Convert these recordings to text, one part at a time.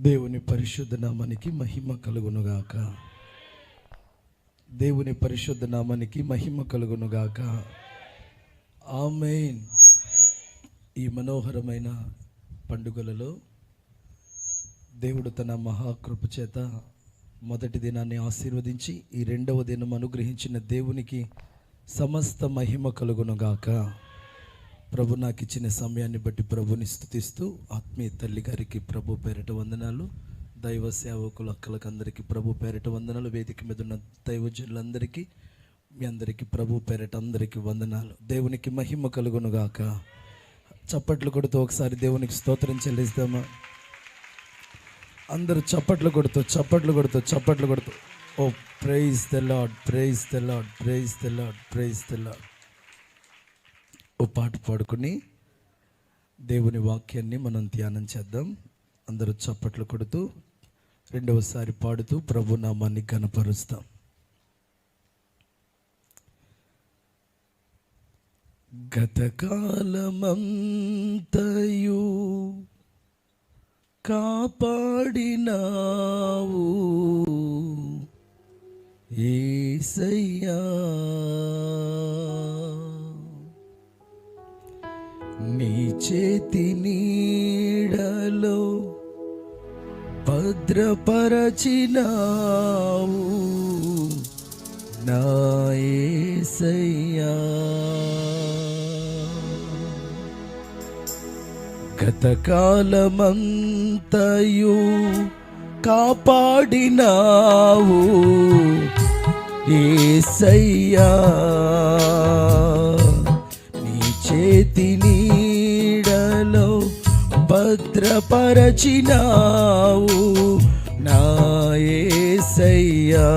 దేవుని పరిశుద్ధ నామానికి మహిమ కలుగునుగాక. దేవుని పరిశుద్ధ నామానికి మహిమ కలుగునుగాక. ఆమేన్. ఈ మనోహరమైన పండుగలలో దేవుడు తన మహాకృప చేత మొదటి దినాన్ని ఆశీర్వదించి ఈ రెండవ దినం అనుగ్రహించిన దేవునికి సమస్త మహిమ కలుగునుగాక. ప్రభు నాకు ఇచ్చిన సమయాన్ని బట్టి ప్రభుని స్తుతిస్తూ ఆత్మీయ తల్లి గారికి ప్రభు పేరిట వందనాలు, దైవ సేవకులు అక్కలకు అందరికీ ప్రభు పేరిట వందనాలు, వేదిక మీద ఉన్న దైవజనులందరికీ మీ అందరికీ ప్రభు పేరిట అందరికీ వందనాలు. దేవునికి మహిమ కలుగునుగాక. చప్పట్లు కొడుతూ ఒకసారి దేవునికి స్తోత్రం చెల్లిస్తామా? అందరూ చప్పట్లు కొడుతూ ఓ praise the lord, praise the lord, praise the lord, praise the lord. ఓ పాట పాడుకుని దేవుని వాక్యాన్ని మనం ధ్యానం చేద్దాం. అందరూ చప్పట్లు కొడుతూ రెండవసారి పాడుతూ ప్రభు నామాన్ని ఘనపరుస్తాం. గతకాలమంతయు కాపాడినావు యేసయ్యా, నీ చేతి నీడలో భద్రపరచినావు నా యేసయ్యా. గతకాలమంతయు కాపాడినావు యేసయ్యా, నీ చేతి నీడలో భద్రపరచినావు నా యేసయ్యా.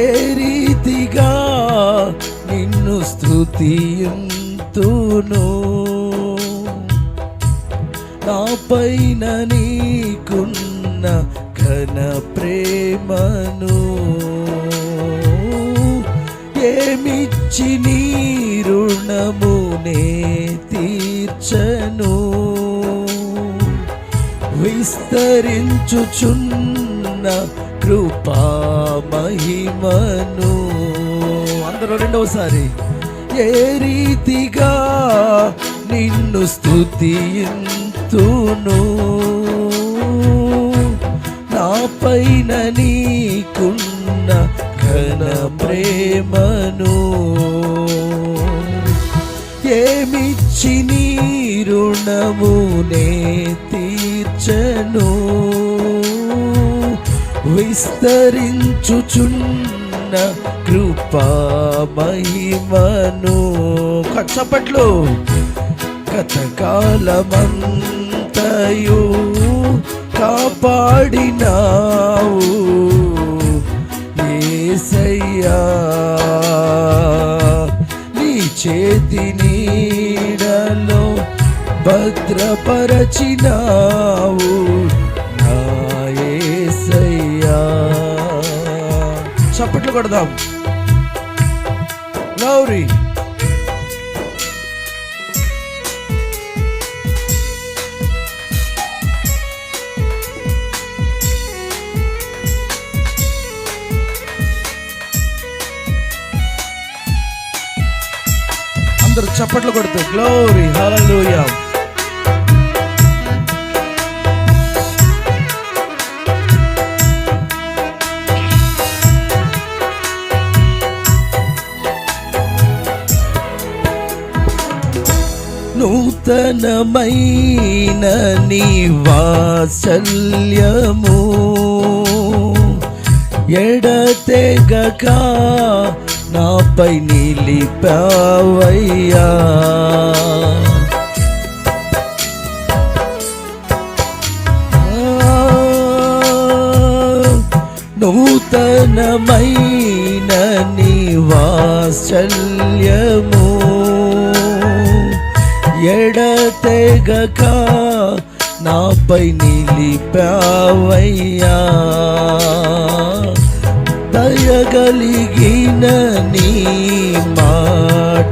ఏ రీతిగా నిన్ను స్తుతింతును, నా పైన నీకున్న ఘన ప్రేమను ఏమిచ్చి నీ రుణమునే తీర్చను. విస్తరించుచున్న కృపా మహిమను. అందరూ రెండవసారి. ఏ రీతిగా నిన్ను స్తుతింతును, నా పైన నీకున్న ఘన ప్రేమను ఏమిచ్చి నీ రుణమునే తీర్చను. విస్తరించుచున్న కృపా మహిమను. చప్పట్లు. గతకాలమంతయు కాపాడినావు యేసయ్యా, నీ చేతి నీడలో భద్రపరచినావు నా యేసయ్యా. చప్పట్లు కొడదాం. గౌరీ. అందరూ చప్పట్లు కొడుతూ గ్లోరీ, హల్లెలూయా. నూతనమైన నీ వాత్సల్యము ఎడతెగక నాపై నిలిపావయ్యా. నూతనమైన నీ వాత్సల్యము ఎడతెగక నాపై నిలిపావయ్యా. దయగలిగిన నీ మాటలతో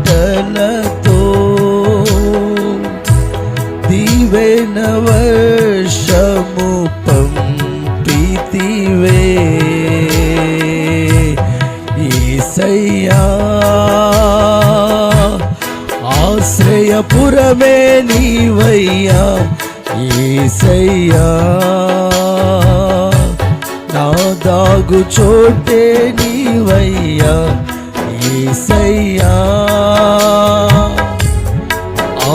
దీవెన పురమే నీవయ్యా యేసయ్యా, నా దాగు చోటే నీవయ్యా యేసయ్యా,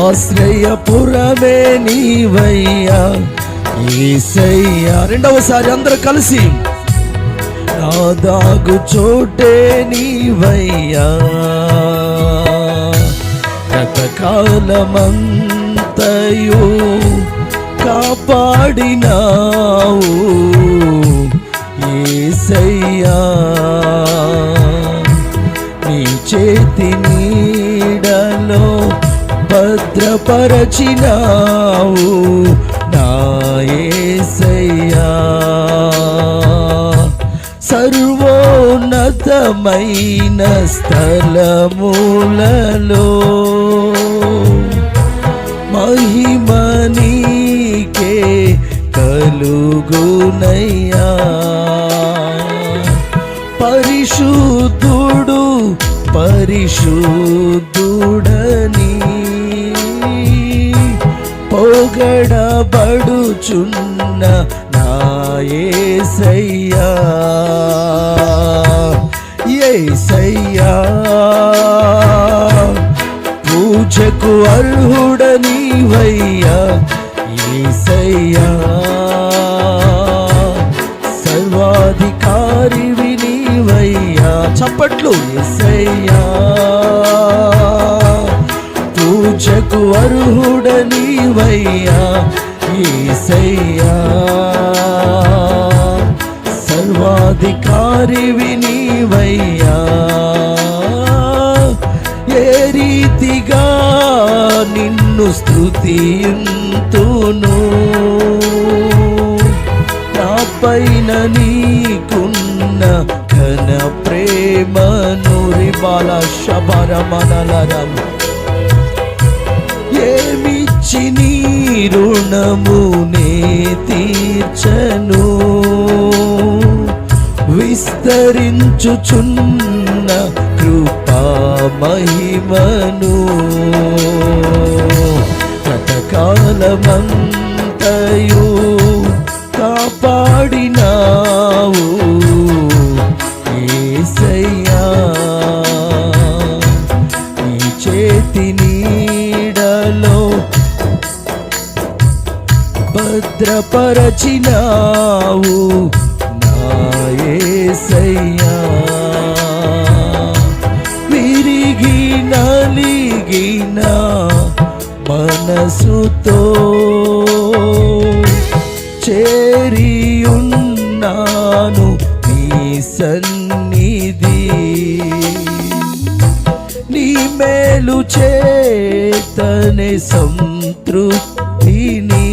ఆశ్రయపురమే నీవయ్యా యేసయ్యా. రెండవసారి అందరూ కలిసి, నా దాగు చోటే నీవయ్యా, గతకాలమంతయు కాపాడినావు యేసయ్యా, నీ చేతి నీడలో భద్రపరచినావు నా యేసయ్యా, సర్వోన్నతమైన స్థలములలో మహిమ నీకే కలుగునయ్యా, పరిశుద్ధుడు పరిశుద్ధుడని పొగడబడుచున్న నా యేసయ్యా, యేసయ్యా, పూజకు అర్హుడనివయ్యా యేసయ్యా, సర్వాధికారివి నీవయ్యా. చప్పట్లు. యేసయ్యా, పూజకు అర్హుడనివయ్యా యేసయ్యా, సర్వాధికారివి నీవయ్యా, ఏ రీతిగా నిన్ను స్తుతింతును, నా పైన నీకున్న ఘన ప్రేమను. రిబాల శబరమనలరం, ఏమిచ్చి నీ రుణమునే తీర్చను, విస్తరించుచున్న కృపా మహిమను, గతకాలమంతయు కాపాడినావు యేసయ్యా, నీ చేతి నీడలో భద్రపరచినావు నా యేసయ్యా, విరిగి నలిగిన మనసుతో చేరియున్నాను నీ సన్నిధి, నీ మేలు చేతనే సంతృప్తిని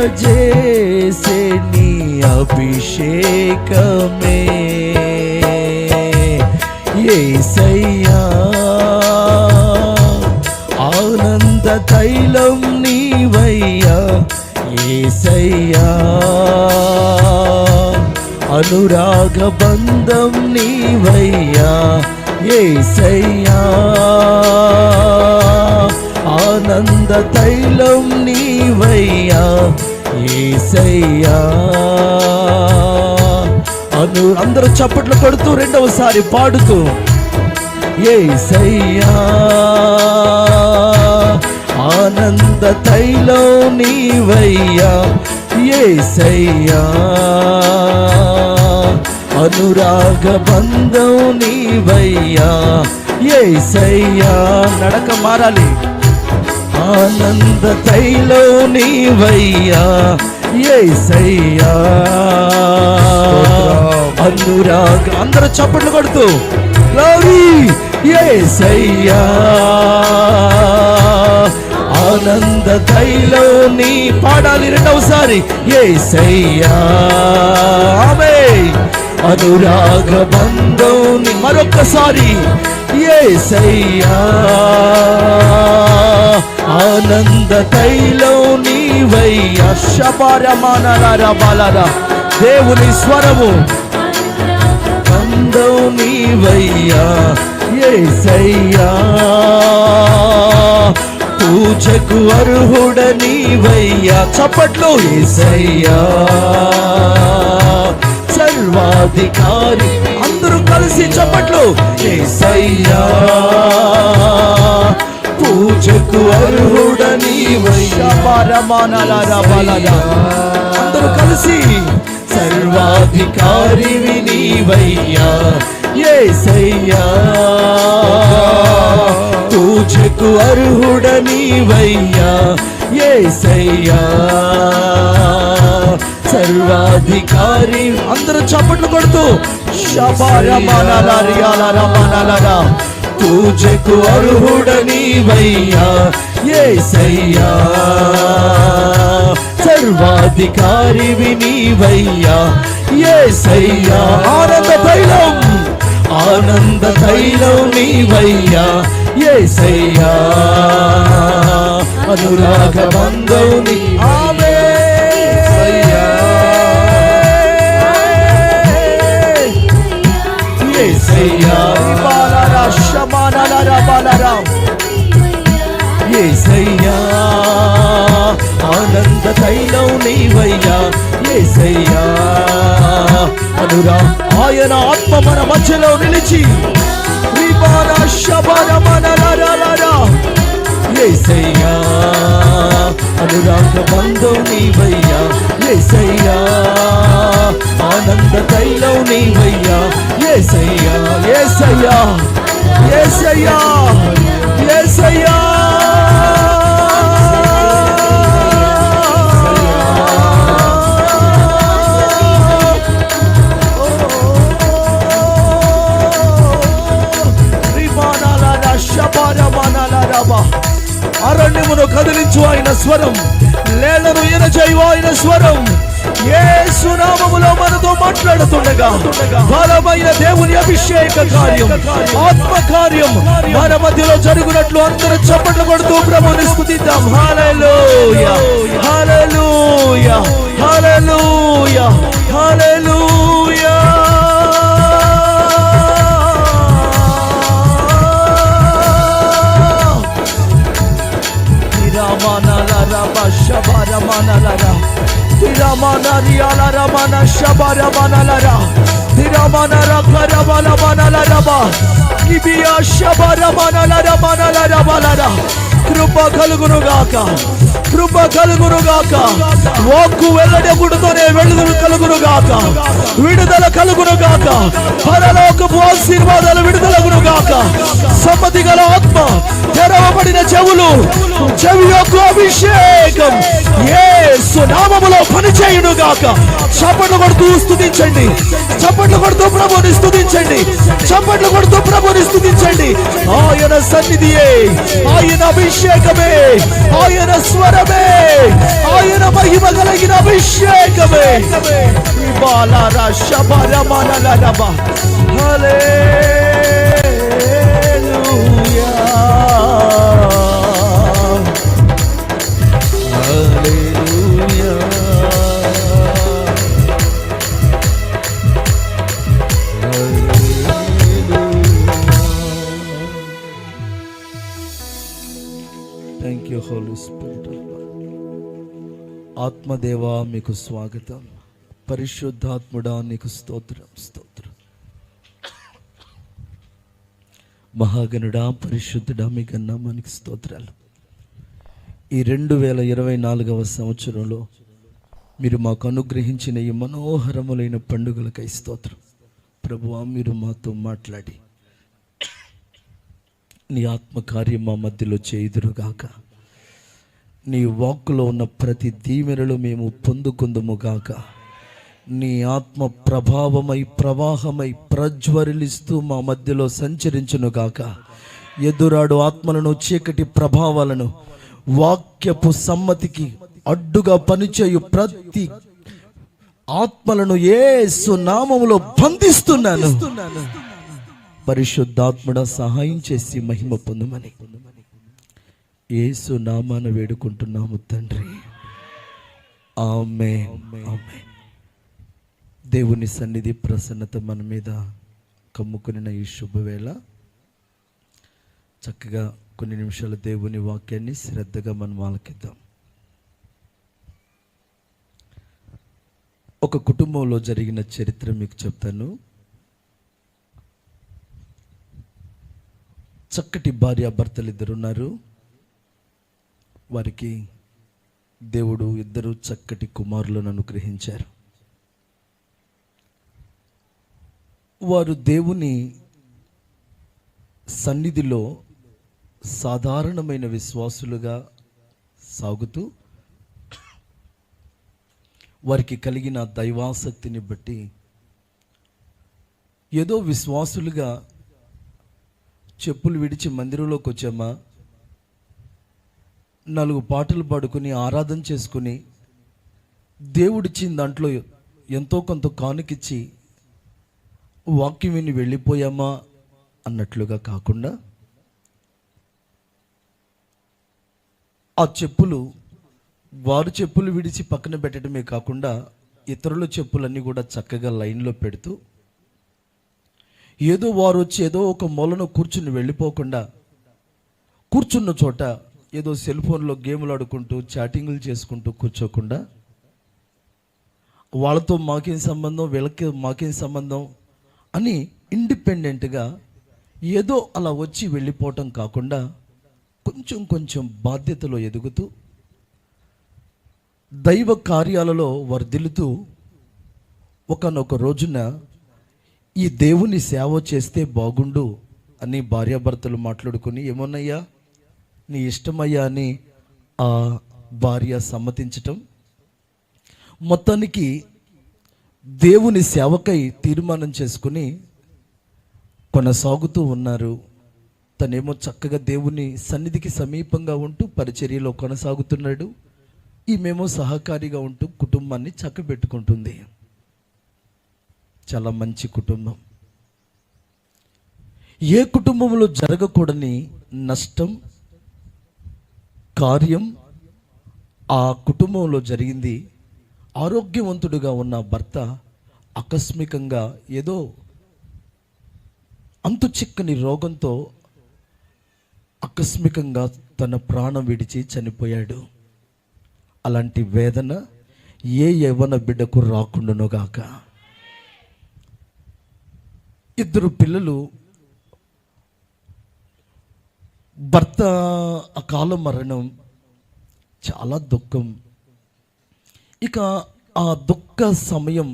కలుగజేసే నీ అభిషేకమే యేసయ్యా, ఆనంద తైలం నీవయ్యా యేసయ్యా, అనురాగ బంధం నీవయ్యా యేసయ్యా, ఆనంద తైలం నీవయ్యా యేసయ్యా. అందరూ చప్పట్లు కొడుతూ రెండవసారి పాడుతూ, యేసయ్యా, ఆనంద తైలం నీవయ్యా యేసయ్యా, అనురాగ బంధం నీవయ్యా యేసయ్యా. నడక మారాలి. ఆనంద తైలం నీవయ్యా యేసయ్యా, అనురాగ. అందరూ చప్పట్లు కొడుతూ గ్లోరీ యేసయ్యా, ఆనంద తైలం నీ పాడాలి రెండవసారి యేసయ్యా, ఆమేన్. అనురాగ బంధం నీ మరొక్కసారి యేసయ్యా, ఆనంద తైలం నీవయ్యా. శబరమనలరబలర, దేవుని స్వరము. బంధం నీవయ్యా యేసయ్యా పూజకు అర్హుడ నీవయ్యా. చప్పట్లు. యేసయ్యా సర్వాధికారి. అందరూ కలిసి చప్పట్లు. యేసయ్యా పూజకు అర్హుడ నీవయ్యా. అందరూ కలిసి సర్వాధికారివి నీవయ్యా. యేసయ్యా పూజకు అర్హుడ నీవయ్యా. యేసయ్యా సర్వాధికారి. అందరూ చప్పట్లు కొడుతూ శబరమనలరియలరమనలరా. పూజకు అర్హుడ నీవయ్యా. యేసయ్యా సర్వాధికారివి నీవయ్యా. యేసయ్యా ఆనంద తైలం, ఆనంద తైలం నీవయ్యా. యేసయ్యా అనురాగ బంధం నీ. యేసయ్యా యేసయ్యా ఆనంద తైలం నీవయ్యా. యేసయ్యా అనురా. ఆయన ఆత్మ మన మధ్యలో నిలిచి యేసయ్యా అనురాగ బంధం నీవయ్యా. యేసయ్యా ఆనంద తైలం నీవయ్యా. యేసయ్యా యేసయ్యా యేసయ్యా యేసయ్యా అరణ్యమును కదిలించు ఆయన స్వరం, లేళ్లను ఎనజేయు ఆయన స్వరం. యేసు నామములో మనతో మాట్లాడుతుండగా బలమైన దేవుని అభిషేక కార్యం, ఆత్మ కార్యం మన మధ్యలో జరుగునట్లు అందరూ చప్పట్లు కొడుతూ ప్రభువుని స్తుతిద్దాం. హల్లెలూయా హల్లెలూయా హల్లెలూయా హల్లెలూయా. కృప కలుగునుగాక, కృప కలుగునుగాక. వాక్కు వెల్లడెగుడుతోనే విడుదల కలుగునుగాక, విడుదల కలుగునుగాక. పరలోకపు ఆశీర్వాదాలు విడుదలగునుగాక. సమ్మతి గల ఆత్మ, తెరవబడిన చెవులు, చెవి యొక్క అభిషేకం యేసు నామములో పనిచేయునుగాక. చప్పట్లు కొడుతూ స్తుతించండి, చప్పట్లు కొడుతూ ప్రభుని స్తుతించండి, చప్పట్లు కొడుతూ ప్రభుని స్తుతించండి. ఆయన సన్నిధియే, ఆయన అభిషేకమే, ఆయన స్వరమే, ఆయన మహిమ కలిగిన అభిషేకమే. బాలారా శబరమనలరబా. Hallelujah hallelujah. థ్యాంక్ యూ హోలీ స్పిరిట్. ఆత్మదేవా మీకు స్వాగతం. పరిశుద్ధాత్ముడా నీకు స్తోత్రం స్తోత్రం. మహాగణుడా పరిశుద్ధుడా మీకు నామానికి స్తోత్రాలు. ఈ 2024వ సంవత్సరంలో మీరు మాకు అనుగ్రహించిన ఈ మనోహరములైన పండుగలకై స్తోత్రం. ప్రభువా మీరు మాతో మాట్లాడి నీ ఆత్మకార్యం మా మధ్యలో చేయుదురుగాక. నీ వాక్కులో ఉన్న ప్రతి దీవెనలు మేము పొందుకుందుముగాక. నీ ఆత్మ ప్రభావమై ప్రవాహమై ప్రజ్వరిలిస్తూ మా మధ్యలో సంచరించునుగాక. ఎదురాడు ఆత్మలను, చీకటి ప్రభావాలను, వాక్యపు సమ్మతికి అడ్డుగా పనిచేయు ప్రతి ఆత్మలను యేసు నామములో బంధిస్తున్నాను. పరిశుద్ధాత్ముడ సహాయం చేసి మహిమ పొందుమని యేసు నామాన వేడుకుంటున్నాము తండ్రి. ఆమేన్ ఆమేన్. దేవుని సన్నిధి ప్రసన్నత మన మీద కమ్ముకున్న ఈ శుభవేళ చక్కగా కొన్ని నిమిషాలు దేవుని వాక్యాన్ని శ్రద్ధగా మనం ఆలకిద్దాం. ఒక కుటుంబంలో జరిగిన చరిత్ర మీకు చెప్తాను. చక్కటి భార్యాభర్తలు ఇద్దరున్నారు. వారికి దేవుడు ఇద్దరు చక్కటి కుమారులను అనుగ్రహించారు. వారు దేవుని సన్నిధిలో సాధారణమైన విశ్వాసులుగా సాగుతూ వారికి కలిగిన దైవాసక్తిని బట్టి ఏదో విశ్వాసులుగా చెప్పులు విడిచి మందిరంలోకి వచ్చామా, 4 పాటలు పాడుకుని ఆరాధన చేసుకుని దేవుడిచ్చిన దాంట్లో ఎంతో కొంత కానుకిచ్చి వాక్యం విని వెళ్ళిపోయామా అన్నట్లుగా కాకుండా, ఆ చెప్పులు వారు చెప్పులు విడిచి పక్కన పెట్టడమే కాకుండా ఇతరుల చెప్పులన్నీ కూడా చక్కగా లైన్లో పెడుతూ, ఏదో వారు వచ్చి ఏదో ఒక మూలను కూర్చుని వెళ్ళిపోకుండా, కూర్చున్న చోట ఏదో సెల్ ఫోన్లో గేములు ఆడుకుంటూ చాటింగ్లు చేసుకుంటూ కూర్చోకుండా, వాళ్ళతో మాకేం సంబంధం, వీళ్ళకి మాకేం సంబంధం అని ఇండిపెండెంట్గా ఏదో అలా వచ్చి వెళ్ళిపోవటం కాకుండా కొంచెం కొంచెం బాధ్యతలో ఎదుగుతూ దైవ కార్యాలలో వర్ధిల్లుతూ ఒకానొక రోజున ఈ దేవుని సేవ చేస్తే బాగుండు అని భార్యాభర్తలు మాట్లాడుకుని, ఏమోనయ్యా నీ ఇష్టమయ్యా అని ఆ భార్య సమ్మతించటం, మొత్తానికి దేవుని సేవకై తీర్మానం చేసుకుని కొనసాగుతూ ఉన్నారు. తనేమో చక్కగా దేవుని సన్నిధికి సమీపంగా ఉంటూ పరిచర్యలో కొనసాగుతున్నాడు. ఈమెమో సహకారిగా ఉంటూ కుటుంబాన్ని చక్కబెట్టుకుంటుంది. చాలా మంచి కుటుంబం. ఏ కుటుంబంలో జరగకూడని నష్టం, కార్యం ఆ కుటుంబంలో జరిగింది. ఆరోగ్యవంతుడుగా ఉన్న భర్త ఆకస్మికంగా ఏదో అంతు చిక్కని రోగంతో ఆకస్మికంగా తన ప్రాణం విడిచి చనిపోయాడు. అలాంటి వేదన ఏ యవ్వన బిడ్డకు రాకుండానుగాక. 2 పిల్లలు. భర్త అకాల మరణం, చాలా దుఃఖం. ఇక ఆ దుఃఖ సమయం,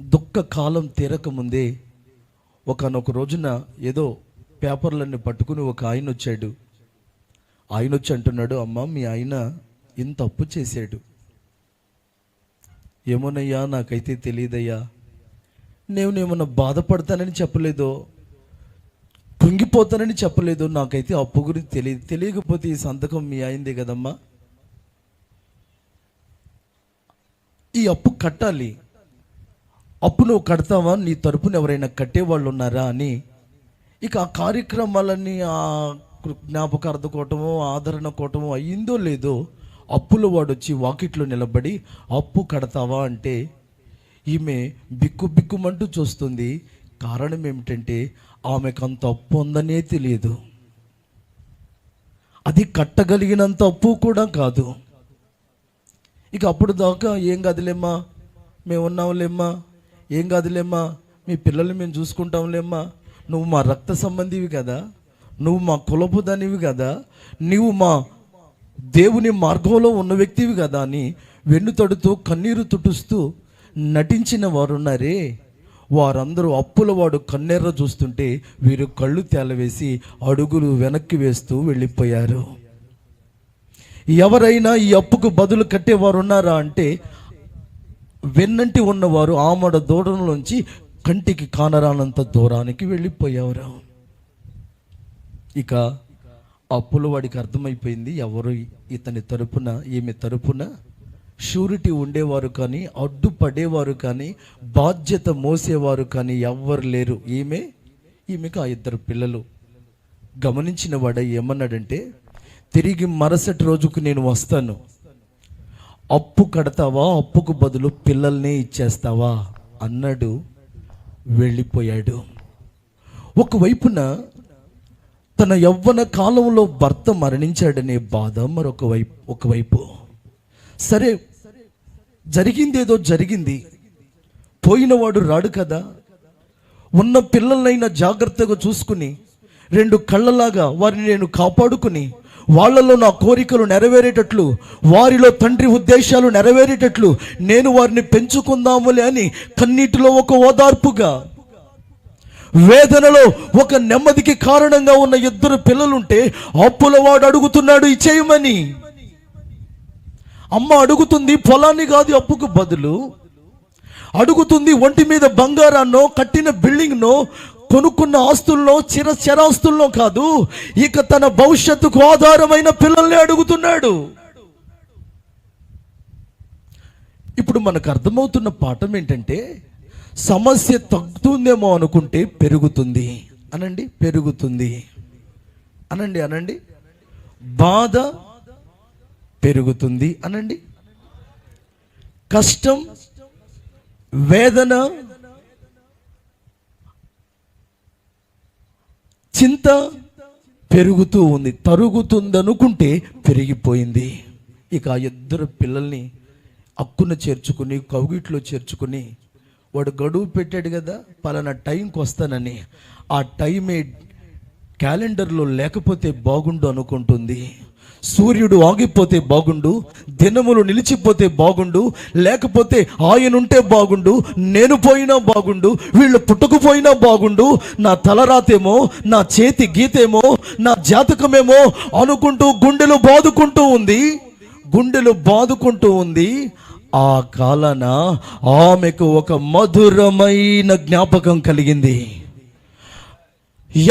దుఃఖ కాలం తీరకముందే ఒకానొక రోజున ఏదో పేపర్లన్నీ పట్టుకుని ఒక ఆయన వచ్చాడు. ఆయన వచ్చి అంటున్నాడు, అమ్మ మీ ఆయన ఇంత అప్పు చేశాడు. ఏమోనయ్యా నాకైతే తెలియదయ్యా, నేనేమన్నా బాధపడతానని చెప్పలేదో, కృంగిపోతానని చెప్పలేదు, నాకైతే అప్పు గురించి తెలియకపోతే ఈ సంతకం మీ అయిందే కదమ్మా, ఈ అప్పు కట్టాలి, అప్పు నువ్వు కడతావా, నీ తరపున ఎవరైనా కట్టేవాళ్ళు ఉన్నారా అని ఇక ఆ కార్యక్రమాలన్నీ ఆ జ్ఞాపకార్థ కూటమో ఆదరణ కూటమో అయ్యిందో లేదో అప్పుల వాడు వచ్చి వాకిట్లో నిలబడి అప్పు కడతావా అంటే ఈమె బిక్కు బిక్కుమంటూ చూస్తుంది. కారణం ఏమిటంటే ఆమెకు అంత అప్పు ఉందనే తెలియదు, అది కట్టగలిగినంత అప్పు కూడా కాదు. ఇక అప్పుడు దాకా ఏం కాదులేమ్మా, మేము ఉన్నాంలేమ్మా, ఏం కాదులేమ్మా, మీ పిల్లల్ని మేము చూసుకుంటాంలేమ్మా, నువ్వు మా రక్త సంబంధివి కదా, నువ్వు మా కులపు దానివి కదా, నువ్వు మా దేవుని మార్గంలో ఉన్న వ్యక్తివి కదా అని వెన్నుతడుతూ కన్నీరు తుడుస్తూ నటించిన వారు ఉన్నారే, వారందరూ అప్పుల వాడు కన్నెర్ర చూస్తుంటే వీరు కళ్ళు తేలవేసి అడుగులు వెనక్కి వేస్తూ వెళ్ళిపోయారు. ఎవరైనా ఈ అప్పుకు బదులు కట్టేవారు ఉన్నారా అంటే వెన్నంటి ఉన్నవారు ఆమడ దూరంలోంచి కంటికి కానరానంత దూరానికి వెళ్ళిపోయేవారు. ఇక అప్పుల వాడికి అర్థమైపోయింది, ఎవరు ఇతని తరపున ఈమె తరపున షూరిటీ ఉండేవారు కానీ, అడ్డుపడేవారు కానీ, బాధ్యత మోసేవారు కానీ ఎవ్వరు లేరు. ఈమెకు ఆ 2 పిల్లలు. గమనించిన వాడ ఏమన్నాడంటే, తిరిగి మరుసటి రోజుకు నేను వస్తాను, అప్పు కడతావా, అప్పుకు బదులు పిల్లల్నే ఇచ్చేస్తావా అన్నాడు. వెళ్ళిపోయాడు. ఒకవైపున తన యవ్వన కాలంలో భర్త మరణించాడనే బాధ ఒకవైపు. సరే, జరిగిందేదో జరిగింది, పోయినవాడు రాడు కదా. ఉన్న పిల్లలైనా జాగ్రత్తగా చూసుకుని 2 కళ్ళలాగా వారిని నేను కాపాడుకుని, వాళ్ళలో నా కోరికలు నెరవేరేటట్లు, వారిలో తండ్రి ఉద్దేశాలు నెరవేరేటట్లు నేను వారిని పెంచుకుందాములే అని కన్నీటిలో ఒక ఓదార్పుగా, వేదనలో ఒక నెమ్మదికి కారణంగా ఉన్న 2 పిల్లలుంటే అప్పులవాడు అడుగుతున్నాడు ఇచ్చేయమని. అమ్మ అడుగుతుంది పొలాన్ని కాదు, అప్పుకు బదులు అడుగుతుంది ఒంటి మీద బంగారాన్నో, కట్టిన బిల్డింగ్నో, కొనుక్కున్న ఆస్తుల్లో, చరాస్తుల్లో కాదు, ఇక తన భవిష్యత్తుకు ఆధారమైన పిల్లల్ని అడుగుతున్నాడు. ఇప్పుడు మనకు అర్థమవుతున్న పాఠం ఏంటంటే, సమస్య తగ్గుతుందేమో అనుకుంటే పెరుగుతుంది. అనండి, పెరుగుతుంది. అనండి. బాధ పెరుగుతుంది. అనండి. కష్టం, వేదన, చింత పెరుగుతూ ఉంది. తరుగుతుందనుకుంటే పెరిగిపోయింది. ఇక ఆ 2 పిల్లల్ని అక్కున చేర్చుకుని, కౌగిట్లో చేర్చుకుని, వాడు గడువు పెట్టాడు కదా పలానా టైంకి వస్తానని, ఆ టైమే క్యాలెండర్లో లేకపోతే బాగుండు అనుకుంటుంది. సూర్యుడు ఆగిపోతే బాగుండు, దినములు నిలిచిపోతే బాగుండు, లేకపోతే ఆయన ఉంటే బాగుండు, నేను పోయినా బాగుండు, వీళ్ళు పుట్టకపోయినా బాగుండు, నా తలరాతేమో, నా చేతి గీతేమో, నా జాతకమేమో అనుకుంటూ గుండెలు బాదుకుంటూ ఉంది. ఆ కాలాన ఆమెకు ఒక మధురమైన జ్ఞాపకం కలిగింది.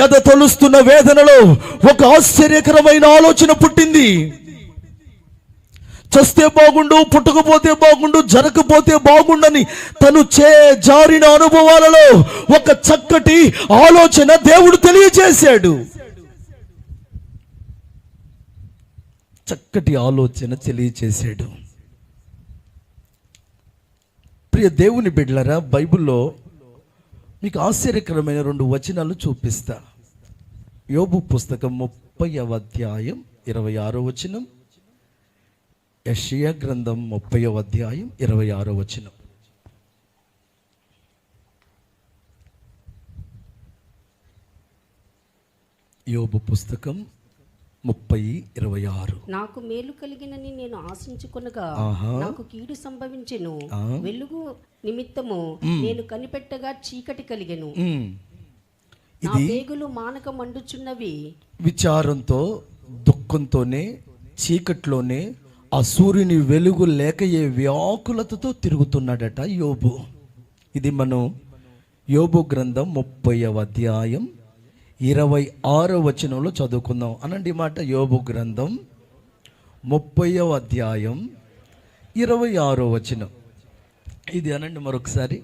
ఎద తొలుస్తున్న వేదనలో ఒక ఆశ్చర్యకరమైన ఆలోచన పుట్టింది. చస్తే బాగుండు, పుట్టకపోతే బాగుండు, జరగకపోతే బాగుండని తను జారిన అనుభవాలలో ఒక చక్కటి ఆలోచన దేవుడు తెలియజేశాడు. ప్రియ దేవుని బిడ్డలారా, బైబిల్లో మీకు ఆశ్చర్యకరమైన 2 వచనాలు చూపిస్తా. యోబు పుస్తకం 30వ అధ్యాయం 26వ వచనం, యెషయా గ్రంథం 30వ అధ్యాయం 26వ వచనం. యోబు పుస్తకం 30:26. నాకు మేలు కలిగినని నేను ఆశించుకొనగా నాకు కీడు సంభవించెను. వెలుగు నిమిత్తము నేను కనిపెట్టగా చీకటి కలిగెను. నా పేగులు మానక మండుచున్నవి. విచారంతో, దుఃఖంతోనే, చీకట్లోనే, ఆ సూర్యుని వెలుగు లేకయే వ్యాకులతతో తిరుగుతున్నాడట యోబు. ఇది మనం యోబు గ్రంథం 30వ అధ్యాయం 26వ వచనంలో చదువుకుందాం. అనండి మాట. యోబు గ్రంథం 30వ అధ్యాయం 26వ వచనం. ఇది అనండి మరొకసారి.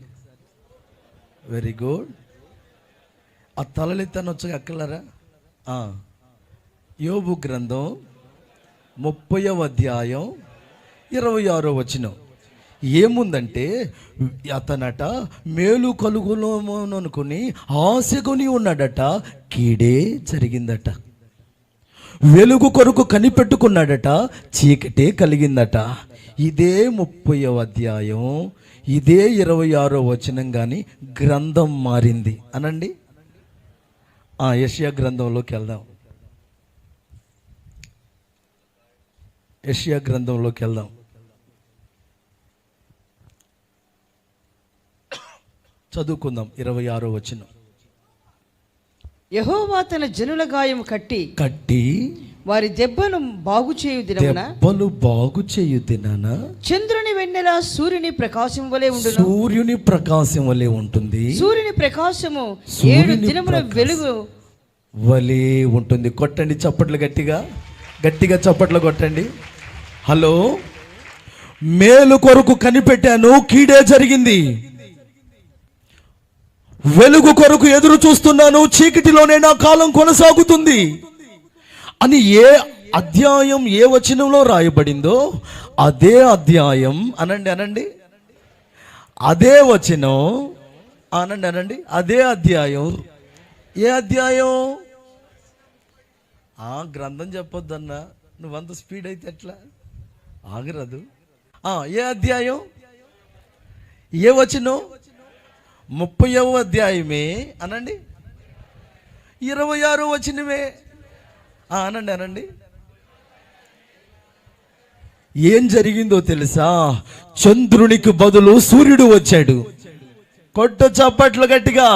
Very good. ఆ తలలెత్తాను వచ్చి అక్కలరా. యోబు గ్రంథం 30వ అధ్యాయం 26వ వచనం ఏముందంటే, అతనట మేలు కలుగును అనుకుని ఆశకొని ఉన్నాడట, కీడే జరిగిందట. వెలుగు కొరకు కనిపెట్టుకున్నాడట, చీకటే కలిగిందట. ఇదే 30వ అధ్యాయం, ఇదే 26వ వచనం, కానీ గ్రంథం మారింది. అనండి. యెషయా గ్రంథంలోకి వెళ్దాం. యెషయా గ్రంథంలోకి వెళ్దాం. చదువుకుందాం 26వ వచనం. యెహోవా తన జనుల గాయం కట్టి వారి దెబ్బలు బాగు చేయు దినమున చంద్రుని వెన్నెల సూర్యుని ప్రకాశం వలె ఉంటుంది. సూర్యుని ప్రకాశము 7 దినముల వెలుగు వలె ఉంటుంది. కొట్టండి చప్పట్లు, గట్టిగా చప్పట్లు కొట్టండి. హలో, మేలు కొరకు కనిపెట్టాను, కీడే జరిగింది. వెలుగు కొరకు ఎదురు చూస్తున్నాను, చీకటిలోనే నా కాలం కొనసాగుతుంది అని ఏ అధ్యాయం, ఏ వచనంలో రాయబడిందో అదే అధ్యాయం అనండి. అదే వచనం అనండి. అదే అధ్యాయం. ఏ అధ్యాయం? గ్రంథం చెప్పొద్దన్నా, నువ్వంత స్పీడ్ అయితే ఎట్లా? ఆగరాదు. ఏ అధ్యాయం, ఏ వచనం? 30వ అధ్యాయమే అనండి. 26వ వచనమే అనండి అనండి. ఏం జరిగిందో తెలుసా? చంద్రునికి బదులు సూర్యుడు వచ్చాడు. కొట్ట చప్పట్లు గట్టిగా.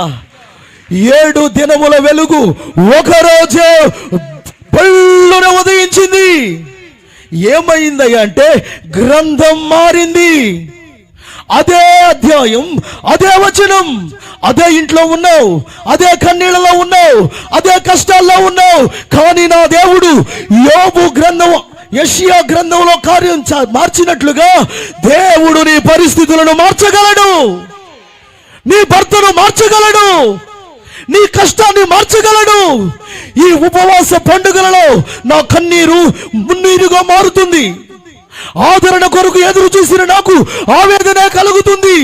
7 దినముల వెలుగు ఒకరోజే పళ్ళున ఉదయించింది. ఏమైందయ్యా అంటే గ్రంథం మారింది. అదే అధ్యాయం, అదే వచనం, అదే ఇంట్లో ఉన్నావు, అదే కన్నీళ్ళలో ఉన్నావు, అదే కష్టాల్లో ఉన్నావు. కానీ నా దేవుడు యోబు గ్రంథం, యెషయా గ్రంథంలో కార్యం మార్చినట్లుగా దేవుడు నీ పరిస్థితులను మార్చగలడు. నీ భర్తను మార్చగలడు. నీ కష్టాన్ని మార్చగలడు. ఈ ఉపవాస పండుగలలో నా కన్నీరు మున్నీరుగా మారుతుంది. ఆదరణ కొరకు ఎదురు చూసిన నాకు ఆవేదన కలుగుతుంది.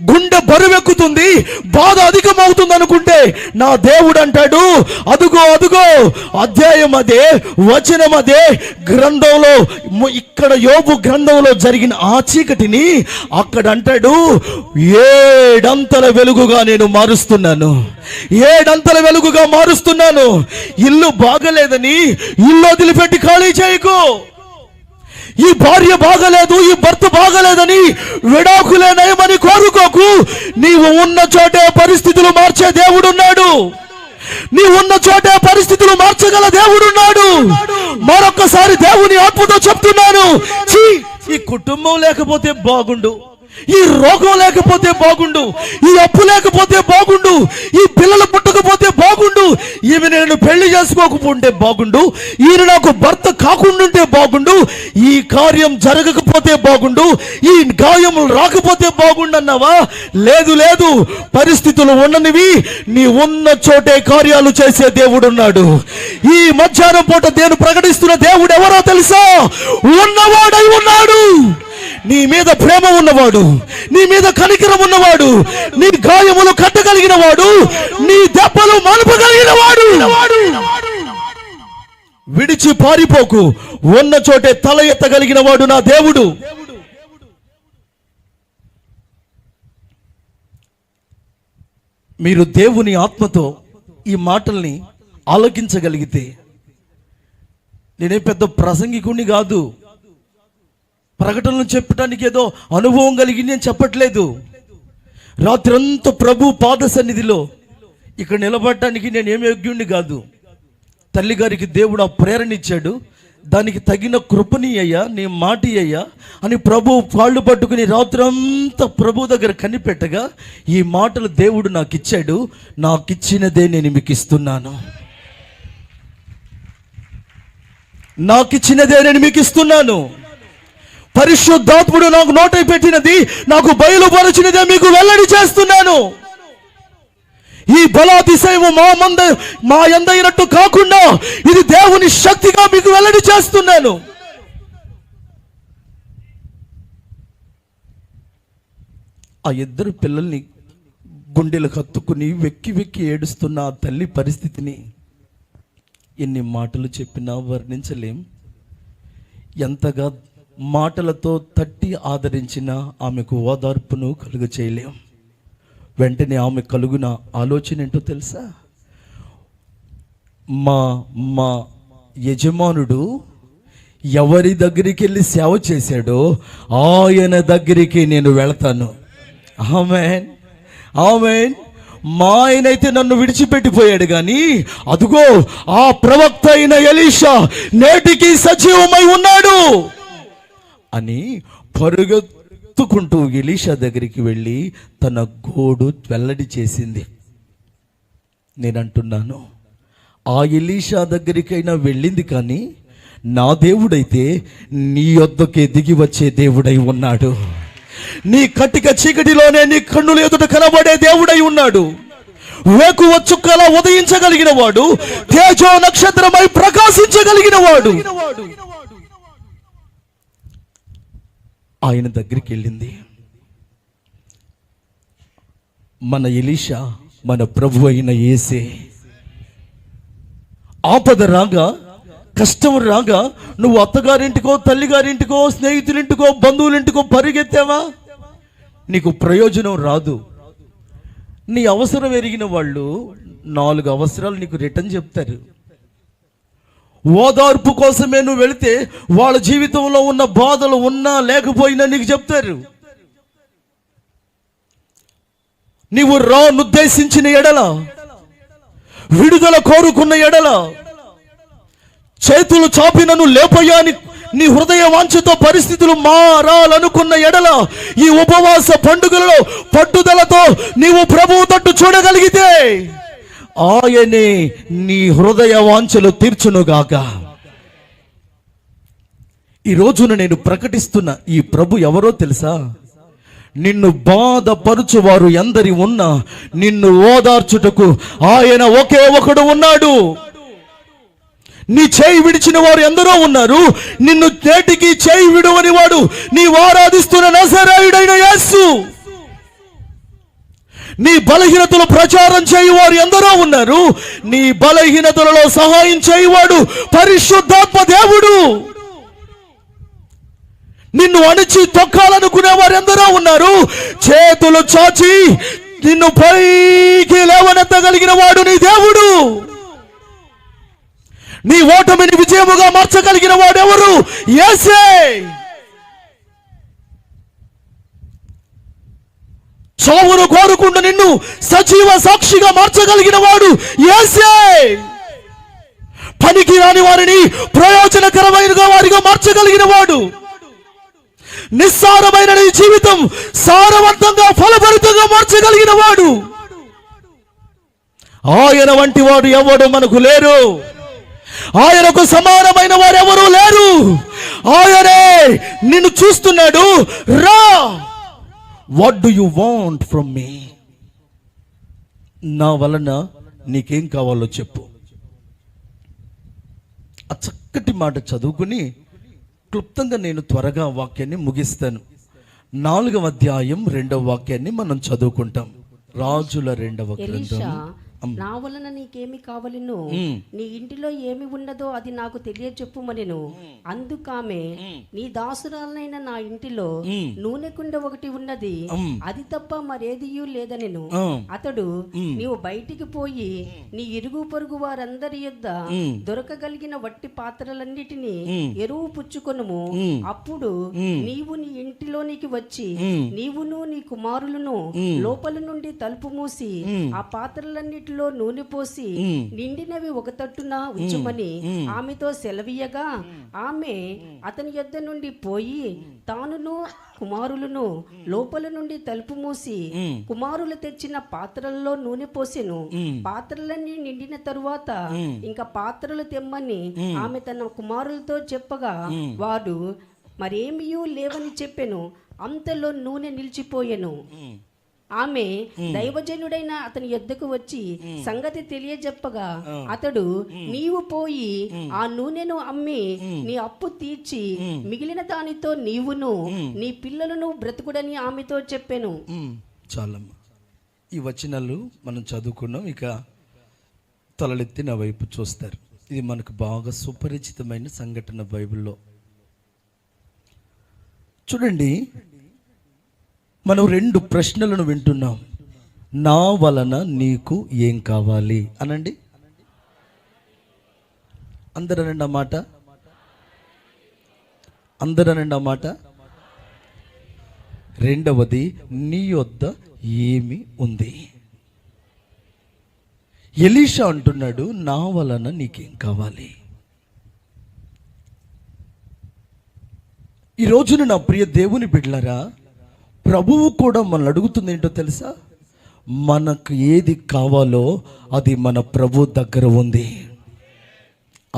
గుండె బరువెక్కుతుంది, బాధ అధికమవుతుంది అనుకుంటే నా దేవుడు అంటాడు, అదుగో అదుగో, అధ్యాయం అదే, వచనం అదే, గ్రంథంలో ఇక్కడ యోబు గ్రంథంలో జరిగిన ఆ చీకటిని అక్కడ అంటాడు 7 అంతల వెలుగుగా నేను మారుస్తున్నాను. 7 అంతల వెలుగుగా మారుస్తున్నాను. ఇల్లు బాగలేదని ఇల్లు వదిలిపెట్టి ఖాళీ చేయకు. ఈ భార్య బాగలేదు, ఈ భర్త బాగలేదని విడాకులే నయమని కోరుకోకు. నీవు ఉన్న చోటే పరిస్థితులు మార్చే దేవుడున్నాడు. నీవు ఉన్న చోటే పరిస్థితులు మార్చగల దేవుడున్నాడు. మరొకసారి దేవుని ఆత్మతో చెప్తున్నాను, ఈ కుటుంబం లేకపోతే బాగుండు, ఈ రోగం లేకపోతే బాగుండు, ఈ అప్పు లేకపోతే బాగుండు, ఈ పిల్లలు పుట్టకపోతే బాగుండు, ఈమె నేను పెళ్లి చేసుకోకపోతే బాగుండు, ఈయన నాకు భర్త కాకుండా బాగుండు, ఈ కార్యం జరగకపోతే బాగుండు, ఈ గాయం రాకపోతే బాగుండు అన్నావా? లేదు లేదు, పరిస్థితులు ఉండనివి, నీ ఉన్న చోటే కార్యాలు చేసే దేవుడున్నాడు. ఈ మధ్యాహ్నం పూట నేను ప్రకటిస్తున్న దేవుడు ఎవరో తెలుసా? ఉన్నవాడై ఉన్నాడు. నీ మీద ప్రేమ ఉన్నవాడు, నీ మీద కనికరం ఉన్నవాడు, నీ గాయములు కట్టగలిగిన వాడు, నీ దెబ్బలు మలుపగలిగిన వాడు. విడిచి పారిపోకు, ఉన్న చోటే తల ఎత్తగలిగిన వాడు నా దేవుడు. మీరు దేవుని ఆత్మతో ఈ మాటల్ని ఆలోకించగలిగితే, నేనే పెద్ద ప్రసంగికుణ్ణి కాదు, ప్రకటనలు చెప్పడానికి ఏదో అనుభవం కలిగి నేను చెప్పట్లేదు. రాత్రంతా ప్రభు పాద సన్నిధిలో ఇక్కడ నిలబడటానికి నేను ఏమి యోగ్యుణ్ణి కాదు. తల్లి గారికి దేవుడు ఆ ప్రేరణ ఇచ్చాడు, దానికి తగిన కృపని అయ్యా, నీ మాటి అయ్యా అని ప్రభు కాళ్ళు పట్టుకుని రాత్రంతా ప్రభు దగ్గర కనిపెట్టగా ఈ మాటలు దేవుడు నాకు ఇచ్చాడు. నాకు ఇచ్చినదే నేను మీకు ఇస్తున్నాను. నాకు ఇచ్చినదే నేను మీకు ఇస్తున్నాను. పరిశుద్ధాత్ముడు నాకు నోటై పెట్టినది, నాకు బయలుపరచినదే మీకు వెల్లడి చేస్తున్నాను. ఈ బలాతిశయము మా యందైనట్టు కాకుండా ఇది దేవుని శక్తిగా మీకు వెల్లడి చేస్తున్నాను. ఆ 2 పిల్లల్ని గుండెలు కత్తుకుని వెక్కి వెక్కి ఏడుస్తున్న ఆ తల్లి పరిస్థితిని ఎన్ని మాటలు చెప్పినా వర్ణించలేం. ఎంతగా మాటలతో తట్టి ఆదరించిన ఆమెకు ఓదార్పును కలుగ చేయలేం. వెంటనే ఆమె కలుగున ఆలోచన ఏంటో తెలుసా? మా యజమానుడు ఎవరి దగ్గరికి వెళ్ళి సేవ చేశాడో ఆయన దగ్గరికి నేను వెళతాను. ఆమేన్, ఆమేన్. మా ఆయనైతే నన్ను విడిచిపెట్టిపోయాడు, కానీ అదుగో ఆ ప్రవక్త అయిన ఎలీషా నేటికి సజీవమై ఉన్నాడు అని పరుగెత్తుకుంటూ ఎలీషా దగ్గరికి వెళ్ళి తన గోడు వెల్లడి చేసింది. నేనంటున్నాను, ఆ ఎలీషా దగ్గరికైనా వెళ్ళింది, కానీ నా దేవుడైతే నీ యొద్దకే దిగి వచ్చే దేవుడై ఉన్నాడు. నీ కటిక చీకటిలోనే నీ కన్నుల ఎదుట కనబడే దేవుడై ఉన్నాడు. వేకువ చుక్కలా ఉదయించగలిగిన వాడు, తేజో నక్షత్రమై ప్రకాశించగలిగిన వాడు. ఆయన దగ్గరికి వెళ్ళింది. మన ఎలీషా మన ప్రభు అయిన యేసే. ఆపద రాగా, కష్టం రాగా నువ్వు అత్తగారింటికో, తల్లిగారింటికో, స్నేహితులింటికో, బంధువులింటికో పరిగెత్తావా? నీకు ప్రయోజనం రాదు. నీ అవసరం ఎరిగిన వాళ్ళు 4 అవసరాలు నీకు రిటర్న్ చెప్తారు. ఓదార్పు కోసమే నువ్వు వెళితే వాళ్ళ జీవితంలో ఉన్న బాధలు ఉన్నా లేకపోయినా నీకు చెప్తారు. నీవు నిర్దేశించిన ఎడల, విడుదల కోరుకున్న ఎడల, చేతులు చాపి నన్ను లేపయ్యా అని నీ హృదయ వాంఛతో పరిస్థితులు మారాలనుకున్న ఎడల, ఈ ఉపవాస పండుగలలో పట్టుదలతో నీవు ప్రభువు తట్టు చూడగలిగితే ఆయనే నీ హృదయ వాంఛలు తీర్చునుగాక. ఈ రోజున నేను ప్రకటిస్తున్న ఈ ప్రభు ఎవరో తెలుసా? నిన్ను బాధపరుచువారు ఎందరి ఉన్నా నిన్ను ఓదార్చుటకు ఆయన ఒకే ఒకడు ఉన్నాడు. నీ చేయి విడిచిన వారు ఎందరో ఉన్నారు, నిన్ను నేటికి చేయి విడువని వాడు నీవు ఆరాధిస్తున్న నజరేయుడైన యేసు. నీ బలహీనతలు ప్రచారం చేయువారు ఎందరో ఉన్నారు, నీ బలహీనతలలో సహాయం చేయువాడు పరిశుద్ధాత్మ దేవుడు. నిన్ను అణిచి తొక్కాలనుకునే వారు ఎందరో ఉన్నారు, చేతులు చాచి నిన్ను పైకి లేవనెత్తగలిగిన వాడు నీ దేవుడు. నీ ఓటమిని విజయముగా మార్చగలిగిన వాడు ఎవరు? యేసే. చావును కోరుకుంటూ నిన్ను సజీవ సాక్షిగా మార్చగలిగిన వాడు యేసే. పనికి రాని వారిని ప్రయోజనకరమైన వారిగా మార్చగలిగిన వాడు. నిస్సారమైన నీ జీవితం సారవంతంగా ఫలభరితంగా మార్చగలిగిన వాడు. ఆయన వంటి వాడు ఎవడు మనకు లేరు. ఆయనకు సమానమైన వారు ఎవరు లేరు. ఆయనే నిన్ను చూస్తున్నాడు. రా, what do you want from మీ? నా వలన నీకేం కావాలో చెప్పు. ఆ చక్కటి మాట చదువుకుని క్లుప్తంగా నేను త్వరగా వాక్యాన్ని ముగిస్తాను. 4వ అధ్యాయం 2వ వాక్యాన్ని మనం చదువుకుంటాం. రాజుల 2వ గ్రంథం. నా వలన నీకేమి కావలిను, నీ ఇంటిలో ఏమి ఉన్నదో అది నాకు తెలియచెప్పుమనెను. అందుకామె, నీ దాసురాలైన నా ఇంటిలో నూనె కుండ ఒకటి ఉన్నది, అది తప్ప మరేదియూ లేదనెను. అతడు, నీవు బయటికి పోయి నీ ఇరుగు పొరుగు వారందరి యొద్ద దొరకగలిగిన వట్టి పాత్రలన్నిటినీ ఎరువు పుచ్చుకొనుము. అప్పుడు నీవు నీ ఇంటిలోనికి వచ్చి నీవును నీ కుమారులను లోపల నుండి తలుపు మూసి ఆ పాత్రలన్నిటి నూనె పోసి నిండినవి ఒక తట్టున ఉంచుమని ఆమెతో సెలవీయగా, ఆమె అతని యొద్ద నుండి పోయి తానును కుమారులను లోపల నుండి తలుపు మూసి కుమారులు తెచ్చిన పాత్రలలో నూనె పోసెను. పాత్రలన్నీ నిండిన తరువాత ఇంకా పాత్రలు తెమ్మని ఆమె తన కుమారులతో చెప్పగా, వాడు మరేమియూ లేవని చెప్పెను. అంతలో నూనె నిలిచిపోయెను. ఆమె దైవజనుడైన అతని యొద్దకు వచ్చి సంగతి తెలియజెప్పగా, అతడు, నీవు పోయి ఆ నూనెను అమ్మి నీ అప్పు తీర్చి మిగిలిన దానితో నీవును నీ పిల్లలను బ్రతుకుడని ఆమెతో చెప్పెను. చాలమ్మా, ఈ వచనాలు మనం చదువుకున్నాం. ఇక తలలెత్తి నా వైపు చూస్తారు. ఇది మనకు బాగా సుపరిచితమైన సంఘటన బైబిల్లో. చూడండి, మనం 2 ప్రశ్నలను వింటున్నాం. నా వలన నీకు ఏం కావాలి అనండి. అందరనండి ఆ మాట, అందరనండి ఆ మాట. రెండవది, నీ యొద్ద ఏమి ఉంది? ఎలీషా అంటున్నాడు, నా వలన నీకేం కావాలి? ఈ రోజున నా ప్రియ దేవుని బిడ్డలారా, ప్రభువు కూడా మనల్ని అడుగుతుంది ఏంటో తెలుసా? మనకు ఏది కావాలో అది మన ప్రభు దగ్గర ఉంది.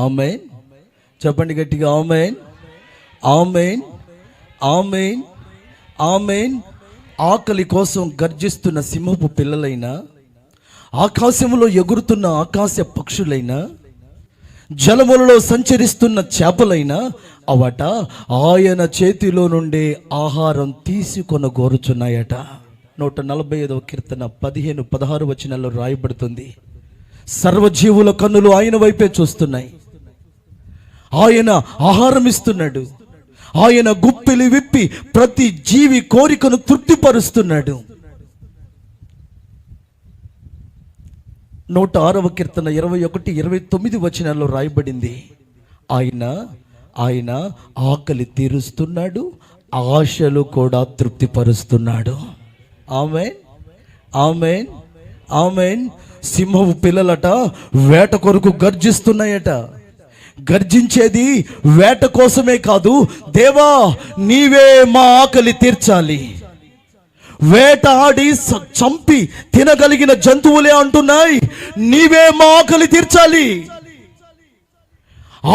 ఆమేన్. చెప్పండి గట్టిగా, ఆమేన్, ఆమేన్, ఆమేన్, ఆమేన్. ఆకలి కోసం గర్జిస్తున్న సింహపు పిల్లలైనా, ఆకాశంలో ఎగురుతున్న ఆకాశ పక్షులైనా, జలములలో సంచరిస్తున్న చేపలైనా అవట ఆయన చేతిలో నుండే ఆహారం తీసుకొనగోరుచున్నాయట. 145వ కీర్తన 15-16 వచనాల్లో రాయబడుతుంది. సర్వజీవుల కన్నులు ఆయన వైపే చూస్తున్నాయి. ఆయన ఆహారం ఇస్తున్నాడు. ఆయన గుప్పిలి విప్పి ప్రతి జీవి కోరికను తృప్తిపరుస్తున్నాడు. 106వ కీర్తన 21, 29 వచనాల్లో రాయబడింది, ఆయన ఆకలి తీరుస్తున్నాడు, ఆశలు కూడా తృప్తిపరుస్తున్నాడు. ఆమేన్, ఆమేన్, ఆమేన్. సింహపు పిల్లలట వేట కొరకు గర్జిస్తున్నాయట. గర్జించేది వేట కోసమే కాదు, దేవా నీవే మా ఆకలి తీర్చాలి. వేట ఆడి చంపి తినగలిగిన జంతువులే అంటున్నాయి, నీవే మా ఆకలి తీర్చాలి.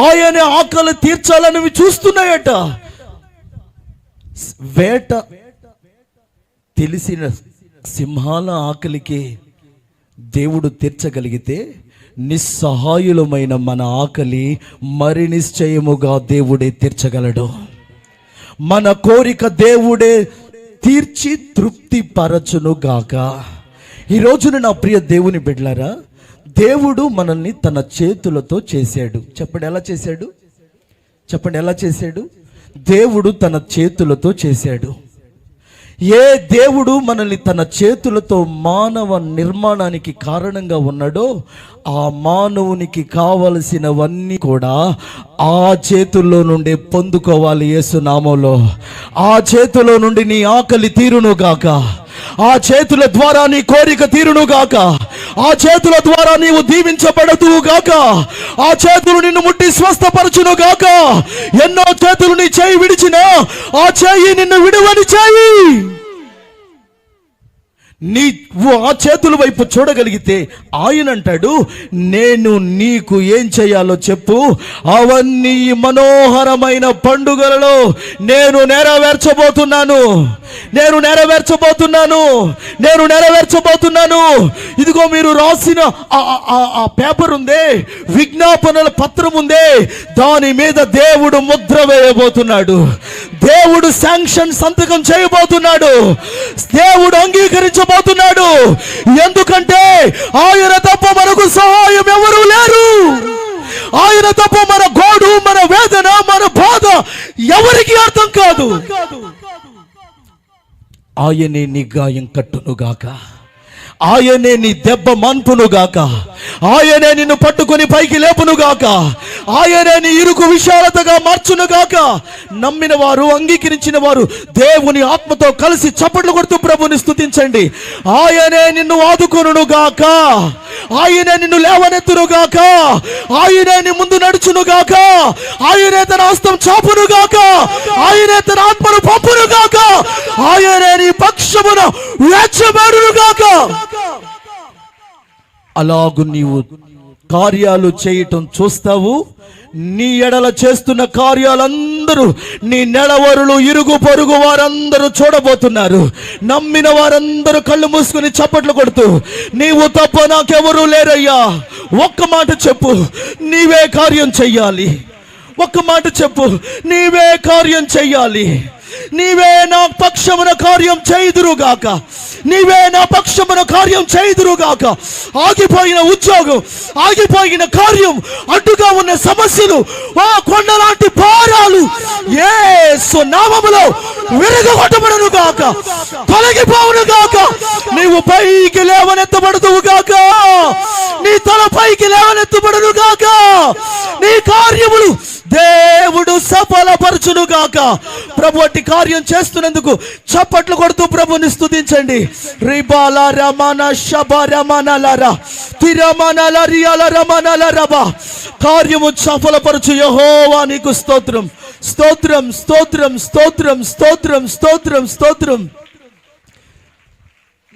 ఆయన ఆకలి తీర్చాలని చూస్తున్నాయట. వేట తెలిసిన సింహాల ఆకలికి దేవుడు తీర్చగలిగితే, నిస్సహాయులమైన మన ఆకలి మరి నిశ్చయముగా దేవుడే తీర్చగలడు. మన కోరిక దేవుడే తీర్చి తృప్తి పరచును గాక. ఈ రోజున నా ప్రియ దేవుని బిడ్డలారా, దేవుడు మనల్ని తన చేతులతో చేశాడు. చెప్పండి ఎలా చేశాడు? చెప్పండి ఎలా చేశాడు? దేవుడు తన చేతులతో చేశాడు. ఏ దేవుడు మనల్ని తన చేతులతో మానవ నిర్మాణానికి కారణంగా ఉన్నాడో, ఆ మానవునికి కావలసినవన్నీ కూడా ఆ చేతుల్లో నుండి పొందుకోవాలి. యేసు నామములో ఆ చేతులో నుండి నీ ఆకలి తీరును గాక. ఆ చేతుల ద్వారా నీ కోరిక తీరును గాక. ఆ చేతుల ద్వారా నీవు దీవించబడదు గాక. ఆ చేతులు నిన్ను ముట్టి స్వస్థపరచును గాక. ఎన్నో చేతులు నీ చేయి విడిచినా ఆ చేయి నిన్ను విడువని చేయి. నీవు ఆ చేతుల వైపు చూడగలిగితే ఆయన అంటాడు, నేను నీకు ఏం చేయాలో చెప్పు, అవన్నీ మనోహరమైన పండుగలలో నేను నెరవేర్చబోతున్నాను. ఇదిగో మీరు రాసిన ఆ పేపర్ ఉందే, విజ్ఞాపనల పత్రం ఉందే, దాని మీద దేవుడు ముద్ర వేయబోతున్నాడు. దేవుడు శాంక్షన్ సంతకం చేయబోతున్నాడు. దేవుడు అంగీకరించబోతున్నాడు. ఎందుకంటే ఆయన తప్ప మనకు సహాయం ఎవరు లేరు. ఆయన తప్ప మన గోడు, మన వేదన, మన బాధ ఎవరికి అర్థం కాదు. ఆయనే నీ గాయం కట్టునుగాక. ఆయనే నీ దెబ్బ మాన్పునుగాక. ఆయనే నిన్ను పట్టుకొని పైకి లేపునుగాక. ఆయనే నీ ఇరుకు విశాలతగా మార్చునుగాక. నమ్మిన వారు, అంగీకరించిన వారు దేవుని ఆత్మతో కలిసి చప్పట్లు కొడుతూ ప్రభుని స్తుతించండి. ఆయనే నిన్ను ఆదుకొనుగాక. ఆయనే నిన్ను లేవనెత్తునుగాక. ఆయనే నీ ముందు నడుచునుగాక. ఆయనే తన హస్తం చాపునుగాక. ఆయనే తన ఆత్మను పంపునుగాక. ఆయనే నీ పక్షమున వేచబడునుగాక. అలాగు నీవు కార్యాలు చేయటం చూస్తావు. నీ ఎడల చేస్తున్న కార్యాలందరూ నీ నెడవరులు, ఇరుగు పొరుగు వారందరూ చూడబోతున్నారు. నమ్మిన వారందరూ కళ్ళు మూసుకుని చప్పట్లు కొడుతూ, నీవు తప్ప నాకెవరూ లేరయ్యా, ఒక్క మాట చెప్పు, నీవే కార్యం చెయ్యాలి. ఒక్క మాట చెప్పు, నీవే కార్యం చెయ్యాలి. నీవే నా పక్షమున కార్యం చేయుదురుగాక. నీవే నా పక్షమున కార్యం చేయుదురుగాక. ఆగిపోయిన ఉద్యోగం, ఆగిపోయిన కార్యం, అడ్డుగా ఉన్న సమస్యలు, ఆ కొండలాంటి భారాలు యేసు నామములో విరగొట్టబడునుగాక, తొలగిపోవునుగాక. నీవు పైకి లేవనెత్తబడుదువుగాక. నీ తల పైకి లేవనెత్తబడునుగాక. నీ కార్యములు దేవుడు సఫలపరచునుగాక. ప్రభు అట్టి కార్యం చేస్తున్నందుకు చప్పట్లు కొడుతూ ప్రభుని స్తుతించండి. రిబాల రమణ శబ రమణలరా తిరమణల రియల రమణలరబా. కార్యము సఫలపరచు యెహోవా నీకు స్తోత్రం, స్తోత్రం, స్తోత్రం, స్తోత్రం, స్తోత్రం, స్తోత్రం, స్తోత్రం.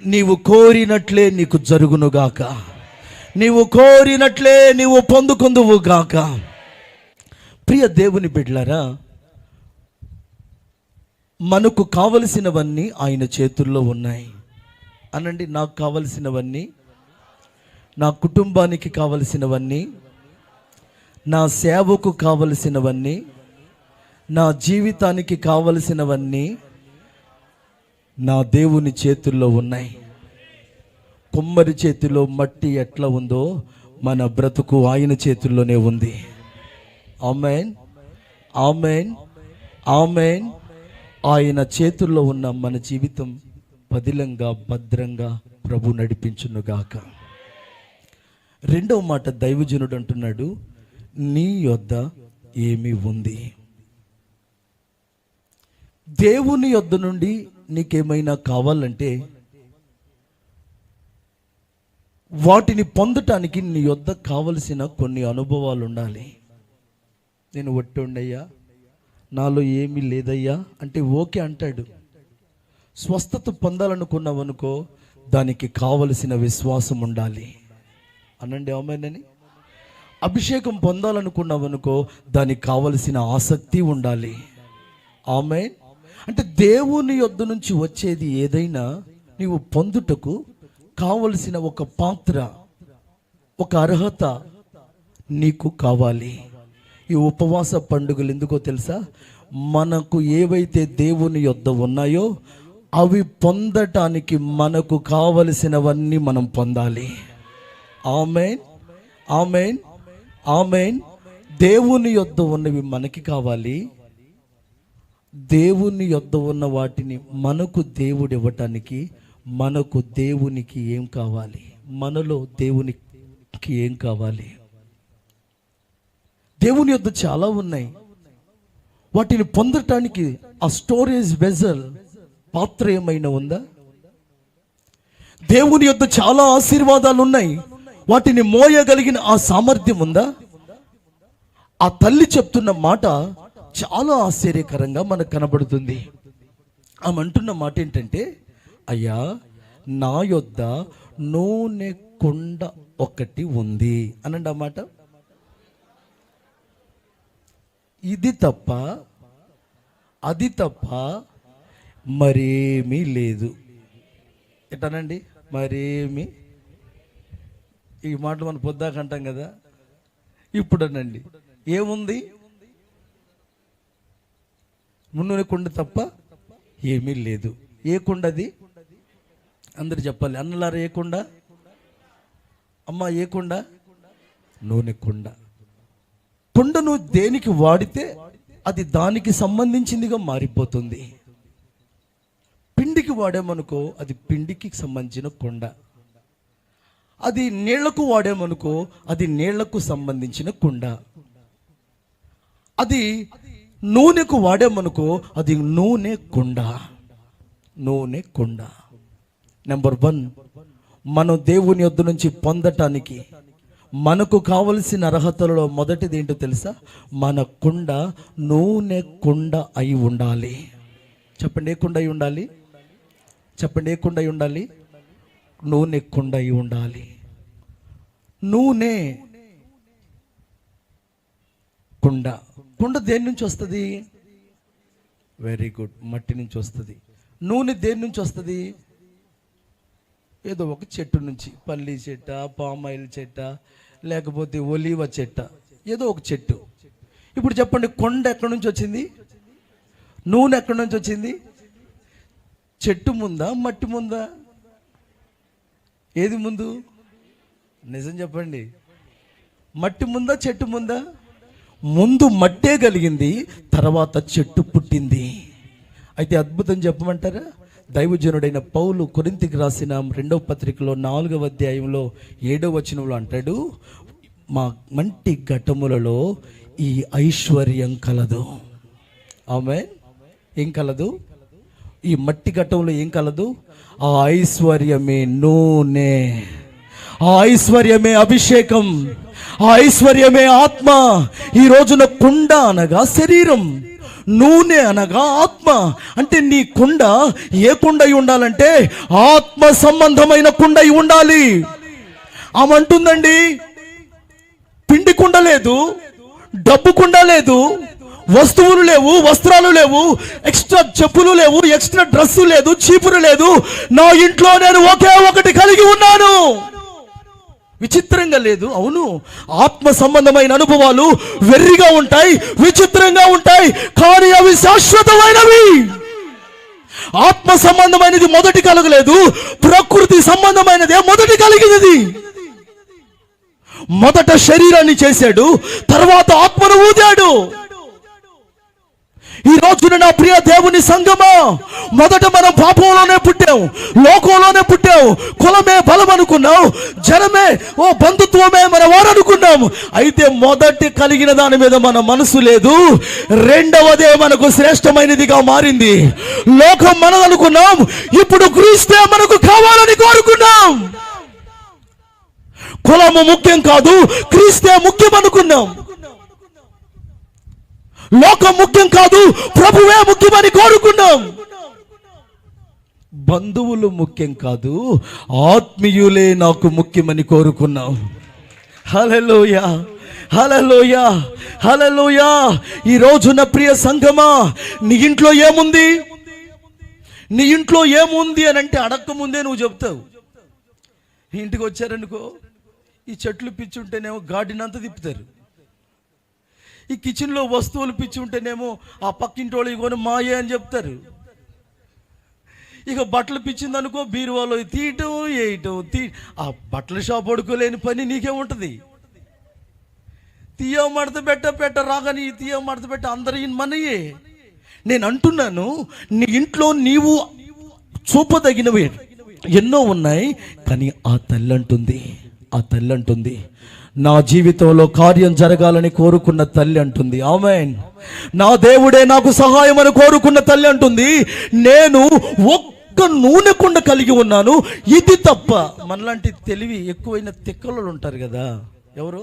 నీవు కోరినట్లే నీకు జరుగునుగాక. నీవు కోరినట్లే నీవు పొందుకుందువుగాక. ప్రియ దేవుని బిడ్డలారా, మనకు కావలసినవన్నీ ఆయన చేతుల్లో ఉన్నాయి. అనండి, నాకు కావలసినవన్నీ, నా కుటుంబానికి కావలసినవన్నీ, నా సేవకు కావలసినవన్నీ, నా జీవితానికి కావలసినవన్నీ నా దేవుని చేతుల్లో ఉన్నాయి. కుమ్మరి చేతిలో మట్టి ఎట్లా ఉందో మన బ్రతుకు ఆయన చేతుల్లోనే ఉంది. ఆమేన్, ఆమేన్, ఆమేన్. ఆయన చేతుల్లో ఉన్న మన జీవితం పదిలంగా భద్రంగా ప్రభు నడిపించునుగాక. రెండవ మాట దైవజనుడు అంటున్నాడు, నీ యొద్ద ఏమి ఉంది? దేవుని యొద్ద నుండి నీకేమైనా కావాలంటే వాటిని పొందటానికి నీ యొద్ద కావలసిన కొన్ని అనుభవాలు ఉండాలి. నేను ఒట్టుండయ్యా, నాలో ఏమీ లేదయ్యా అంటే ఓకే అంటాడు. స్వస్థత పొందాలనుకున్నావనుకో, దానికి కావలసిన విశ్వాసం ఉండాలి. అనండి ఆమేనని. అభిషేకం పొందాలనుకున్నావనుకో, దానికి కావలసిన ఆసక్తి ఉండాలి. ఆమేన్. అంటే దేవుని యొద్ద నుంచి వచ్చేది ఏదైనా నీవు పొందుటకు కావలసిన ఒక పాత్ర, ఒక అర్హత నీకు కావాలి. ఈ ఉపవాస పండుగలు ఎందుకో తెలుసా? మనకు ఏవైతే దేవుని యొద్ద ఉన్నాయో అవి పొందటానికి మనకు కావలసినవన్నీ మనం పొందాలి. ఆమేన్, ఆమేన్, ఆమేన్. దేవుని యొద్ద ఉన్నవి మనకి కావాలి. దేవుని యొద్ద ఉన్న వాటిని మనకు దేవుడు ఇవ్వటానికి మనకు దేవునికి ఏం కావాలి? మనలో దేవునికి ఏం కావాలి? దేవుని యొద్ద చాలా ఉన్నాయి. వాటిని పొందటానికి ఆ స్టోరేజ్ వెజల్, పాత్ర ఏమైనా ఉందా? దేవుని యొద్ద చాలా ఆశీర్వాదాలు ఉన్నాయి. వాటిని మోయగలిగిన ఆ సామర్థ్యం ఉందా? ఆ తల్లి చెప్తున్న మాట చాలా ఆశ్చర్యకరంగా మనకు కనబడుతుంది. ఆమె అంటున్న మాట ఏంటంటే, అయ్యా, నా యొద్ద నూనె కుండ ఒకటి ఉంది అనండి. ఆ మాట ఇది తప్ప, అది తప్ప మరేమీ లేదు. ఎటానండి? మరేమి. ఈ మాటలు మనం పొద్దాక అంటాం కదా. ఇప్పుడు అనండి, ఏముంది? నూనె కుండ తప్ప ఏమీ లేదు. ఏ కుండది? అందరు చెప్పాలి. అన్నలారా, ఏ కుండ? అమ్మ, ఏ కుండ? నూనె కుండ. కుండను దేనికి వాడితే అది దానికి సంబంధించిందిగా మారిపోతుంది. పిండికి వాడామనుకో, అది పిండికి సంబంధించిన కుండ. అది నీళ్లకు వాడామనుకో, అది నీళ్లకు సంబంధించిన కుండ. అది నూనెకు వాడామనుకో, అది నూనె కుండ. నూనె కుండ. నెంబర్ 1, మనం దేవుని యొద్ద నుంచి పొందటానికి మనకు కావలసిన అర్హతలలో మొదటిది ఏంటో తెలుసా? మన కుండ నూనె కుండ అయి ఉండాలి. చెప్పండి, ఏ కుండ అయి ఉండాలి? చెప్పండి, ఏ కుండ అయి ఉండాలి? నూనె కుండ అయి ఉండాలి. నూనె కుండ. కుండ దేని నుంచి వస్తుంది? వెరీ గుడ్, మట్టి నుంచి వస్తుంది. నూనె దేని నుంచి వస్తుంది? ఏదో ఒక చెట్టు నుంచి, పల్లి చెట్ట, పామాయిల్ చెట్ట, లేకపోతే ఒలీవ చెట్ట, ఏదో ఒక చెట్టు. ఇప్పుడు చెప్పండి, కొండ ఎక్కడి నుంచి వచ్చింది? నూనె ఎక్కడి నుంచి వచ్చింది? చెట్టు ముందా, మట్టి ముందా? ఏది ముందు? నిజం చెప్పండి. మట్టి ముందా, చెట్టు ముందా? ముందు మట్టే కలిగింది, తర్వాత చెట్టు పుట్టింది. అయితే అద్భుతం చెప్పమంటారా? దైవజనుడైన పౌలు కొరింథీకి రాసిన 2వ పత్రికలో 4వ అధ్యాయంలో 7వ వచనంలో అంటాడు, మా మంటి ఘటములలో ఈ ఐశ్వర్యం కలదు. ఆమేన్. ఏం కలదు? ఈ మట్టి ఘట్టంలో ఏం కలదు? ఆ ఐశ్వర్యమే నూనె, ఆ ఐశ్వర్యమే అభిషేకం, ఆ ఐశ్వర్యమే ఆత్మ. ఈ రోజున కుండ అనగా శరీరం, నూనె అనగా ఆత్మ. అంటే నీ కుండ ఏ కుండ అయి ఉండాలంటే ఆత్మ సంబంధమైన కుండ అయి ఉండాలి. ఆమె అంటుందండి, పిండి కుండ లేదు, డబ్బు కుండ లేదు, వస్తువులు లేవు, వస్త్రాలు లేవు, ఎక్స్ట్రా చెప్పులు లేవు, ఎక్స్ట్రా డ్రెస్సు లేదు, చీపురు లేదు. నా ఇంట్లో నేను ఒకే ఒకటి కలిగి ఉన్నాను. విచిత్రంగా లేదు? అవును, ఆత్మ సంబంధమైన అనుభవాలు వెర్రిగా ఉంటాయి, విచిత్రంగా ఉంటాయి, కానీ అవి శాశ్వతమైనవి. ఆత్మ సంబంధమైనది మొదటి కలగలేదు, ప్రకృతి సంబంధమైనదే మొదటి కలిగినది. మొదట శరీరాన్ని చేశాడు, తర్వాత ఆత్మను ఊదాడు. ఈ రోజున నా ప్రియ దేవుని సంగమా, మొదట మనం పాపంలోనే పుట్టాం, లోకంలోనే పుట్టాం, కులమే బలం అనుకున్నాం, జనమే ఓ బంధుత్వమే మన వారు అనుకున్నాం. అయితే మొదటి కలిగిన దాని మీద మన మనసు లేదు, రెండవదే మనకు శ్రేష్టమైనదిగా మారింది. లోకం మనదనుకున్నాం, ఇప్పుడు క్రీస్తే మనకు కావాలని కోరుకున్నాం. కులము ముఖ్యం కాదు, క్రీస్తే ముఖ్యం అనుకున్నాం. లోకం ముఖ్యం కాదు, ప్రభువే ముఖ్యమని కోరుకున్నాం. బంధువులు ముఖ్యం కాదు, ఆత్మీయులే నాకు ముఖ్యమని కోరుకున్నాం. హల్లెలూయా, హల్లెలూయా, హల్లెలూయా. ఈ రోజున ప్రియ సంఘమా, నీ ఇంట్లో ఏముంది, నీ ఇంట్లో ఏముంది అని అంటే అడక్క ముందే నువ్వు చెప్తావు. ఇంటికి వచ్చారనుకో, ఈ చెట్లు పిచ్చి ఉంటేనేమో గార్డెన్ అంతా తిప్పుతారు. ఈ కిచెన్లో వస్తువులు పిచ్చి ఉంటేనేమో ఆ పక్కింటి వాళ్ళు కొని మాయే అని చెప్తారు. ఇక బట్టలు పిచ్చిందనుకో, బీరువాలో తీయటం వేయటం ఆ బట్టల షాప్ పడుకోలేని పని నీకేముంటుంది. తీయ మడత పెట్ట రాగానే తీయ మడత పెట్ట అందరి మనయే. నేను అంటున్నాను, నీ ఇంట్లో నీవు చూపదగినవి ఎన్నో ఉన్నాయి, కానీ ఆ తల్లి అంటుంది నా జీవితంలో కార్యం జరగాలని కోరుకున్న తల్లి అంటుంది. ఆమేన్. నా దేవుడే నాకు సహాయం అని కోరుకున్న తల్లి అంటుంది, నేను ఒక్క నూనె కుండ కలిగి ఉన్నాను, ఇది తప్ప. మనలాంటి తెలివి ఎక్కువైన తిక్కలు ఉంటారు కదా, ఎవరు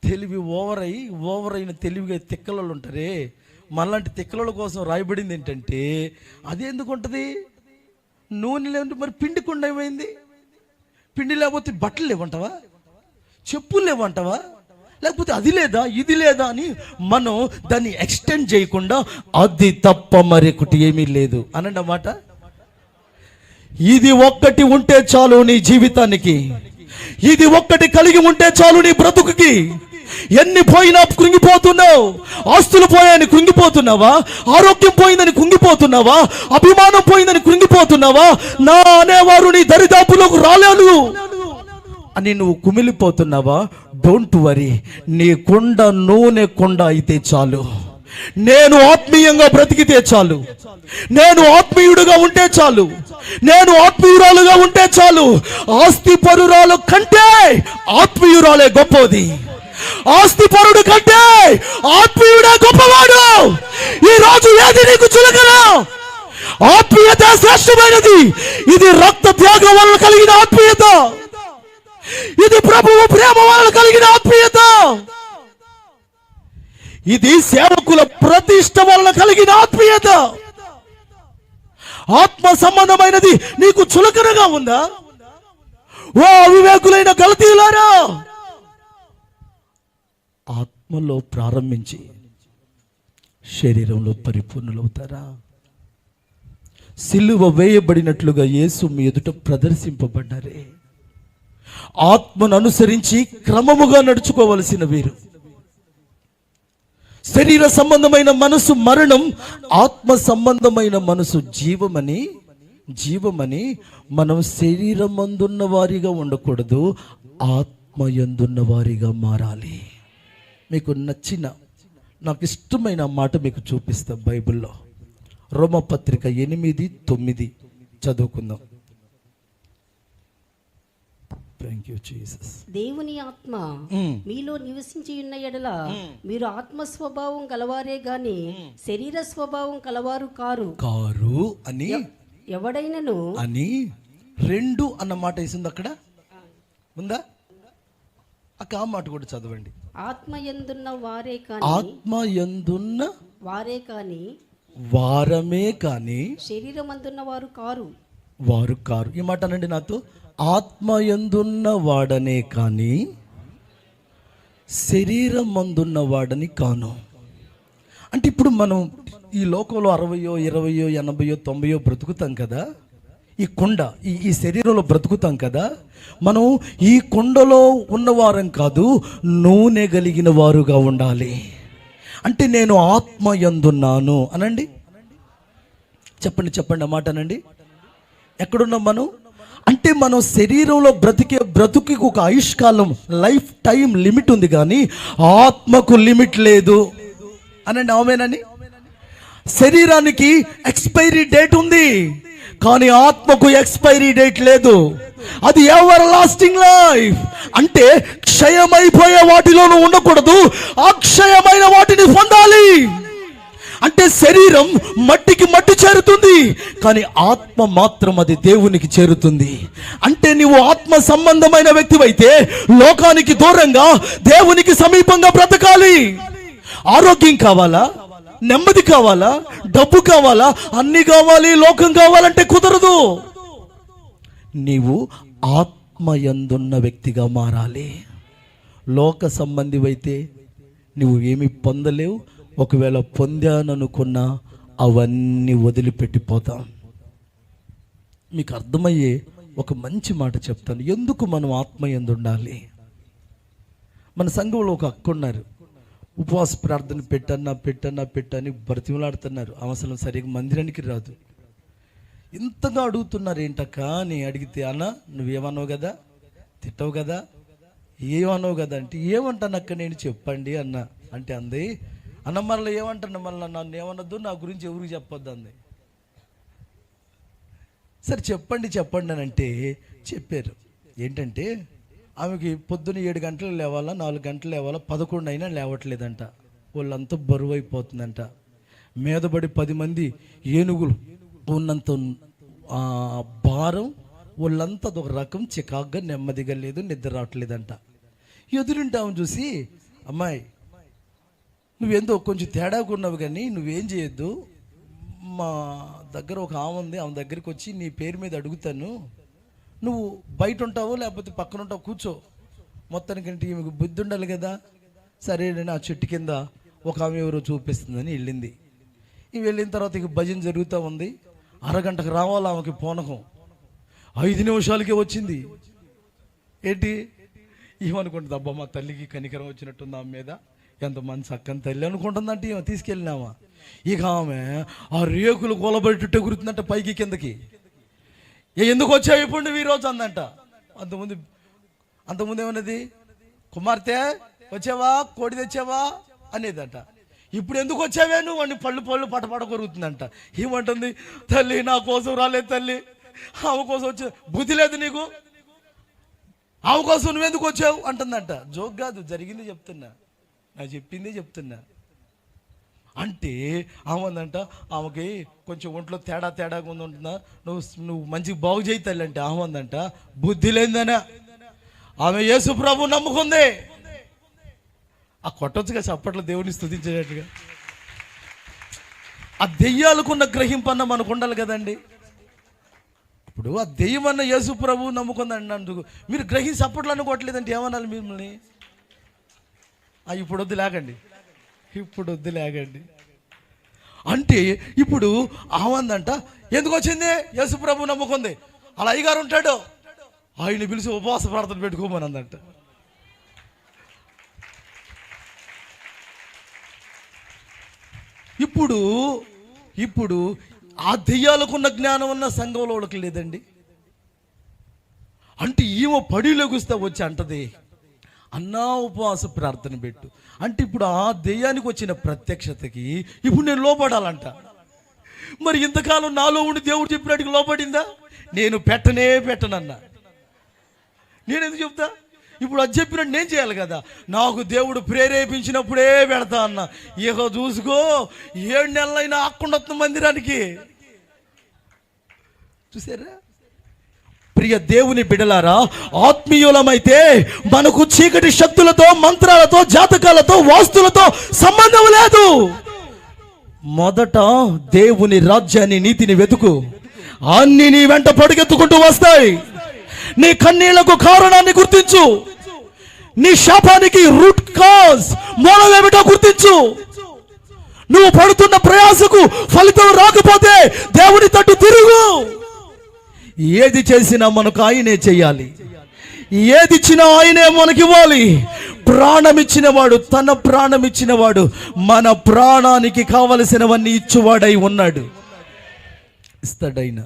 తెలివి ఓవర్ అయిన తెలివిగా తిక్కలు ఉంటారే, మనలాంటి తిక్కల కోసం రాయబడింది ఏంటంటే, అది ఎందుకు ఉంటుంది, నూనె లేదంటే మరి పిండి కుండ ఏమైంది, పిండి లేకపోతే బట్టలు లేవంటావా, చెప్పులు లేవంటావా, లేకపోతే అది లేదా ఇది లేదా అని మనం దాన్ని ఎక్స్టెండ్ చేయకుండా అది తప్ప మరొకటి ఏమీ లేదు అనండి అన్నమాట. ఇది ఒక్కటి ఉంటే చాలు నీ జీవితానికి, ఇది ఒక్కటి కలిగి ఉంటే చాలు నీ బ్రతుకుకి. ఎన్ని పోయినా కృంగిపోతున్నావు, ఆస్తులు పోయాయని కృంగిపోతున్నావా, ఆరోగ్యం పోయిందని కృంగిపోతున్నావా, అభిమానం పోయిందని కృంగిపోతున్నావా, నా అనేవారు నీ దరిదాపులోకి రాలేను అని నువ్వు కుమిలిపోతున్నావా, డోంట్ వరీ, నీ కుండ నూనె కుండ అయితే చాలు. నేను ఆత్మీయంగా బ్రతికితే చాలు, నేను ఆత్మీయుడుగా ఉంటే చాలు, నేను ఆత్మీయురాలుగా ఉంటే చాలు. ఆస్తి పరురాలు కంటే ఆత్మీయురాలే గొప్పది, ఆస్తి పరుడు కంటే ఆత్మీయుడే గొప్పవాడు. ఈ రోజు ఏది నీకు చులకన, ఆత్మీయత శ్రేష్టమైనది. ఇది రక్త త్యాగం వల్ల కలిగిన ఆత్మీయత, ఇది ప్రభువు ప్రేమ వల్ల కలిగిన ఆత్మీయత, ఇది సేవకుల ప్రతిష్ట వల్ల కలిగిన ఆత్మీయత. ఆత్మ సంబంధమైనది నీకు చులకనగా ఉందా? ఓ అవివేకులైన గలతీయులారా, ఆత్మలో ప్రారంభించి శరీరంలో పరిపూర్ణులవుతారా? సిలువ వేయబడినట్లుగా యేసు మీ ఎదుట ప్రదర్శింపబడ్డారే. ఆత్మను అనుసరించి క్రమముగా నడుచుకోవలసిన వీరు. శరీర సంబంధమైన మనసు మరణం, ఆత్మ సంబంధమైన మనసు జీవమని మనం శరీరమందున్న వారిగా ఉండకూడదు, ఆత్మయందున్న వారిగా మారాలి. మీకు నచ్చిన, నాకు ఇష్టమైన మాట మీకు చూపిస్తా. బైబిల్లో రోమపత్రిక 8:9 చదువుకుందాం. Thank you Jesus. దేవుని ఆత్మ మీలో నివసించి ఉన్న ఎడల మీరు ఆత్మ స్వభావం గలవారే గాని శరీర స్వభావం కలవారు కారు అని ఎవడైనను అని 2 అన్న మాట వేసింది అక్కడ ఉందా? ఆ మాట కూడా చదవండి. ఆత్మయందున్న వారే కాని వారమే కాని శరీరమందున్న వారు కారు. ఈ మాట అనండి నాతో. ఆత్మయందున్న వాడనే కాని శరీరం మందున్న వాడని కాను. అంటే ఇప్పుడు మనం ఈ లోకంలో 60, 20, 80, 90 బ్రతుకుతాం కదా, ఈ కొండ ఈ శరీరంలో బ్రతుకుతాం కదా, మనం ఈ కొండలో ఉన్నవారం కాదు, నూనె కలిగిన వారుగా ఉండాలి. అంటే నేను ఆత్మయందున్నాను అనండి. చెప్పండి ఆ మాట అనండి. ఎక్కడున్నాం మనం? అంటే మనం శరీరంలో బ్రతుకి ఒక ఆయుష్కాలం, లైఫ్ టైం లిమిట్ ఉంది, కానీ ఆత్మకు లిమిట్ లేదు అనండి. ఆమేనని. శరీరానికి ఎక్స్పైరీ డేట్ ఉంది, కానీ ఆత్మకు ఎక్స్పైరీ డేట్ లేదు. అది ఎవర్ లాస్టింగ్ లైఫ్. అంటే క్షయమైపోయే వాటిలోనూ ఉండకూడదు, అక్షయమైన వాటిని పొందాలి. అంటే శరీరం మట్టికి మట్టి చేరుతుంది, కానీ ఆత్మ మాత్రం అది దేవునికి చేరుతుంది. అంటే నీవు ఆత్మ సంబంధమైన వ్యక్తివైతే లోకానికి దూరంగా దేవునికి సమీపంగా బ్రతకాలి. ఆరోగ్యం కావాలా, నెమ్మది కావాలా, డబ్బు కావాలా, అన్ని కావాలి, లోకం కావాలంటే కుదరదు. నీవు ఆత్మయందున్న వ్యక్తిగా మారాలి. లోక సంబంధివైతే నువ్వు ఏమి పొందలేవు. ఒకవేళ పొందాననుకున్నా అవన్నీ వదిలిపెట్టిపోతాం. మీకు అర్థమయ్యే ఒక మంచి మాట చెప్తాను. ఎందుకు మనం ఆత్మయందు ఉండాలి? మన సంఘంలో ఒక అక్క ఉన్నారు, ఉపవాస ప్రార్థన పెట్టని బ్రతిమలాడుతున్నారు. అవసరం సరిగ్గా మందిరానికి రాదు. ఇంతగా అడుగుతున్నారు ఏంటక్క అని అడిగితే, అన్న నువ్వేమన్నావు కదా, తిట్టవు కదా, ఏమన్నావు కదా అంటే, ఏమంటానక్క నేను చెప్పండి అన్న అంటే అంది, అన్న మళ్ళీ ఏమంటాను, మళ్ళీ నన్ను ఏమన్నద్దు, నా గురించి ఎవరికి చెప్పొద్దు అంది. సరే చెప్పండి అని అంటే చెప్పారు. ఏంటంటే ఆమెకి పొద్దున్న 7 గంటలు లేవాలా, 4 గంటలు లేవాలా, 11 అయినా లేవట్లేదంట. వాళ్ళంతా బరువు అయిపోతుందంట. మీదబడి 10 మంది ఏనుగులు ఉన్నంత భారం, వాళ్ళంతా ఒక రకం చికాగ్గా నెమ్మదిగా లేదు, నిద్ర రావట్లేదంట. ఎదురుంటామని చూసి, అమ్మాయి నువ్వేందో కొంచెం తేడాగా ఉన్నావు, కానీ నువ్వేం చేయొద్దు, మా దగ్గర ఒక ఆమె ఉంది, ఆమె దగ్గరికి వచ్చి నీ పేరు మీద అడుగుతాను, నువ్వు బయట ఉంటావు లేకపోతే పక్కన ఉంటావు, కూర్చో, మొత్తానికంటే ఈమెకు బుద్ధి ఉండాలి కదా. సరే నేను ఆ చెట్టు కింద ఒక ఆమె ఎవరో చూపిస్తుందని వెళ్ళింది. ఇవి వెళ్ళిన తర్వాత ఇక భజన జరుగుతూ ఉంది. అరగంటకు రావాలి ఆమెకి పూనకం. 5 నిమిషాలకే వచ్చింది. ఏంటి ఏమనుకుంటుంది, అబ్బా మా తల్లికి కనికరం వచ్చినట్టుంది ఆమె మీద, ఎంత మంచి చక్కని తల్లి అనుకుంటుందంటే ఈమె తీసుకెళ్ళినామా. ఇక ఆమె ఆ రేకులు గొలబెట్టు ఎగురుతుందంట పైకి కిందకి. ఎందుకు వచ్చావు ఇప్పుడు నువ్వు ఈరోజు అందంట. అంతకుముందు ఏమన్నది, కుమార్తె వచ్చావా, కోడి తెచ్చావా అనేదంట. ఇప్పుడు ఎందుకు వచ్చావే నువ్వు అని పళ్ళు పటపట కొరుగుతుందంట. ఏమంటుంది, తల్లి నా కోసం రాలేదు తల్లి, ఆమె కోసం వచ్చా, బుద్ధి లేదు నీకు, ఆమె కోసం నువ్వెందుకు వచ్చావు అంటుందంట. జోక్ కాదు, జరిగింది చెప్తున్నా, నా చెప్పింది చెప్తున్నా. అంటే ఆమెందంట, ఆమెకి కొంచెం ఒంట్లో తేడాగా ఉంటుందా, నువ్వు మంచిగా బాగు చేయి తల్లి అంటే ఆమెందంట, బుద్ధి లేదనా, ఆమె యేసు ప్రభు నమ్ముకుంది. ఆ కొట్టొచ్చుగా చప్పట్లో దేవుని స్తుతించేటట్టుగా. ఆ దెయ్యాలకున్న గ్రహింపన్న మనకు ఉండాలి కదండి. ఇప్పుడు ఆ దెయ్యం అన్న యేసు ప్రభు నమ్ముకుందండి అందుకు మీరు గ్రహించి చప్పట్లు అనుకోవట్లేదంటే ఏమనాలి మిమ్మల్ని? ఇప్పుడు వద్దు లేకండి అంటే ఇప్పుడు ఆమందంట, ఎందుకు వచ్చింది, యేసు ప్రభు నమ్ముకుంది, అలా అయ్యగారు ఉంటాడు, ఆయన పిలిచి ఉపవాస ప్రార్థన పెట్టుకోమని అందంట. ఇప్పుడు ఆ దెయ్యాలకున్న జ్ఞానం ఉన్న సంఘంలో వాళ్ళకి లేదండి. అంటే ఈమె పడి లెగుస్తా వచ్చి అంటది, అన్నా ఉపవాస ప్రార్థన పెట్టు అంటే ఇప్పుడు ఆ దెయ్యానికి వచ్చిన ప్రత్యక్షతకి ఇప్పుడు నేను లోపడాలంట. మరి ఇంతకాలం నాలో ఉండి దేవుడు చెప్పినట్టుగా లోపడిందా? నేను పెట్టనన్నా. నేను ఎందుకు చెప్తా? ఇప్పుడు అది చెప్పినట్టు నేను చేయాలి కదా. నాకు దేవుడు ప్రేరేపించినప్పుడే పెడతా అన్న. ఇక చూసుకో 7 నెలలైనా ఆకుండా వస్తుంది మందిరానికి. చూసారా ప్రియ దేవుని బిడలారా, ఆత్మీయులమైతే మనకు చీకటి శక్తులతో, మంత్రాలతో, జాతకాలతో, వాస్తులతో సంబంధం లేదు. మొదట దేవుని రాజ్యాన్ని, నీతిని వెతుకు, అన్ని నీ వెంట పడుగెత్తుకుంటూ వస్తాయి. నీ కన్నీళ్లకు కారణాన్ని గుర్తించు, నీ శాపానికి రూట్ కాజ్ మూలమేమిటో గుర్తించు. నువ్వు పడుతున్న ప్రయాసకు ఫలితం రాకపోతే దేవుని తట్టు తిరుగు. ఏది చేసినా మనకు ఆయనే చెయ్యాలి, ఏది ఇచ్చినా ఆయనే మనకి ఇవ్వాలి. ప్రాణమిచ్చినవాడు, తన ప్రాణమిచ్చినవాడు మన ప్రాణానికి కావలసినవన్నీ ఇచ్చువాడై ఉన్నాడు. ఇస్తాడైనా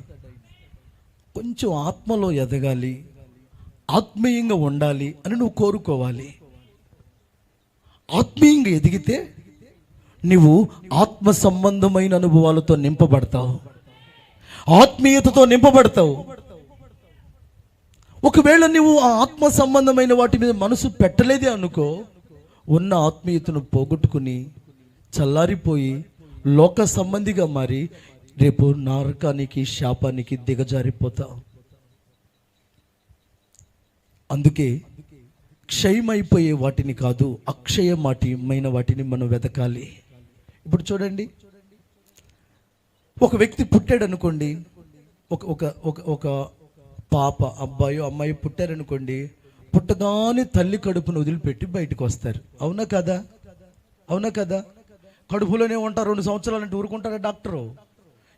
కొంచెం ఆత్మలో ఎదగాలి, ఆత్మీయంగా ఉండాలి అని నువ్వు కోరుకోవాలి. ఆత్మీయంగా ఎదిగితే నువ్వు ఆత్మ సంబంధమైన అనుభవాలతో నింపబడతావు, ఆత్మీయతతో నింపబడతావు. ఒకవేళ నువ్వు ఆ ఆత్మ సంబంధమైన వాటి మీద మనసు పెట్టలేదే అనుకో, ఉన్న ఆత్మీయతను పోగొట్టుకుని చల్లారిపోయి లోక సంబంధిగా మారి రేపు నరకానికి, శాపానికి దిగజారిపోతావు. అందుకే క్షయమైపోయే వాటిని కాదు, అక్షయమైన వాటిని మనం వెతకాలి. ఇప్పుడు చూడండి, ఒక వ్యక్తి పుట్టాడు అనుకోండి, ఒక పాప, అబ్బాయో అమ్మాయి పుట్టారనుకోండి, పుట్టగానే తల్లి కడుపును వదిలిపెట్టి బయటకు వస్తారు. అవునా కదా? అవునా కదా? కడుపులోనే ఉంటారు 2 సంవత్సరాలు అంటే ఊరుకుంటారా డాక్టరు?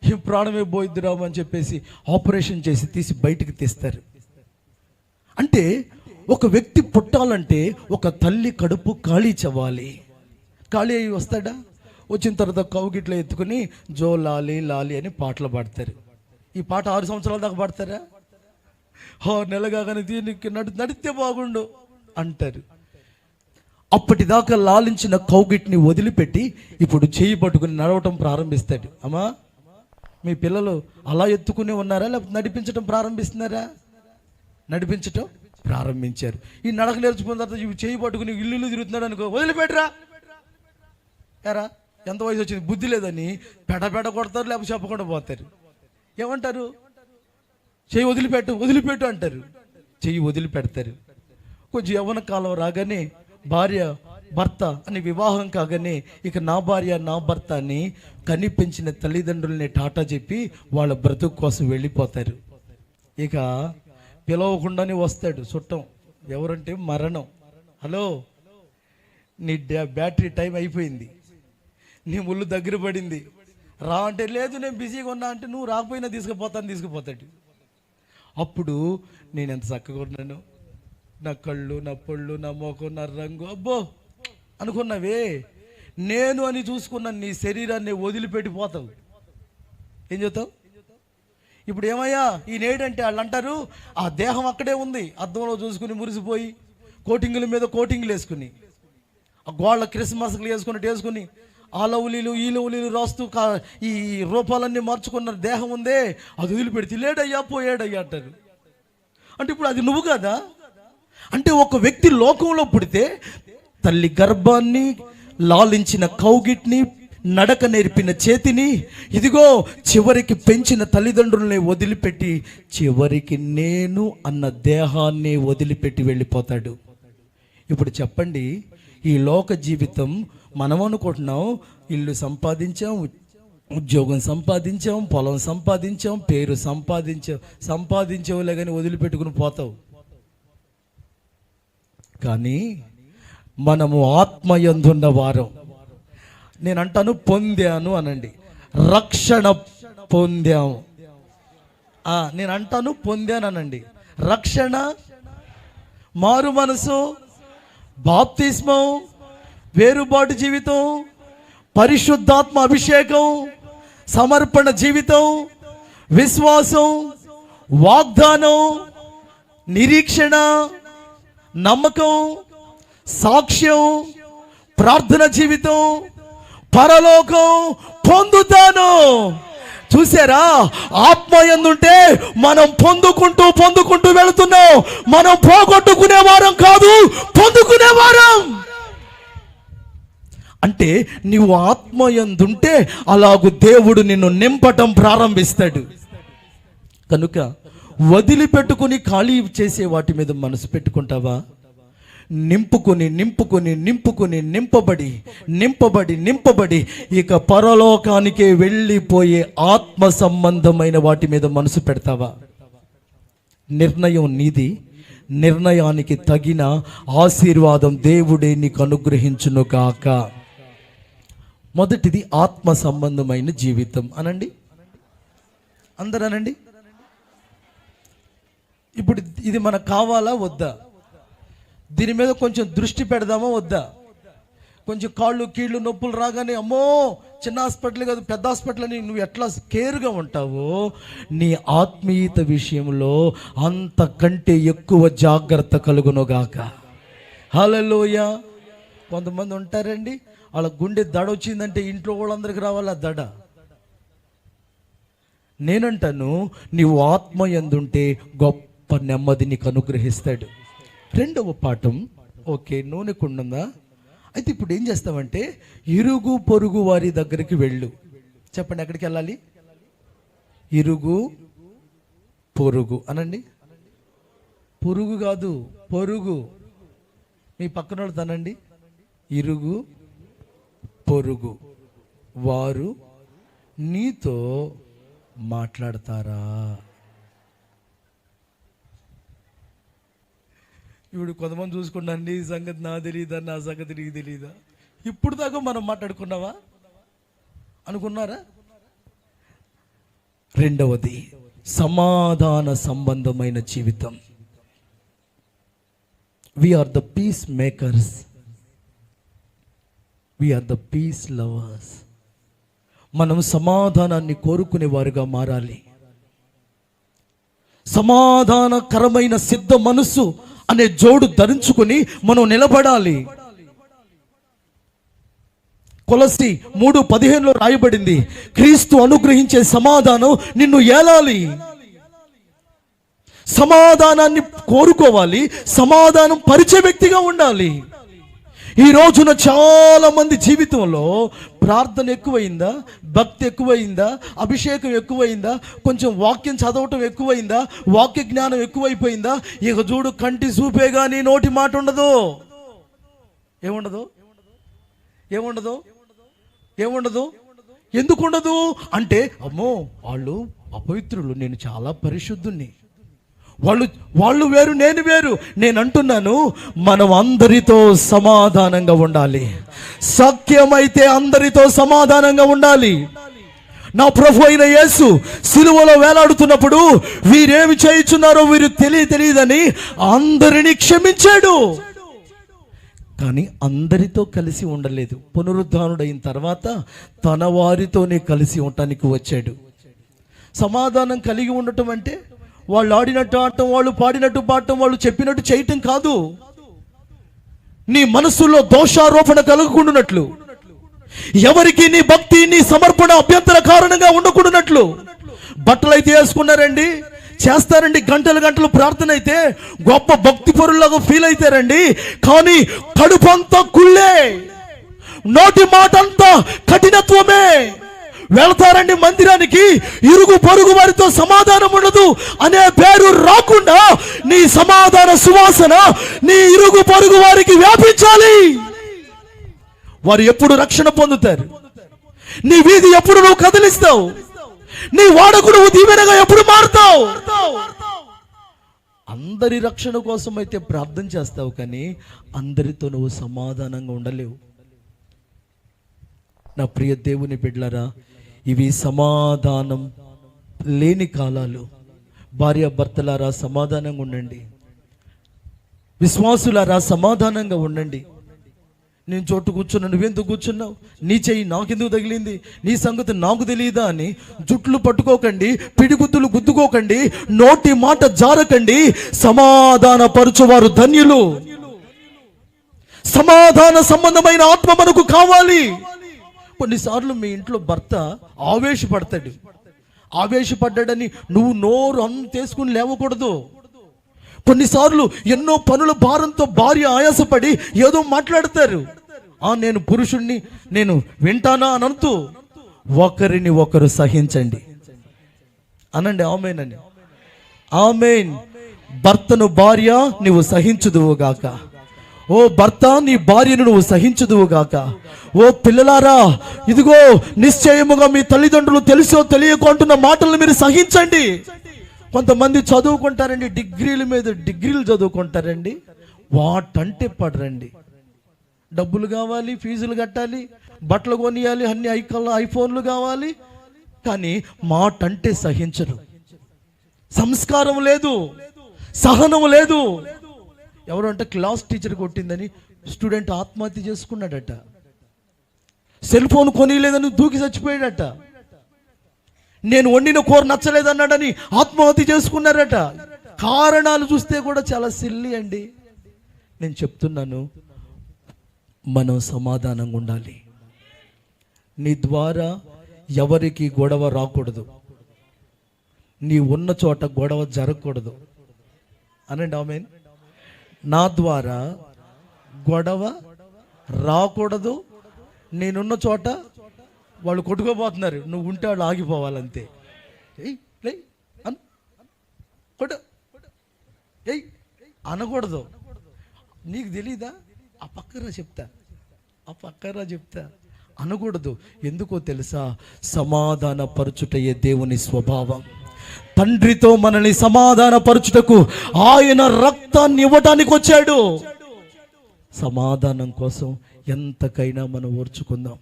ఈ ప్రాణమే పోయిద్దిరాము అని చెప్పేసి ఆపరేషన్ చేసి తీసి బయటికి తీస్తారు. అంటే ఒక వ్యక్తి పుట్టాలంటే ఒక తల్లి కడుపు ఖాళీ చవ్వాలి. ఖాళీ అయ్యి వస్తాడా? వచ్చిన తర్వాత కౌగిట్లో ఎత్తుకుని జో లాలి లాలి అని పాటలు పాడతారు. ఈ పాట 6 సంవత్సరాల దాకా పాడతారా? 6 నెలలు కాగానే దీనికి నడితే బాగుండు అంటారు. అప్పటిదాకా లాలించిన కౌగిట్ని వదిలిపెట్టి ఇప్పుడు చేయి పట్టుకుని నడవటం ప్రారంభిస్తాడు. అమ్మా, మీ పిల్లలు అలా ఎత్తుకునే ఉన్నారా, లేకపోతే నడిపించడం ప్రారంభిస్తున్నారా? నడిపించటం ప్రారంభించారు. ఈ నడక నేర్చుకున్న తర్వాత ఇవి చేయి పట్టుకుని ఇల్లు తిరుగుతున్నాడు అనుకో, వదిలిపెట్టరా ఎరా, ఎంత వయసు వచ్చింది, బుద్ధి లేదని పెడ కొడతారు, లేకపోతే చెప్పకుండా పోతారు. ఏమంటారు? చెయ్యి వదిలిపెట్టు అంటారు. చెయ్యి వదిలిపెడతారు. కొంచెం యవ్వన కాలం రాగానే భార్య భర్త అని వివాహం కాగానే ఇక నా భార్య నా భర్త అని కనిపించిన తల్లిదండ్రుల్ని టాటా చెప్పి వాళ్ళ బ్రతుకు కోసం వెళ్ళిపోతారు. ఇక పిలవకుండానే వస్తాడు చుట్టం. ఎవరంటే మరణం. హలో, నీ బ్యాటరీ టైం అయిపోయింది, నీ ముళ్ళు దగ్గర పడింది, రా అంటే లేదు నేను బిజీగా ఉన్నా అంటే నువ్వు రాకపోయినా తీసుకుపోతాడు. అప్పుడు నేను ఎంత చక్కగా ఉన్నాను, నా కళ్ళు, నా పళ్ళు, నా మొఖం, నా రంగు, అబ్బో అనుకున్నావే, నేను అని చూసుకున్న నీ శరీరాన్ని వదిలిపెట్టిపోతావు. ఏం చెప్తావు? ఇప్పుడు ఏమయ్యా ఈ నేడంటే వాళ్ళు అంటారు, ఆ దేహం అక్కడే ఉంది, అద్దంలో చూసుకుని మురిసిపోయి కోటింగుల మీద కోటింగులు వేసుకుని, ఆ గోళ్ళ క్రిస్మస్లు వేసుకుని ఆ లవులీలు ఈ లవులీలు రాస్తూ ఈ రూపాలన్నీ మార్చుకున్న దేహం ఉందే, అది వదిలిపెడితే లేడయ్యా పోయాడయ్యా అంటారు. అంటే ఇప్పుడు అది నువ్వు కదా? అంటే ఒక వ్యక్తి లోకంలో పుడితే తల్లి గర్భాన్ని లాలించిన కౌగిట్ని, నడక నేర్పిన చేతిని, ఇదిగో చివరికి పెంచిన తల్లిదండ్రుల్ని వదిలిపెట్టి చివరికి నేను అన్న దేహాన్ని వదిలిపెట్టి వెళ్ళిపోతాడు. ఇప్పుడు చెప్పండి, ఈ లోక జీవితం మనం అనుకుంటున్నాం, ఇల్లు సంపాదించాం, ఉద్యోగం సంపాదించాం, పొలం సంపాదించాం, పేరు సంపాదించావులే కానీ వదిలిపెట్టుకుని పోతావు. కానీ మనము ఆత్మయందున్న వారం. నేను అంటాను పొందాను అనండి, రక్షణ పొందాము. నేను అంటాను పొందాను అనండి, రక్షణ, మారు మనసు, బాప్తిస్మం, వేరుబాటు జీవితం, పరిశుద్ధాత్మ అభిషేకం, సమర్పణ జీవితం, విశ్వాసం, వాగ్దానం, నిరీక్షణ, నమ్మకం, సాక్ష్యం, ప్రార్థన జీవితం, పరలోకం పొందుతాను. చూసారా? ఆత్మయందుంటే మనం పొందుకుంటూ వెళుతున్నాం. మనం పోగొట్టుకునే వారం కాదు, పొందుకునే వారం. అంటే నీవు ఆత్మయందుంటే అలాగూ దేవుడు నిన్ను నింపటం ప్రారంభిస్తాడు. కనుక వదిలిపెట్టుకుని ఖాళీ చేసే వాటి మీద మనసు పెట్టుకుంటావా? నింపబడి ఇక పరలోకానికే వెళ్ళిపోయే ఆత్మ సంబంధమైన వాటి మీద మనసు పెడతావా? నిర్ణయం నీది. నిర్ణయానికి తగిన ఆశీర్వాదం దేవుడే నీకు అనుగ్రహించును గాక. మొదటిది ఆత్మ సంబంధమైన జీవితం అనండి, అందరూ అనండి. ఇప్పుడు ఇది మనకు కావాలా వద్దా? దీని మీద కొంచెం దృష్టి పెడదామా వద్దా? కొంచెం కాళ్ళు కీళ్ళు నొప్పులు రాగానే అమ్మో చిన్న హాస్పిటల్ కాదు పెద్ద హాస్పిటల్ అని నువ్వు ఎట్లా కేర్గా ఉంటావో, నీ ఆత్మీయత విషయంలో అంతకంటే ఎక్కువ జాగ్రత్త కలుగునుగాక. హల్లెలూయా. కొంతమంది ఉంటారండి, వాళ్ళ గుండె దడ వచ్చిందంటే ఇంట్లో వాళ్ళందరికీ రావాలి ఆ దడ. నేనంటాను, నీవు ఆత్మ యందుంటే గొప్ప నెమ్మది నీకు అనుగ్రహిస్తాడు. రెండవ పాఠం, ఓకే, నూనె కుండుందా? అయితే ఇప్పుడు ఏం చేస్తామంటే, ఇరుగు పొరుగు వారి దగ్గరికి వెళ్ళు. చెప్పండి, ఎక్కడికి వెళ్ళాలి? ఇరుగు పొరుగు అనండి. పొరుగు కాదు, పొరుగు. మీ పక్కన వాళ్ళు తనండి. ఇరుగు పొరుగు వారు నీతో మాట్లాడతారా? ఇప్పుడు కొంతమంది చూసుకున్నాండి, ఈ సంగతి నా తెలియదా, నా సంగతి నీకు తెలియదా? ఇప్పుడు దాకా మనం మాట్లాడుకున్నావా అనుకున్నారా? రెండవది, సమాధాన సంబంధమైన జీవితం. We are the peacemakers. We are the peace lovers. మనం సమాధానాన్ని కోరుకునే వారుగా మారాలి. సమాధానకరమైన సిద్ధ మనస్సు అనే జోడు ధరించుకొని మనం నిలబడాలి. కొలస్సీ 3:15 రాయబడింది, క్రీస్తు అనుగ్రహించే సమాధానం నిన్ను ఏలాలి. సమాధానాన్ని కోరుకోవాలి, సమాధానం పరిచే వ్యక్తిగా ఉండాలి. ఈ రోజున చాలా మంది జీవితంలో ప్రార్థన ఎక్కువైందా, భక్తి ఎక్కువైందా, అభిషేకం ఎక్కువైందా, కొంచెం వాక్యం చదవటం ఎక్కువైందా, వాక్య జ్ఞానం ఎక్కువైపోయిందా, ఇక చూడు కంటి చూపే కానీ నోటి మాట ఉండదు. ఏముండదు? ఏముండదు? ఏముండదు? ఎందుకు ఉండదు అంటే, అమ్మో వాళ్ళు అపవిత్రులు, నేను చాలా పరిశుద్ధుణ్ణి, వాళ్ళు వేరు, నేను వేరు. నేను అంటున్నాను, మనం అందరితో సమాధానంగా ఉండాలి. సత్యమైతే అందరితో సమాధానంగా ఉండాలి. నా ప్రభు అయిన యేసు సిలువలో వేలాడుతున్నప్పుడు వీరేమి చేయుచున్నారో వీరు తెలియదని అందరినీ క్షమించాడు. కానీ అందరితో కలిసి ఉండలేదు. పునరుద్ధానుడైన తర్వాత తన వారితోనే కలిసి ఉండటానికి వచ్చాడు. సమాధానం కలిగి ఉండటం అంటే వాళ్ళు ఆడినట్టు ఆడటం, వాళ్ళు పాడినట్టు పాడటం, వాళ్ళు చెప్పినట్టు చేయటం కాదు. నీ మనసులో దోషారోపణ కలుగుకుంటున్నట్లు, ఎవరికి నీ భక్తి నీ సమర్పణ అభ్యంతర కారణంగా ఉండకూడనట్లు. బట్టలు అయితే వేసుకున్నారండి, చేస్తారండి, గంటలు గంటలు ప్రార్థన అయితే గొప్ప భక్తి పరులాగా ఫీల్ అవుతారండి. కానీ కడుపంతా కుళ్ళే, నోటి మాట అంతా కఠినత్వమే. వెళ్తారండి మందిరానికి, ఇరుగు పొరుగు వారితో సమాధానం ఉండదు అనే పేరు రాకుండా నీ సమాధాన సువాసన నీ ఇరుగు పొరుగు వారికి వ్యాపించాలి. వారు ఎప్పుడు రక్షణ పొందుతారు? నీ వీధి ఎప్పుడు నువ్వు కదిలిస్తావు? నీ వాడకు నువ్వు దీవెనగా ఎప్పుడు మారుతావు? అందరి రక్షణ కోసం అయితే ప్రార్థన చేస్తావు, కానీ అందరితో నువ్వు సమాధానంగా ఉండలేవు. నా ప్రియ దేవుని బిడ్డలారా, ఇవి సమాధానం లేని కాలాలు. భార్య భర్తలారా సమాధానంగా ఉండండి. విశ్వాసులారా సమాధానంగా ఉండండి. నేను చోటు కూర్చున్నా, నువ్వెందుకు కూర్చున్నావు, నీ చెయ్యి నాకెందుకు తగిలింది, నీ సంగతి నాకు తెలియదా అని జుట్లు పట్టుకోకండి, పిడిగుద్దులు గుద్దుకోకండి, నోటి మాట జారకండి. సమాధాన పరుచువారు ధన్యులు. సమాధాన సంబంధమైన ఆత్మ మనకు కావాలి. కొన్నిసార్లు మీ ఇంట్లో భర్త ఆవేశపడతాడు. ఆవేశపడ్డాడని నువ్వు నోరు అంతేసుకుని లేవకూడదు. కొన్నిసార్లు ఎన్నో పనుల భారంతో భార్య ఆయాసపడి ఏదో మాట్లాడతారు. నేను పురుషుణ్ణి, నేను వింటానా అని అంటూ ఒకరిని ఒకరు సహించండి అనండి. ఆమేన్ అని. ఆమేన్. భర్తను భార్య నువ్వు సహించుదువుగాక. ఓ భర్త, నీ భార్యను నువ్వు సహించుదువుగాక. ఓ పిల్లలారా, ఇదిగో నిశ్చయముగా మీ తల్లిదండ్రులు తెలుసో తెలియకో అంటున్న మాటలను మీరు సహించండి. కొంతమంది చదువుకుంటారండి, డిగ్రీల మీద డిగ్రీలు చదువుకుంటారండి, వాటంటే పడరండి. డబ్బులు కావాలి, ఫీజులు కట్టాలి, బట్టలు కొనియాలి, అన్ని ఐఫోన్లు కావాలి, కానీ మాటంటే సహించరు. సంస్కారం లేదు, సహనం లేదు. ఎవరు అంటే క్లాస్ టీచర్ కొట్టిందని స్టూడెంట్ ఆత్మహత్య చేసుకున్నాడట. సెల్ ఫోన్ కొనిలేదని దూకి చచ్చిపోయాడట. నేను వండిన కూర నచ్చలేదన్నాడని ఆత్మహత్య చేసుకున్నారట. కారణాలు చూస్తే కూడా చాలా సిల్లి అండి. నేను చెప్తున్నాను, మనం సమాధానంగా ఉండాలి. నీ ద్వారా ఎవరికి గొడవ రాకూడదు, నీ ఉన్న చోట గొడవ జరగకూడదు అనండి. ఆమేన్. నా ద్వారా గొడవ రాకూడదు, నేనున్న చోట వాళ్ళు కొట్టుకోబోతున్నారు, నువ్వు ఉంటే వాళ్ళు ఆగిపోవాలంతే. అనకూడదు. నీకు తెలీదా? ఆ పక్కన చెప్తా అనకూడదు. ఎందుకో తెలుసా? సమాధాన పరచుటయే దేవుని స్వభావం. తండ్రితో మనల్ని సమాధాన పరచుటకు ఆయన రక్తాన్ని ఇవ్వటానికి వచ్చాడు. సమాధానం కోసం ఎంతకైనా మనం ఓర్చుకుందాం.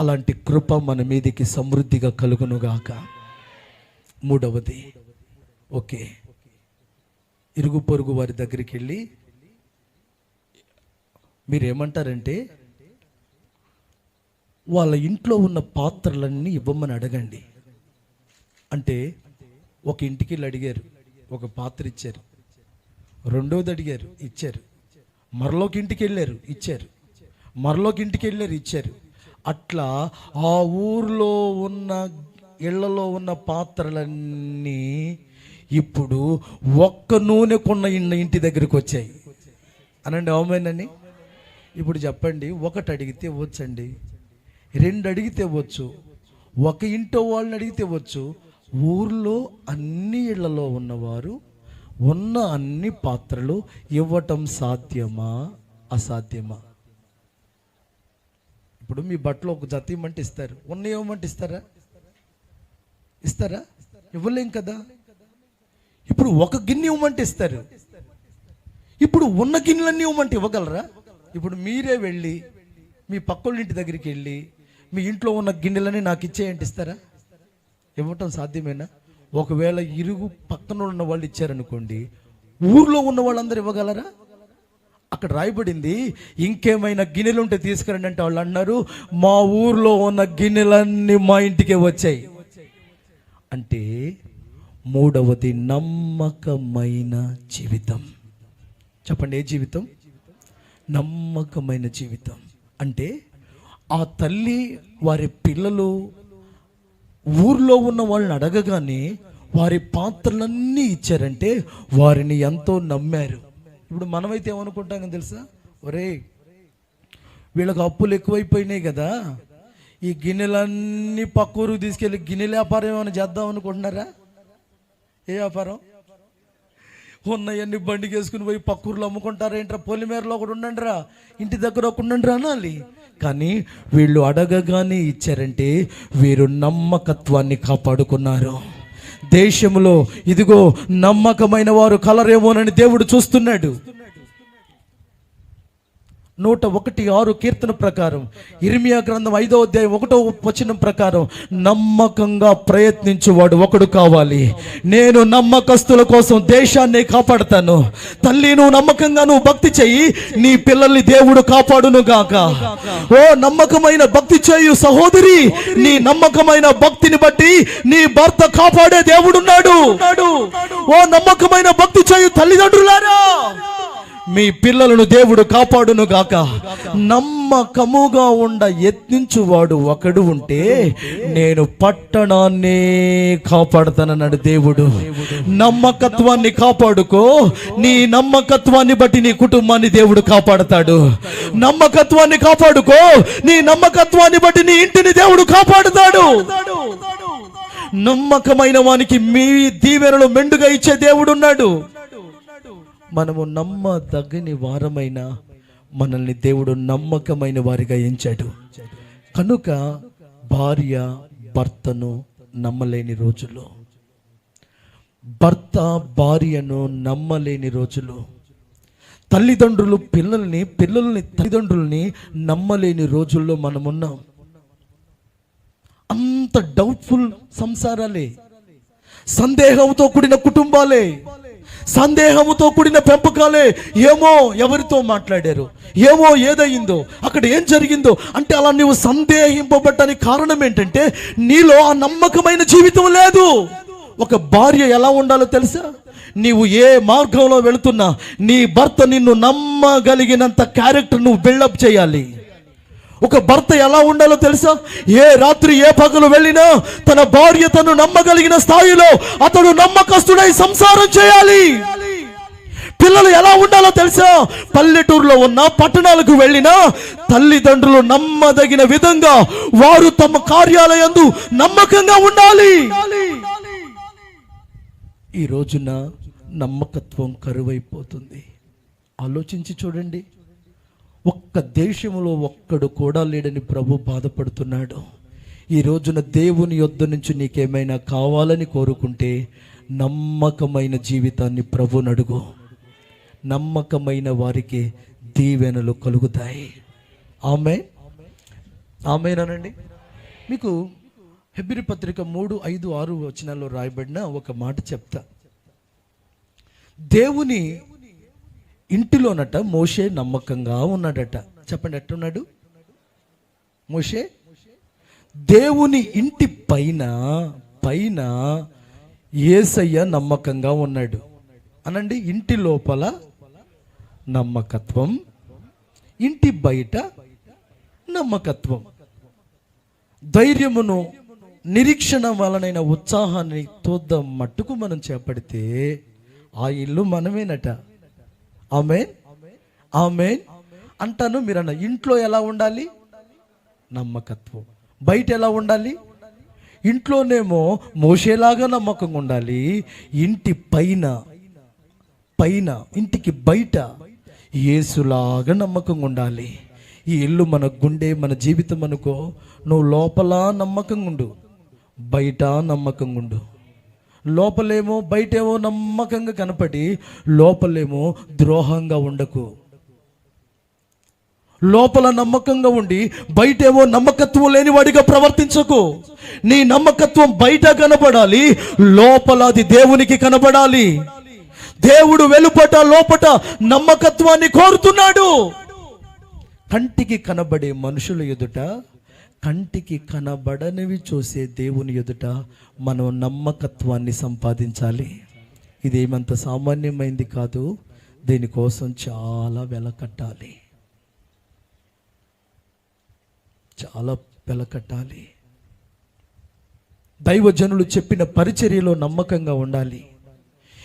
అలాంటి కృప మన మీదికి సమృద్ధిగా కలుగునుగాక. మూడవది, ఓకే, ఇరుగు పొరుగు వారి దగ్గరికి వెళ్ళి మీరేమంటారంటే వాళ్ళ ఇంట్లో ఉన్న పాత్రలన్నీ ఇవ్వమని అడగండి. అంటే ఒక ఇంటికి వెళ్ళి అడిగారు, ఒక పాత్ర ఇచ్చారు. రెండోది అడిగారు, ఇచ్చారు. మరలోకి ఇంటికి వెళ్ళారు, ఇచ్చారు. మరలోకి ఇంటికి వెళ్ళారు, ఇచ్చారు. అట్లా ఆ ఊర్లో ఉన్న ఇళ్లలో ఉన్న పాత్రలన్నీ ఇప్పుడు ఒక్క నూనె కొన్న ఇంటి దగ్గరికి వచ్చాయి అనండి. అవమేనని. ఇప్పుడు చెప్పండి, ఒకటి అడిగితే ఇవ్వచ్చండి, రెండు అడిగితే ఇవ్వచ్చు, ఒక ఇంట్లో వాళ్ళని అడిగితే ఇవ్వచ్చు. ఊర్లో అన్ని ఇళ్లలో ఉన్నవారు ఉన్న అన్ని పాత్రలు ఇవ్వటం సాధ్యమా అసాధ్యమా? ఇప్పుడు మీ బట్టలు ఒక జత ఇవ్వమంటే ఇస్తారు, ఉన్న ఇవ్వమంటే ఇస్తారా? ఇవ్వలేం కదా. ఇప్పుడు ఒక గిన్నె ఇవ్వమంటే ఇస్తారు, ఇప్పుడు ఉన్న గిన్నెలన్నీ ఇవ్వమంటే ఇవ్వగలరా? ఇప్పుడు మీరే వెళ్ళి మీ పక్కోళ్ళ ఇంటి దగ్గరికి వెళ్ళి మీ ఇంట్లో ఉన్న గిన్నెలని నాకు ఇచ్చేయంటే ఇస్తారా? ఇవ్వటం సాధ్యమేనా? ఒకవేళ ఇరుగు పక్కన ఉన్న వాళ్ళు ఇచ్చారనుకోండి, ఊర్లో ఉన్న వాళ్ళందరూ ఇవ్వగలరా? అక్కడ రాయబడింది, ఇంకేమైనా గిన్నెలు ఉంటే తీసుకురండి అంటే వాళ్ళు అన్నారు, మా ఊర్లో ఉన్న గిన్నెలన్నీ మా ఇంటికే వచ్చాయి. అంటే మూడవది నమ్మకమైన జీవితం. చెప్పండి, ఏ జీవితం? నమ్మకమైన జీవితం. అంటే ఆ తల్లి వారి పిల్లలు ఊర్లో ఉన్న వాళ్ళని అడగగానే వారి పాత్రలన్నీ ఇచ్చారంటే వారిని ఎంతో నమ్మారు. ఇప్పుడు మనమైతే ఏమనుకుంటాం తెలుసా? ఒరే, వీళ్ళకి అప్పులు ఎక్కువైపోయినాయి కదా, ఈ గిన్నెలన్నీ పక్కూరుకు తీసుకెళ్ళి గిన్నెల వ్యాపారం ఏమైనా చేద్దాం అనుకుంటున్నారా? ఏ వ్యాపారం? ఉన్నవన్నీ బండికి వేసుకుని పోయి పక్కూరులో అమ్ముకుంటారా ఏంట్రా? పొలిమేరలో ఒకటి ఉండండిరా, ఇంటి దగ్గర ఒక ఉండండిరా అనాలి. కానీ వీళ్ళు అడగగానే ఇచ్చారంటే వీరు నమ్మకత్వాన్ని కాపాడుకున్నారు. దేశంలో ఇదిగో నమ్మకమైన వారు కలరేమోనని దేవుడు చూస్తున్నాడు. 101:6 కీర్తన ప్రకారం, ఇర్మియా గ్రంథం 5వ అధ్యాయం 1వ వచనం ప్రకారం, నమ్మకంగా ప్రయత్నించువాడు ఒకడు కావాలి. నేను నమ్మకస్తుల కోసం దేశాన్ని కాపాడతాను. తల్లి, నువ్వు నమ్మకంగా నువ్వు భక్తి చెయ్యి, నీ పిల్లల్ని దేవుడు కాపాడును గాక. ఓ నమ్మకమైన భక్తి చేయు సహోదరి, నీ నమ్మకమైన భక్తిని బట్టి నీ భర్త కాపాడే దేవుడున్నాడు. ఓ నమ్మకమైన భక్తి చేయు తల్లిదండ్రులారా, మీ పిల్లలను దేవుడు కాపాడును గాక. నమ్మకముగా ఉండ యత్నించువాడు ఒకడు ఉంటే నేను పట్టణాన్ని కాపాడుతానన్నాడు దేవుడు. నమ్మకత్వాన్ని కాపాడుకో, నీ నమ్మకత్వాన్ని బట్టి నీ కుటుంబాన్ని దేవుడు కాపాడుతాడు. నమ్మకత్వాన్ని కాపాడుకో, నీ నమ్మకత్వాన్ని బట్టి నీ ఇంటిని దేవుడు కాపాడుతాడు. నమ్మకమైన వానికి మీ దీవెనలు మెండుగా ఇచ్చే దేవుడు ఉన్నాడు. మనము నమ్మదగని వారమైన మనల్ని దేవుడు నమ్మకమైన వారిగా ఎంచాడు. కనుక భార్య భర్తను నమ్మలేని రోజులు, భర్త భార్యను నమ్మలేని రోజులు, తల్లిదండ్రులు పిల్లల్ని తల్లిదండ్రుల్ని నమ్మలేని రోజుల్లో మనమున్నాం. అంత డౌట్ఫుల్ సంసారాలే, సందేహంతో కూడిన కుటుంబాలే, సందేహముతో కూడిన పెంపకాలే. ఏమో ఎవరితో మాట్లాడారు, ఏమో ఏదయిందో, అక్కడ ఏం జరిగిందో అంటే అలా నీవు సందేహింపబడ్డానికి కారణం ఏంటంటే నీలో ఆ నమ్మకమైన జీవితం లేదు. ఒక భార్య ఎలా ఉండాలో తెలుసా? నీవు ఏ మార్గంలో వెళుతున్నా నీ భర్త నిన్ను నమ్మగలిగినంత క్యారెక్టర్ నువ్వు బిల్డప్ చేయాలి. ఒక భర్త ఎలా ఉండాలో తెలుసా? ఏ రాత్రి ఏ పగలు వెళ్ళినా తన భార్య తను నమ్మగలిగిన స్థాయిలో అతడు నమ్మకస్తుడై సంసారం చేయాలి. పిల్లలు ఎలా ఉండాలో తెలుసా? పల్లెటూరులో ఉన్న పట్టణాలకు వెళ్ళినా తల్లిదండ్రులు నమ్మదగిన విధంగా వారు తమ కార్యాలయందు నమ్మకంగా ఉండాలి. ఈ రోజున నమ్మకత్వం కరువైపోతుంది. ఆలోచించి చూడండి. ఒక్క దేశంలో ఒక్కడు కూడా లేడని ప్రభు బాధపడుతున్నాడు. ఈ రోజున దేవుని యొద్ద నుంచి నీకేమైనా కావాలని కోరుకుంటే నమ్మకమైన జీవితాన్ని ప్రభుని అడుగు. నమ్మకమైన వారికి దీవెనలు కలుగుతాయి. ఆమె ఆమెనండి. మీకు హెబ్రీ పత్రిక 3:5-6 వచనాల్లో రాయబడిన ఒక మాట చెప్తా. దేవుని ఇంటిలోనట మోషే నమ్మకంగా ఉన్నాడట. చెప్పండి, ఎట్టున్నాడు మోషే? దేవుని ఇంటి పైన యేసయ్య నమ్మకంగా ఉన్నాడు అనండి. ఇంటి లోపల నమ్మకత్వం, ఇంటి బయట నమ్మకత్వం. ధైర్యమును నిరీక్షణ వలనైన ఉత్సాహాన్ని తోద్దాం మట్టుకు మనం చేపడితే ఆ ఇల్లు మనమేనట. ఆమేన్ ఆమేన్ అంటాను. మీరన్న ఇంట్లో ఎలా ఉండాలి? నమ్మకత్వం. బయట ఎలా ఉండాలి? ఇంట్లోనేమో మోషేలాగా నమ్మకంగా ఉండాలి. ఇంటి పైన ఇంటికి బయట యేసులాగా నమ్మకంగా ఉండాలి. ఈ ఇల్లు మన గుండె, మన జీవితం అనుకో. నువ్వు లోపల నమ్మకంగా ఉండు, బయట నమ్మకంగా ఉండు. లోపలేమో బయటేమో నమ్మకంగా కనపడి లోపలేమో ద్రోహంగా ఉండకు. లోపల నమ్మకంగా ఉండి బయటేమో నమ్మకత్వం లేనివాడిగా ప్రవర్తించకు. నీ నమ్మకత్వం బయట కనపడాలి, లోపల అది దేవునికి కనపడాలి. దేవుడు వెలుపట లోపట నమ్మకత్వాన్ని కోరుతున్నాడు. కంటికి కనబడే మనుషుల ఎదుట, కంటికి కనబడనివి చూసే దేవుని ఎదుట మనం నమ్మకత్వాన్ని సంపాదించాలి. ఇదేమంత సామాన్యమైంది కాదు. దీనికోసం చాలా వెల కట్టాలి, చాలా వెల కట్టాలి. దైవజనులు చెప్పిన పరిచర్యలో నమ్మకంగా ఉండాలి.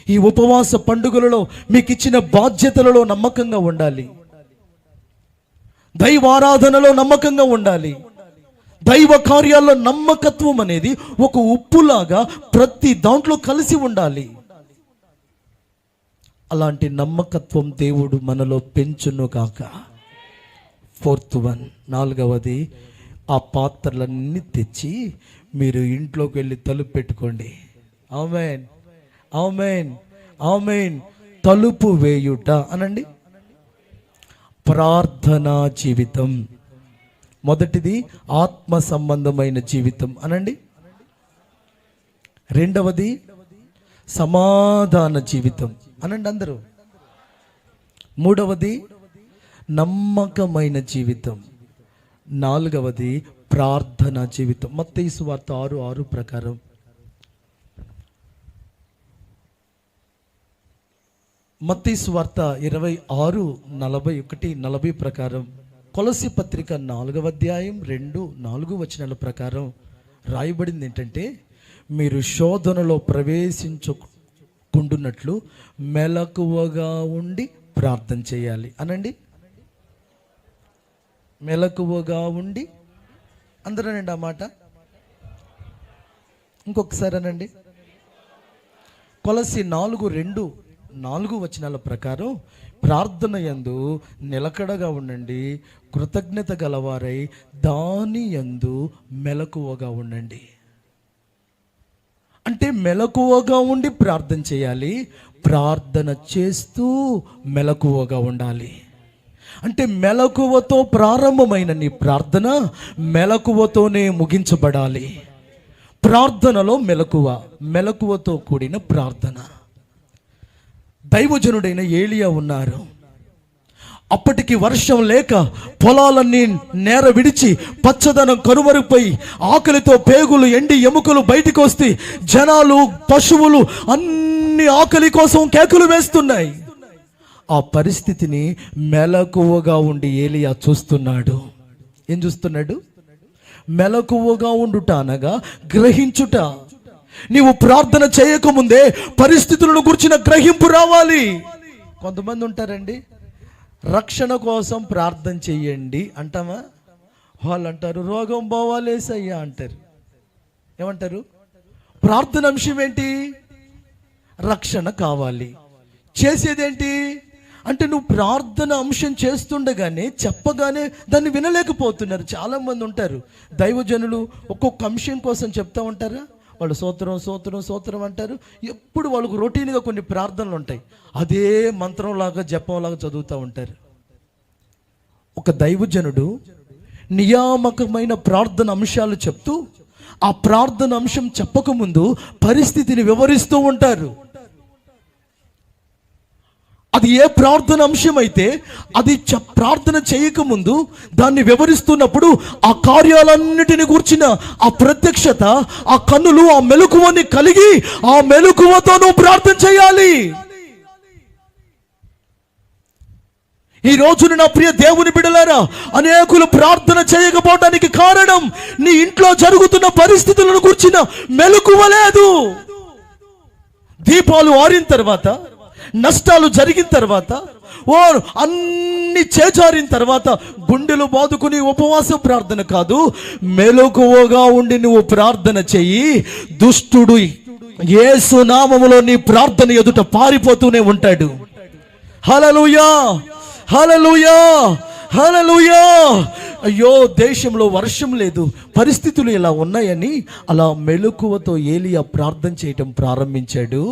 ఈ ఉపవాస పండుగలలో మీకు ఇచ్చిన బాధ్యతలలో నమ్మకంగా ఉండాలి. దైవారాధనలో నమ్మకంగా ఉండాలి. దైవ కార్యాల్లో నమ్మకత్వం అనేది ఒక ఉప్పులాగా ప్రతి దాంట్లో కలిసి ఉండాలి. అలాంటి నమ్మకత్వం దేవుడు మనలో పెంచును కాక. 4th one, 4వది, ఆ పాత్రలన్నీ తెచ్చి మీరు ఇంట్లోకి వెళ్ళి తలుపు పెట్టుకోండి. ఆమేన్ ఆమేన్ ఆమేన్. తలుపు వేయుట అనండి. ప్రార్థనా జీవితం. మొదటిది ఆత్మ సంబంధమైన జీవితం అనండి. రెండవది సమాధాన జీవితం అనండి అందరూ. మూడవది నమ్మకమైన జీవితం. నాలుగవది ప్రార్థనా జీవితం. మత్తయి సువార్త 6:6 ప్రకారం, మత్తయి సువార్త 26:41-40 ప్రకారం, కొలస్సీ పత్రిక 4వ అధ్యాయం 2-4 వచనాల ప్రకారం రాయబడింది ఏంటంటే, మీరు శోధనలో ప్రవేశించకుండునట్లు మెలకువగా ఉండి ప్రార్థన చేయాలి అనండి. మెలకువగా ఉండి, అందరనండి ఆ మాట ఇంకొకసారి అనండి. కొలస్సీ 4:2-4 వచనాల ప్రకారం, ప్రార్థన యందు నిలకడగా ఉండండి, కృతజ్ఞత గలవారై దాని యందు మెలకువగా ఉండండి. అంటే మెలకువగా ఉండి ప్రార్థన చేయాలి, ప్రార్థన చేస్తూ మెలకువగా ఉండాలి. అంటే మెలకువతో ప్రారంభమైన నీ ప్రార్థన మెలకువతోనే ముగించబడాలి. ప్రార్థనలో మెలకువతో కూడిన ప్రార్థన. దైవజనుడైన ఏలియా ఉన్నారు. అప్పటికి వర్షం లేక పొలాలన్నీ నేర విడిచి పచ్చదనం కనుమరుపోయి ఆకలితో పేగులు ఎండి ఎముకలు బయటికి వస్తే జనాలు పశువులు అన్ని ఆకలి కోసం కేకలు వేస్తున్నాయి. ఆ పరిస్థితిని మెలకువగా ఉండి ఏలియా చూస్తున్నాడు. ఏం చూస్తున్నాడు? మెలకువగా ఉండుట అనగా గ్రహించుట. నీవు ప్రార్థన చేయకముందే పరిస్థితులను గురించిన గ్రహింపు రావాలి. కొంతమంది ఉంటారండి, రక్షణ కోసం ప్రార్థన చెయ్యండి అంటామా? వాళ్ళు అంటారు రోగం పోవాలేసయ్యా అంటారు. ఏమంటారు? ప్రార్థన అంశం ఏంటి? రక్షణ కావాలి. చేసేదేంటి అంటే నువ్వు ప్రార్థన అంశం చేస్తుండగానే చెప్పగానే దాన్ని వినలేకపోతున్నారు. చాలామంది ఉంటారు దైవజనులు ఒక్కొక్క అంశం కోసం చెప్తా ఉంటారా, వాళ్ళు స్తోత్రం స్తోత్రం స్తోత్రం అంటారు. ఎప్పుడు వాళ్ళకు రొటీన్గా కొన్ని ప్రార్థనలు ఉంటాయి, అదే మంత్రంలాగా జపంలాగా చదువుతూ ఉంటారు. ఒక దైవజనుడు నియామకమైన ప్రార్థన అంశాలు చెప్తూ ఆ ప్రార్థన అంశం చెప్పకముందు పరిస్థితిని వివరిస్తూ ఉంటారు. అది ఏ ప్రార్థన అంశం అయితే అది ప్రార్థన చేయకముందు దాన్ని వివరిస్తున్నప్పుడు ఆ కార్యాలన్నిటిని కూర్చిన ఆ ప్రత్యక్షత, ఆ కన్నులు, ఆ మెలకువని కలిగి ఆ మెలకువతో నువ్వు ప్రార్థన చేయాలి. ఈ రోజున నా ప్రియ దేవుని బిడ్డలారా, అనేకులు ప్రార్థన చేయకపోవడానికి కారణం నీ ఇంట్లో జరుగుతున్న పరిస్థితులను కూర్చిన మెలకువ లేదు. దీపాలు ఆరిన తర్వాత, నష్టాలు జరిగిన తర్వాత, అన్ని చేజారిన తర్వాత గుండెలు బాదుకుని ఉపవాస ప్రార్థన కాదు, మెలకువగా ఉండి నువ్వు ప్రార్థన చెయ్యి. దుష్టుడు యేసు నామములో నీ ప్రార్థన ఎదుట పారిపోతూనే ఉంటాడు. హల్లెలూయా, హల్లెలూయా, హల్లెలూయా. అయ్యో దేశంలో వర్షం లేదు, పరిస్థితులు ఇలా ఉన్నాయని అలా మెలకువతో ఏలియా ప్రార్థన చేయటం ప్రారంభించాడు.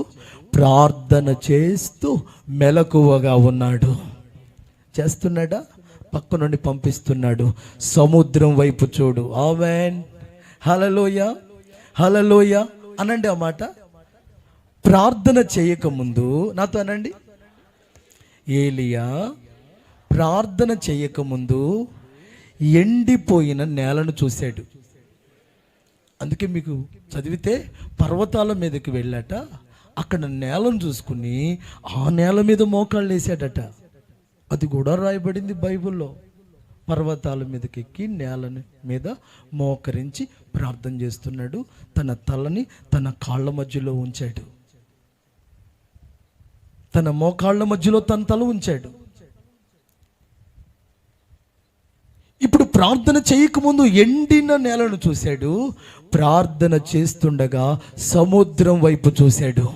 ప్రార్థన చేస్తూ మెలకువగా ఉన్నాడు. చేస్తున్నాడా? పక్క నుండి పంపిస్తున్నాడు. సముద్రం వైపు చూడు. ఆమేన్, హల్లెలూయా, హల్లెలూయా అనండి ఆ మాట. ప్రార్థన చేయకముందు నాతో అనండి. ఏలియా ప్రార్థన చేయకముందు ఎండిపోయిన నేలను చూశాడు. అందుకే మీకు చదివితే పర్వతాల మీదకి వెళ్ళాట, అక్కడ నేలను చూసుకుని ఆ నేల మీద మోకాళ్ళు వేసాడట. అది కూడా రాయబడింది బైబిల్లో. పర్వతాల మీదకి ఎక్కి నేల మీద మోకరించి ప్రార్థన చేస్తున్నాడు. తన తలని తన కాళ్ళ మధ్యలో ఉంచాడు. తన మోకాళ్ళ మధ్యలో తన తల ఉంచాడు. ఇప్పుడు ప్రార్థన చేయకముందు ఎండిన నేలను చూశాడు. ప్రార్థన చేస్తుండగా సముద్రం వైపు చూశాడు.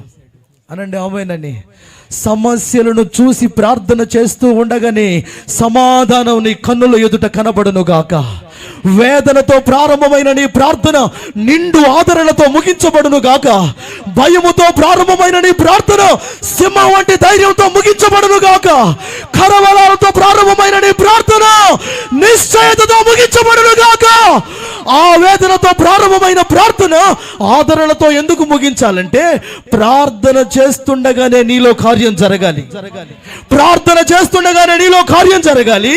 అనండి ఆమేనని. సమస్యలను చూసి ప్రార్థన చేస్తూ ఉండగానే సమాధానం నీ కన్నుల ఎదుట కనబడును గాక. వేదనతో ప్రారంభమైన నీ ప్రార్థన నిండు ఆదరణతో ముగించబడును గాక. భయముతో ప్రారంభమైన నీ ప్రార్థన సింహం వంటి ధైర్యంతో ముగించబడును గాక. కరవలాలతో ప్రారంభమైన నీ ప్రార్థన నిశ్చయతతో ముగించబడును గాక. ఆ వేదనతో ప్రారంభమైన ప్రార్థన ఆదరణతో ఎందుకు ముగించాలంటే ప్రార్థన చేస్తుండగానే నీలో కార్యం జరగాలి. ప్రార్థన చేస్తుండగానే నీలో కార్యం జరగాలి.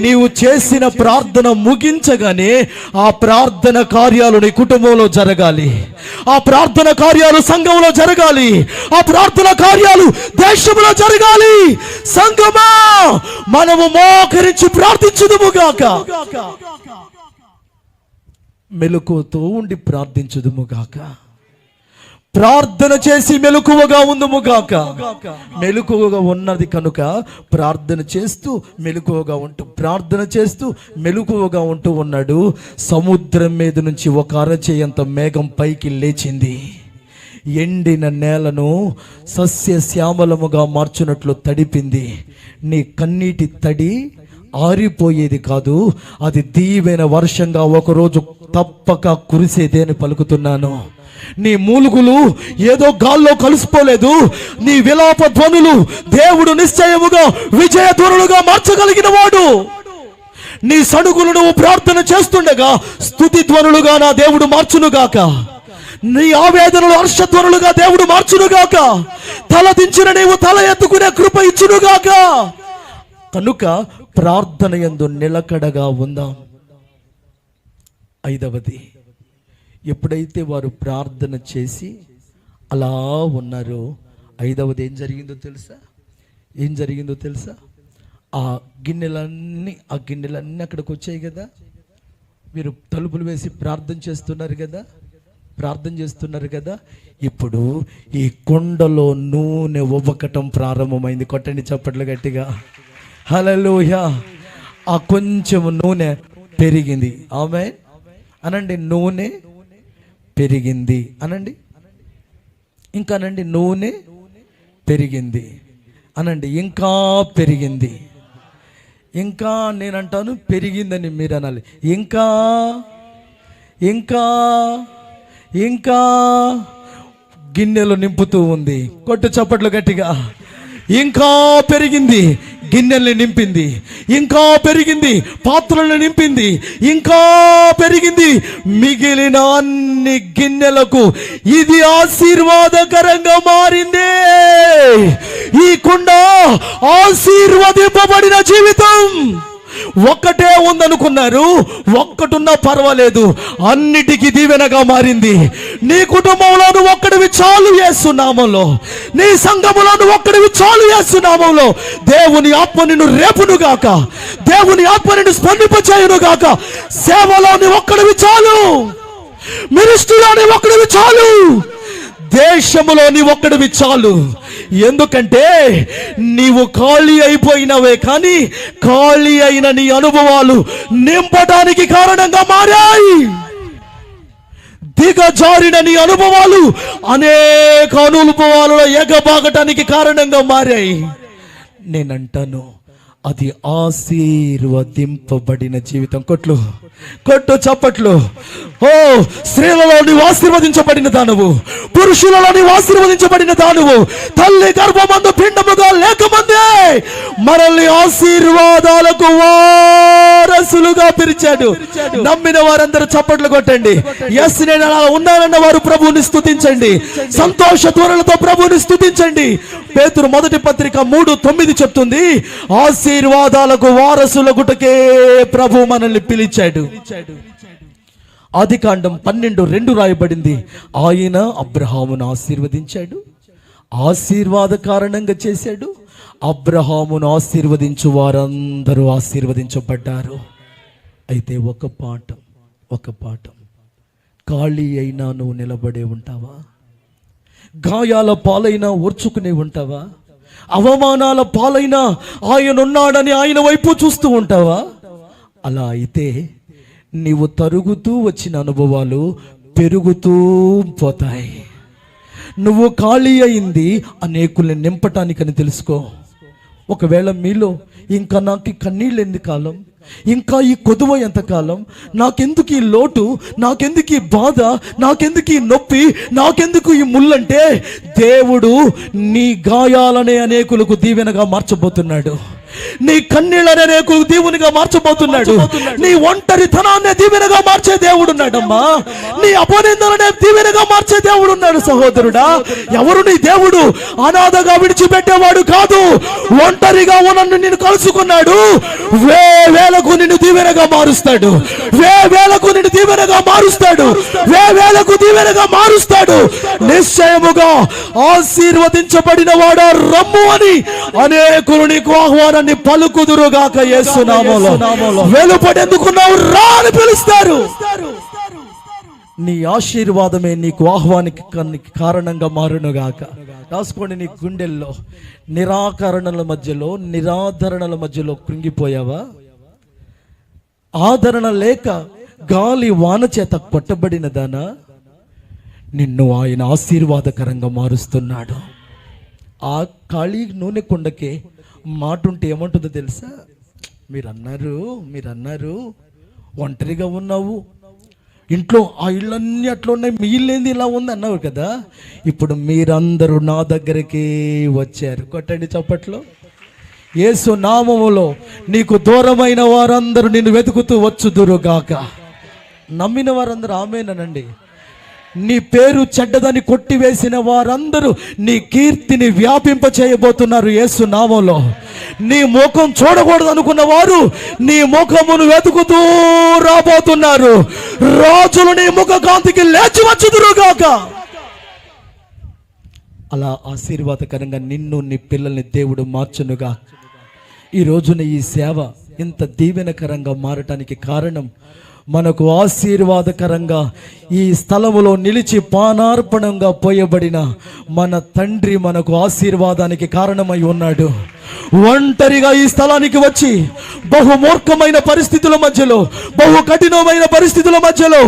నీవు చేసిన ప్రార్థన ముగించగానే ఆ ప్రార్థన కార్యాలు నీ కుటుంబంలో జరగాలి. ఆ ప్రార్థన కార్యాలు సంఘంలో జరగాలి. ఆ ప్రార్థన కార్యాలు దేశంలో జరగాలి. సంఘమా మనము మోకరించి ప్రార్థించుదుముగాక. మెలకువతో ఉండి ప్రార్థించుదుముగాక. ప్రార్థన చేసి మెలకువగా ఉందుముగాక. మెలకువగా ఉన్నది కనుక ప్రార్థన చేస్తూ మెలకువగా ఉంటూ, ప్రార్థన చేస్తూ మెలకువగా ఉంటూ ఉన్నాడు. సముద్రం మీద నుంచి ఒక అరచేయంత మేఘం పైకి లేచింది. ఎండిన నేలను సస్యశ్యామలముగా మార్చునట్లు తడిపింది. నీ కన్నీటి తడి ఆరిపోయేది కాదు, అది దీవెన వర్షంగా ఒకరోజు తప్పక కురిసేదే అని పలుకుతున్నాను. నీ మూలుగులు ఏదో గాల్లో కలిసిపోలేదు. నీ విలాప ధ్వనులు దేవుడు నిశ్చయముగా విజయ ధ్వనులుగా మార్చగలిగిన వాడు. నీ సడుగులు నువ్వు ప్రార్థన చేస్తుండగా స్తుతి ధ్వనులుగా నా దేవుడు మార్చునుగాక. నీ ఆవేదనలు హర్షధ్వనులుగా దేవుడు మార్చునుగాక. తల దించిన నీవు తల ఎత్తుకునే కృప ఇచ్చునుగాక. కనుక ప్రార్థన యందు నిలకడగా ఉందాం. 5వది, ఎప్పుడైతే వారు ప్రార్థన చేసి అలా ఉన్నారో 5వది ఏం జరిగిందో తెలుసా? ఆ గిన్నెలన్నీ అక్కడికి వచ్చాయి కదా. మీరు తలుపులు వేసి ప్రార్థన చేస్తున్నారు కదా. ఇప్పుడు ఈ కుండలో నూనె ఉవ్వకటం ప్రారంభమైంది. కొట్టండి చప్పట్లు గట్టిగా. హల్లెలూయా. ఆ కొంచెం నూనె పెరిగింది. ఆమేన్ అనండి. నూనె పెరిగింది అనండి. ఇంకా అనండి. నూనె పెరిగింది అనండి. ఇంకా పెరిగింది. ఇంకా నేనంటాను పెరిగిందని మీరు అనాలి. ఇంకా ఇంకా ఇంకా గిన్నెలు నింపుతూ ఉంది. కొట్టు చప్పట్లు గట్టిగా. ఇంకా పెరిగింది, గిన్నెల్ని నింపింది. ఇంకా పెరిగింది, పాత్రలను నింపింది. ఇంకా పెరిగింది, మిగిలిన అన్ని గిన్నెలకు ఇది ఆశీర్వాదకరంగా మారింది. ఈ కుండ ఆశీర్వదింపబడిన జీవితం. ఒక్కటే ఉందనుకున్నారు, ఒక్కటున్నా పర్వాలేదు, అన్నిటికీ దీవెనగా మారింది. నీ కుటుంబంలోను ఒక్కడివి చాలు యేసు నామములో. నీ సంఘములోను ఒక్కడివి చాలు యేసు నామములో. దేవుని ఆత్మ నిన్ను రేపును గాక, దేవుని ఆత్మ నిన్ను స్పందింపచేయును గాక. సేవలోని ఒక్కడివి చాలు, మినిస్ట్రీలోని ఒక్కడివి చాలు, దేశములోని ఒక్కడివి చాలు. ఎందుకంటే నీవు ఖాళీ అయిపోయినవే, కానీ ఖాళీ అయిన నీ అనుభవాలు నింపడానికి కారణంగా మారాయి. దిగజారిన నీ అనుభవాలు అనేక అనుభవాలలో ఎగబాగటానికి కారణంగా మారాయి. నేనంటాను, అది ఆశీర్వదింపబడిన జీవితం. కొట్టు చప్పట్లు. ఓ, స్త్రీలలో నీవు ఆశీర్వదించబడిన దానవు, పురుషులలో నీవు ఆశీర్వదించబడిన దానవు. తల్లి గర్భమందు పిండముగా లేకముందే మనల్ని ఆశీర్వాదాలకు వారసులుగా పిలిచాడు. నమ్మిన వారందరూ చప్పట్లు కొట్టండి. ఎస్, నేను అలా ఉన్నానన్న వారు ప్రభువుని స్తుతించండి. సంతోష ధ్వనులతో ప్రభువుని స్తుతించండి. పేతురు 1 పత్రిక 3:9 చెప్తుంది, ఆశీర్వాదాలకు వారసులగుటకే ప్రభు మనల్ని పిలిచాడు. ఆదికాండం 12:2 రాయబడింది, ఆయన అబ్రహామును ఆశీర్వదించాడు, ఆశీర్వాద కారణంగా చేశాడు. అబ్రహామును ఆశీర్వదించు వారందరూ ఆశీర్వదించబడ్డారు. అయితే ఒక పాఠం, ఖాళీ అయినా నువ్వు నిలబడే ఉంటావా? గాయాల పాలైనా ఓర్చుకునే ఉంటావా? అవమానాల పాలైనా ఆయన ఉన్నాడని ఆయన వైపు చూస్తూ ఉంటావా? అలా అయితే నీవు తరుగుతూ వచ్చిన అనుభవాలు పెరుగుతూ పోతాయి. నువ్వు ఖాళీ అయింది అనేకుల్ని నింపటానికని తెలుసుకో. ఒకవేళ మీలో ఇంకా నాకు కన్నీళ్ళు ఎన్ని కాలం, ఇంకా ఈ కొదువ ఎంతకాలం, నాకెందుకు ఈ లోటు, నాకెందుకు ఈ బాధ, నాకెందుకు ఈ నొప్పి, నాకెందుకు ఈ ముళ్ళంటే, దేవుడు నీ గాయాలనే అనేకులకు దీవెనగా మార్చబోతున్నాడు. నీ కన్నీళ్ళనే అనేకులకు దీవునిగా మార్చబోతున్నాడు. నీ ఒంటరితనాన్ని దీవెనగా మార్చే దేవుడున్నాడమ్మా. నీ అపనిందలనే దీవెనగా మార్చే దేవుడున్నాడు. సహోదరుడా, ఎవరు నీ దేవుడు? అనాథగా విడిచిపెట్టేవాడు కాదు. ఒంటరిగా ఉన్న నిన్ను కలుసుకున్నాడు. వేలకు నిన్ను దీవెనగా మారుస్తాడు. వేలకు నిన్ను దీవెనగా మారుస్తాడు. వేలకు దీవెనగా మారుస్తాడు. నిశ్చయముగా ఆశీర్వదించబడిన వాడా రమ్ము అని అనేకులు నీకు ఆహ్వానాన్ని పలుకుదురుగాక. యేసు నామములో వెలుపడెందుకున్నావు, రా అని పిలుస్తారు. నీ ఆశీర్వాదమే నీకు ఆహ్వానికి కారణంగా మారునుగాక. రాసుకోండి నీ గుండెల్లో. నిరాకరణల మధ్యలో, నిరాధరణల మధ్యలో కృంగిపోయావా? ఆదరణ లేక గాలి వాన చేత కొట్టబడిన దానా, నిన్ను ఆయన ఆశీర్వాదకరంగా మారుస్తున్నాడు. ఆ ఖాళీ నూనె కుండకే మాట ఉంటే ఏమంటుందో తెలుసా? మీరు అన్నారు ఒంటరిగా ఉన్నావు, ఇంట్లో ఆ ఇళ్ళన్నీ అట్లా ఉన్నాయి, మీ ఇల్లేంది ఇలా ఉంది అన్నావు కదా. ఇప్పుడు మీరందరూ నా దగ్గరికి వచ్చారు. కొట్టండి చప్పట్లో. యేసు నామములో నీకు దూరమైన వారందరూ నిన్ను వెతుకుతూ వచ్చుదురుగాక. నమ్మిన వారందరూ ఆమేనండి. నీ పేరు చెడ్డదని కొట్టివేసిన వారందరూ నీ కీర్తిని వ్యాపింప చేయబోతున్నారు యేసు నామములో. నీ ముఖం చూడకూడదు అనుకున్న వారు నీ ముఖమును వెతుకుతూ రాబోతున్నారు. రాజులు నీ ముఖ కాంతికి లేచి వచ్చుదురుగాక. అలా ఆశీర్వాదకరంగా నిన్ను నీ పిల్లల్ని దేవుడు మార్చునుగా. ఈ రోజున ఈ సేవ ఇంత దీవెనకరంగా మారటానికి కారణం, మనకు ఆశీర్వాదకరంగా ఈ స్థలములో నిలిచి పానార్పణంగా పోయబడిన మన తండ్రి మనకు ఆశీర్వాదానికి కారణమై ఉన్నాడు. ఒంటరిగా ఈ స్థలానికి వచ్చి బహుమూర్ఖమైన పరిస్థితుల మధ్యలో, బహు కఠినమైన పరిస్థితుల మధ్యలో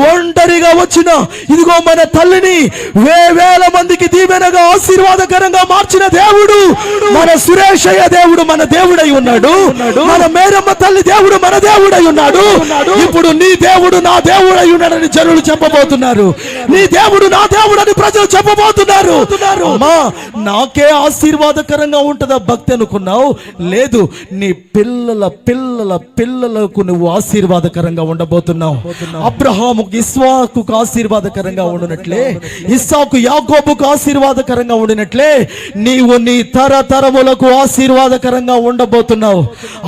ఒంటరిగా వచ్చిన ఇదిగో మన తల్లిని వేల మందికి దీవెనగా ఆశీర్వాదకరంగా మార్చిన దేవుడు మన సురేషయ్య దేవుడు మన దేవుడై ఉన్నాడు. మన మేరమ్మ తల్లి దేవుడు మన దేవుడై ఉన్నాడు. ఇప్పుడు నీ దేవుడు నా దేవుడై ఉన్నాడని జనులు చెప్పబోతున్నారు. నీ దేవుడు నా దేవుడని ప్రజలు చెప్పబోతున్నారు. అమ్మా, నాకే ఆశీర్వాదకరంగా ఉంటుందా భక్తి అనుకున్నావు? లేదు, నీ పిల్లల పిల్లల పిల్లలకు నువ్వు ఆశీర్వాదకరంగా ఉండబోతున్నావు. అబ్రహాముకు ఇస్సాకుకు ఆశీర్వాదకరంగా ఉండినట్లే, ఇస్సాకు యాకోబుకు ఆశీర్వాదకరంగా ఉండినట్లే నీవు నీ తరతరములకు ఆశీర్వాదకరంగా ఉండబోతున్నావు.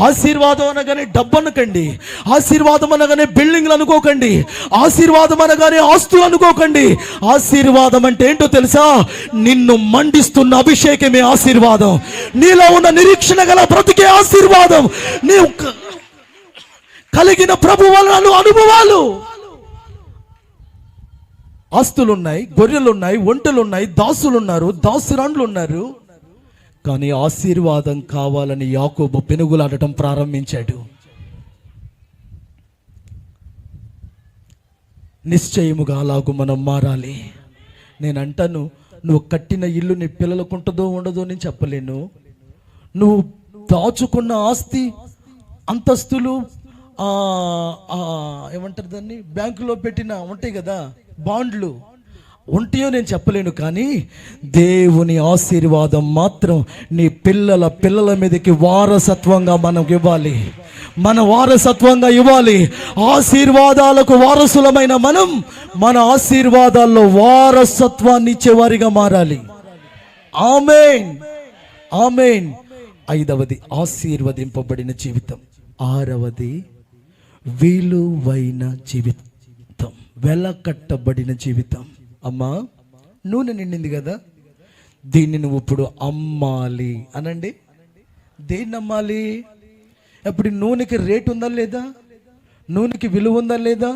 ఆశీర్వాదం అనగానే డబ్బు అనకండి, ఆశీర్వాదం అనగానే బిల్డింగ్లు అనుకోకండి, ఆశీర్వాదం అనగానే ఆస్తులు అనుకోకండి. ఆశీర్వాదం అంటే ఏంటో తెలుసా? నిన్ను మండిస్తున్న అభిషేకమే ఆశీర్వాదం. నీలో ఉన్న నిరీక్షణ గల బ్రతికే ఆశీర్వాదం. నీవు కలిగిన ప్రభు వలన అనుభవాలు. ఆస్తులున్నాయి, గొర్రెలున్నాయి, ఒంటెలున్నాయి, దాసులున్నారు, దాసురాండ్లు ఉన్నారు. కానీ ఆశీర్వాదం కావాలని యాకోబు పెనుగులాడటం ప్రారంభించాడు. నిశ్చయముగా అలాగూ మనం మారాలి. నేను అంటాను, నువ్వు కట్టిన ఇల్లు నీ పిల్లలకు ఉంటుందో ఉండదో నేను చెప్పలేను. నువ్వు దాచుకున్న ఆస్తి అంతస్తులు ఏమంటారు దాన్ని, బ్యాంకులో పెట్టిన ఉంటాయి కదా బాండ్లు, ఉంటాయో నేను చెప్పలేను. కానీ దేవుని ఆశీర్వాదం మాత్రం నీ పిల్లల పిల్లల మీదకి వారసత్వంగా మనకు ఇవ్వాలి. మన వారసత్వంగా ఇవ్వాలి. ఆశీర్వాదాలకు వారసులమైన మనం మన ఆశీర్వాదాల్లో వారసత్వాన్ని ఇచ్చేవారిగా మారాలి. ఆమేన్, ఆమేన్. 5వది ఆశీర్వదింపబడిన జీవితం. 6వది విలువైన జీవితం, వెలకట్టబడిన జీవితం. అమ్మా, నూనె నిండింది కదా, దీన్ని నువ్వు ఇప్పుడు అమ్మాలి అనండి. దేన్ని అమ్మాలి? అప్పుడు నూనెకి రేటు ఉందా లేదా? నూనెకి విలువ ఉందా లేదా?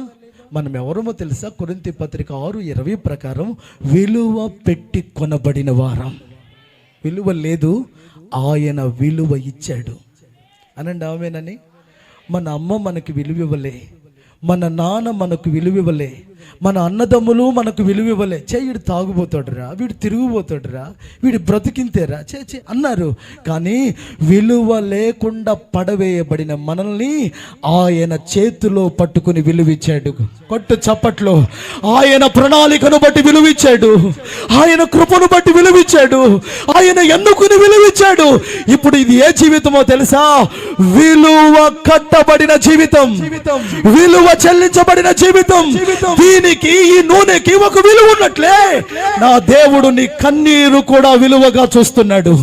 మనం ఎవరమో తెలుసా? కొరింథీ పత్రిక 6:20 ప్రకారం విలువ పెట్టి కొనబడిన వారం. విలువ లేదు, ఆయన విలువ ఇచ్చాడు అనండి. ఆమేనని. మన అమ్మ మనకు విలువ ఇవ్వలే, మన నాన్న మనకు విలువ ఇవ్వలే, మన అన్నదమ్ములు మనకు విలువ ఇవ్వలే. వీడు తాగుపోతాడురా, వీడు తిరిగిపోతాడురా, వీడు బ్రతికింతేరా చే అన్నారు. కానీ విలువ లేకుండా పడవేయబడిన మనల్ని ఆయన చేతిలో పట్టుకుని విలువిచ్చాడు. కొట్టు చప్పట్లో. ఆయన ప్రణాళికను బట్టి విలువిచ్చాడు, ఆయన కృపను బట్టి విలువిచ్చాడు, ఆయన ఎన్నుకుని విలువిచ్చాడు. ఇప్పుడు ఇది ఏ జీవితమో తెలుసా? విలువ కట్టబడిన జీవితం, విలువ చెల్లించబడిన జీవితం. దీనికి, ఈ నూనెకి ఒక విలువ ఉన్నట్లే నా దేవుడు నీ కన్నీరు కూడా విలువగా చూస్తున్నాడు,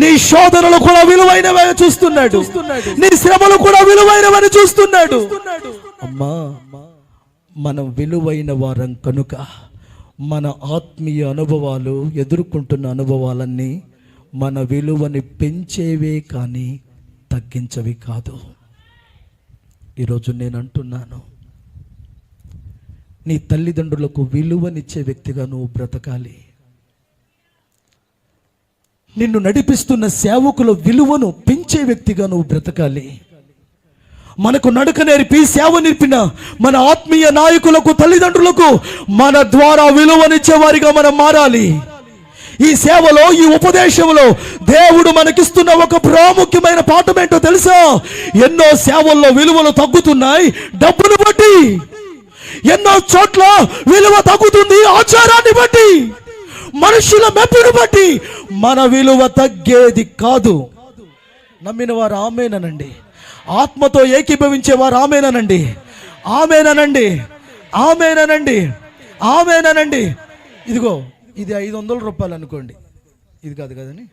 నీ శోధనలు కూడా విలువైనవే చూస్తున్నాడు, నీ శ్రమలు కూడా విలువైనవని చూస్తున్నాడు. అమ్మా, మనం విలువైన వారం కనుక మన ఆత్మీయ అనుభవాలు, ఎదుర్కొంటున్న అనుభవాలన్నీ మన విలువని పెంచేవే కానీ తగ్గించవి కాదు. ఈరోజు నేను అంటున్నాను, నీ తల్లిదండ్రులకు విలువనిచ్చే వ్యక్తిగా నువ్వు బ్రతకాలి. నిన్ను నడిపిస్తున్న సేవకుల విలువను పెంచే వ్యక్తిగా నువ్వు బ్రతకాలి. మనకు నడక నేర్పి సేవ నేర్పిన మన ఆత్మీయ నాయకులకు, తల్లిదండ్రులకు మన ద్వారా విలువనిచ్చే వారిగా మనం మారాలి. ఈ సేవలో, ఈ ఉపదేశంలో దేవుడు మనకిస్తున్న ఒక ప్రాముఖ్యమైన పాఠం ఏంటో తెలుసా? ఎన్నో సేవల్లో విలువలు తగ్గుతున్నాయి డబ్బును బట్టి. ఎన్నో చోట్ల విలువ తగ్గుతుంది ఆచారాన్ని బట్టి, మనుషుల మెప్పును బట్టి. మన విలువ తగ్గేది కాదు. నమ్మిన వారు ఆమేననండి. ఆత్మతో ఏకీభవించేవారు ఆమేననండి, ఆమేననండి, ఆమేననండి. ఆమేనండి. ఇదిగో ఇది 500 రూపాయలు అనుకోండి, ఇది కాదు కదని,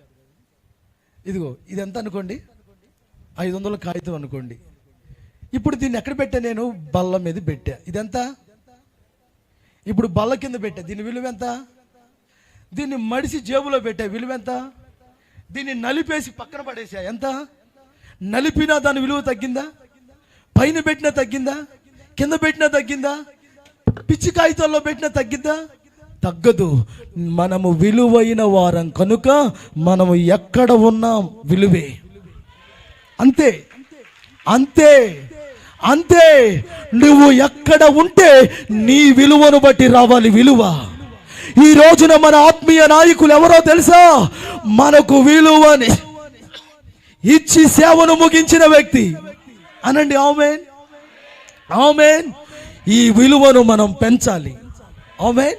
ఇదిగో ఇది ఎంత అనుకోండి, 500 కాగితం అనుకోండి. ఇప్పుడు దీన్ని ఎక్కడ పెట్టా, నేను బల్ల మీద పెట్టా, ఇదెంత, ఇప్పుడు బల్ల కింద పెట్టా, దీని విలువ ఎంత, దీన్ని మడిసి జేబులో పెట్టా, విలువ ఎంత, దీన్ని నలిపేసి పక్కన పడేసా, ఎంత, నలిపినా దాని విలువ తగ్గిందా, పైన పెట్టినా తగ్గిందా, కింద పెట్టినా తగ్గిందా, పిచ్చి కాగితాల్లో పెట్టినా తగ్గిద్దా, తగ్గదు. మనము విలువైన వారం కనుక మనము ఎక్కడ ఉన్నాం విలువే, అంతే అంతే అంతే. నువ్వు ఎక్కడ ఉంటే నీ విలువను బట్టి రావాలి విలువ. ఈ రోజున మన ఆత్మీయ నాయకులు ఎవరో తెలుసా, మనకు విలువని ఇచ్చి సేవను ముగించిన వ్యక్తి. అనండి ఆమేన్, ఆమేన్. ఈ విలువను మనం పెంచాలి, ఆమేన్.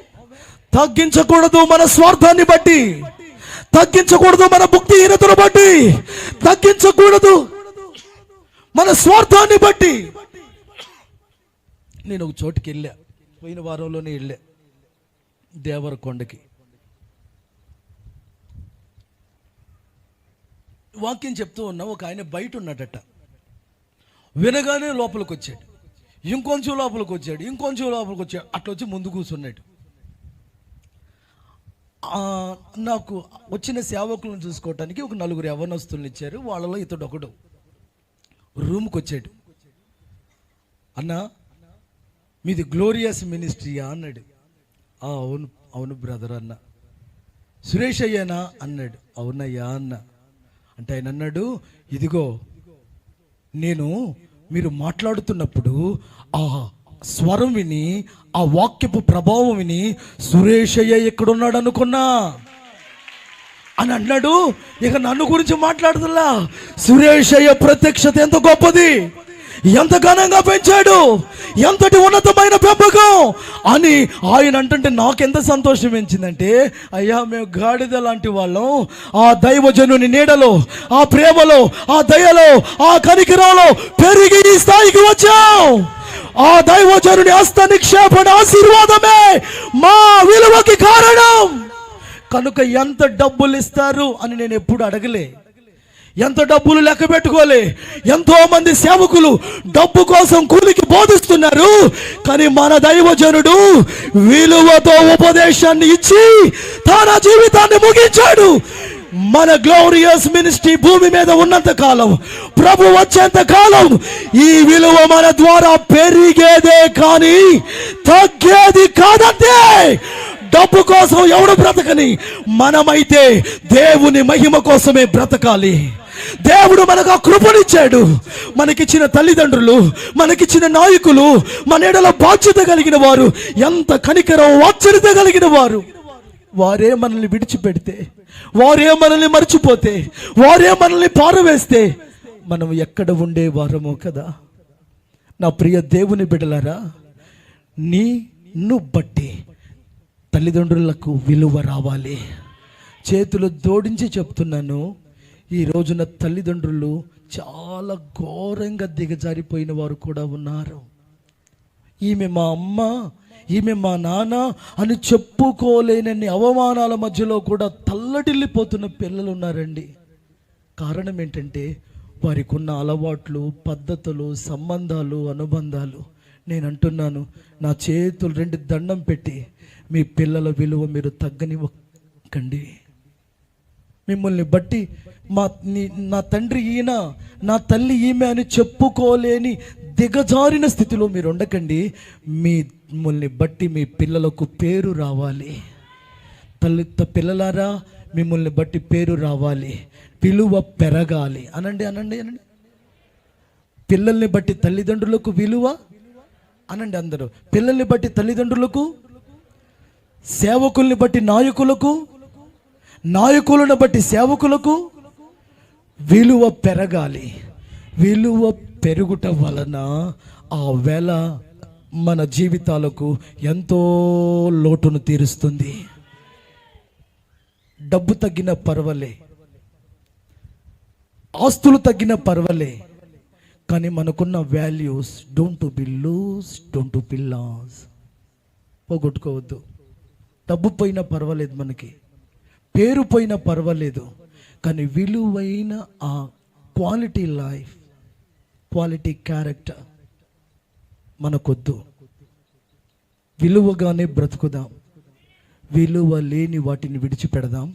తగ్గించకూడదు మన స్వార్థాన్ని బట్టి, తగ్గించకూడదు మన భక్తిహీనతను బట్టి, తగ్గించకూడదు మన స్వార్థాన్ని బట్టి. నేను ఒక చోటుకి వెళ్ళా, పోయిన వారంలోనే వెళ్ళా, దేవరకొండకి. వాక్యం చెప్తూ ఉన్నా, ఒక ఆయన బయట ఉన్నాడట. వినగానే లోపలికి వచ్చాడు, ఇంకొంచెం లోపలికి వచ్చాడు, ఇంకొంచెం లోపలికి వచ్చాడు, అట్లా వచ్చి ముందు కూర్చున్నాడు. నాకు వచ్చిన సేవకులను చూసుకోవటానికి ఒక 4 యవ్వనస్తులను ఇచ్చారు. వాళ్ళలో ఇతడు ఒకడు రూమ్కి వచ్చాడు. అన్న, మీది గ్లోరియస్ మినిస్ట్రీయా అన్నాడు. అవును అవును బ్రదర్ అన్న. సురేష్ అయ్యానా అన్నాడు. అవునయ్యా అన్న. అంటే ఆయన అన్నాడు, ఇదిగో నేను మీరు మాట్లాడుతున్నప్పుడు ఆ స్వరం విని, ఆ వాక్యపు ప్రభావం విని సురేషయ్య ఎక్కడున్నాడు అనుకున్నా అని అన్నాడు. ఇక నన్ను గురించి మాట్లాడుతున్నా, సురేషయ్య ప్రత్యక్షత ఎంత గొప్పది, ఎంత ఘనంగా పెంచాడు, ఎంతటి ఉన్నతమైన పెంపకం అని ఆయన అంటుంటే నాకెంత సంతోషం పెంచిందంటే, అయ్యా మేము గాడిద లాంటి వాళ్ళం, ఆ దైవజనుని నీడలో, ఆ ప్రేమలో, ఆ దయలో, ఆ కనికరంలో పెరిగి ఈ స్థాయికి వచ్చాం. ఆ దైవజనుని హస్త నిక్షేపణ ఆశీర్వాదమే మా విలువకి కారణం. కనుక ఎంత డబ్బులు ఇస్తారు అని నేను ఎప్పుడు అడగలే, ఎంత డబ్బులు లెక్క పెట్టుకోలే. ఎంతో మంది సేవకులు డబ్బు కోసం కూలికి బోధిస్తున్నారు, కానీ మన దైవజనుడు విలువతో ఉపదేశాన్ని ఇచ్చి తన జీవితాన్ని ముగించాడు. మన గ్లోరియస్ మినిస్ట్రీ భూమి మీద ఉన్నంత కాలం, ప్రభు వచ్చేంత కాలం ఈ విలువ మన ద్వారా పెరిగేదే కానీ తగ్గేది కాదంతే. డబ్బు కోసం ఎవడు బ్రతకని, మనమైతే దేవుని మహిమ కోసమే బ్రతకాలి. దేవుడు మనకు ఆ కృపనిచ్చాడు. మనకిచ్చిన తల్లిదండ్రులు, మనకిచ్చిన నాయకులు, మన ఎడల బాధ్యత కలిగిన వారు, ఎంత కనికరం వాత్సల్యత కలిగిన వారు, వారే మనల్ని విడిచిపెడితే, వారే మనల్ని మర్చిపోతే, వారే మనల్ని పారవేస్తే మనం ఎక్కడ ఉండే వారమో కదా. నా ప్రియ దేవుని బిడ్డలారా, నిన్ను బట్టి తల్లిదండ్రులకు విలువ రావాలి. చేతులు జోడించి చెప్తున్నాను, ఈ రోజున తల్లిదండ్రులు చాలా ఘోరంగా దిగజారిపోయిన వారు కూడా ఉన్నారు. ఈమె మా అమ్మ, ఈమె మా నాన్న అని చెప్పుకోలేనన్ని అవమానాల మధ్యలో కూడా తల్లడిల్లిపోతున్న పిల్లలు ఉన్నారండి. కారణం ఏంటంటే వారికి ఉన్న అలవాట్లు, పద్ధతులు, సంబంధాలు, అనుబంధాలు. నేను అంటున్నాను, నా చేతులు 2 దండం పెట్టి మీ పిల్లల విలువ మీరు తగ్గనివ్వకండి. మిమ్మల్ని బట్టి నా తండ్రి ఈయన, నా తల్లి ఈమె అని చెప్పుకోలేని దిగజారిన స్థితిలో మీరు ఉండకండి. మిమ్మల్ని బట్టి మీ పిల్లలకు పేరు రావాలి. పిల్లలారా, మిమ్మల్ని బట్టి పేరు రావాలి, విలువ పెరగాలి. అనండి అనండి అనండి. పిల్లల్ని బట్టి తల్లిదండ్రులకు విలువ అనండి అందరూ. పిల్లల్ని బట్టి తల్లిదండ్రులకు, సేవకుల్ని బట్టి నాయకులకు, నాయకులను బట్టి సేవకులకు విలువ పెరగాలి. విలువ పెరుగుట వలన ఆ వేళ మన జీవితాలకు ఎంతో లోటును తీరుస్తుంది. డబ్బు తగ్గిన పర్వాలే, ఆస్తులు తగ్గిన పర్వాలే, కానీ మనకున్న values don't be lose, don't be loss. పోగొట్టుకోవద్దు. డబ్బు పోయినా పర్వాలేదు, మనకి పేరు పోయినా పర్వాలేదు, కానీ విలువైన ఆ క్వాలిటీ లైఫ్, క్వాలిటీ క్యారెక్టర్ మనకొద్దు. విలువగానే బ్రతుకుదాం, విలువ లేని వాటిని విడిచిపెడదాం,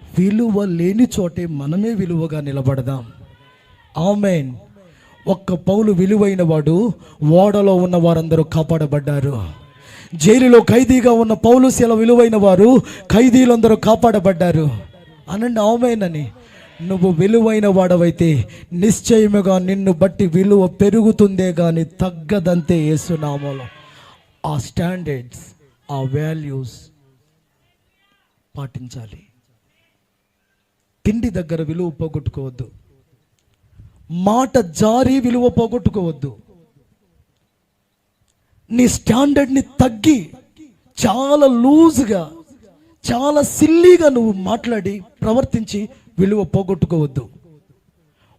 విలువ లేని చోటే మనమే విలువగా నిలబడదాం. ఆమేన్. ఒక్క పౌలు విలువైన వాడు, ఓడలో ఉన్న వారందరూ కాపాడబడ్డారు. జైలులో ఖైదీగా ఉన్న పౌలు శీల విలువైన వారు, ఖైదీలందరూ కాపాడబడ్డారు. అనండి ఆమేన్ అని. నువ్వు విలువైన వాడవైతే నిశ్చయముగా నిన్ను బట్టి విలువ పెరుగుతుందే కానీ తగ్గదంతే. యేసునామములో ఆ స్టాండర్డ్స్, ఆ వాల్యూస్ పాటించాలి. తిండి దగ్గర విలువ పోగొట్టుకోవద్దు, మాట జారి విలువ పోగొట్టుకోవద్దు. నీ స్టాండర్డ్ని తగ్గి చాలా లూజ్గా, చాలా సిల్లీగా నువ్వు మాట్లాడి ప్రవర్తించి విలువ పోగొట్టుకోవద్దు.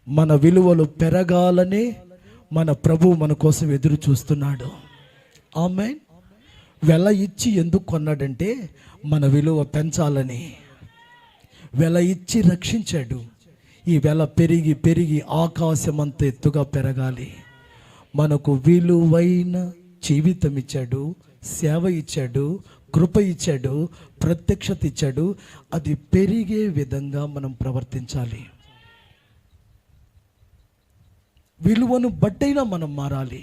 మన విలువలు పెరగాలనే మన ప్రభు మన కోసం ఎదురు చూస్తున్నాడు. ఆమేన్. వెల ఇచ్చి ఎందుకు కొన్నాడంటే మన విలువ పెంచాలని. వెల ఇచ్చి రక్షించాడు. ఈ వెల పెరిగి పెరిగి ఆకాశమంత ఎత్తుగా పెరగాలి. మనకు విలువైన జీవితం ఇచ్చాడు, సేవ ఇచ్చాడు, కృప ఇచ్చాడు, ప్రత్యక్షత ఇచ్చాడు. అది పెరిగే విధంగా మనం ప్రవర్తించాలి. విలువను బట్టైనా మనం మారాలి,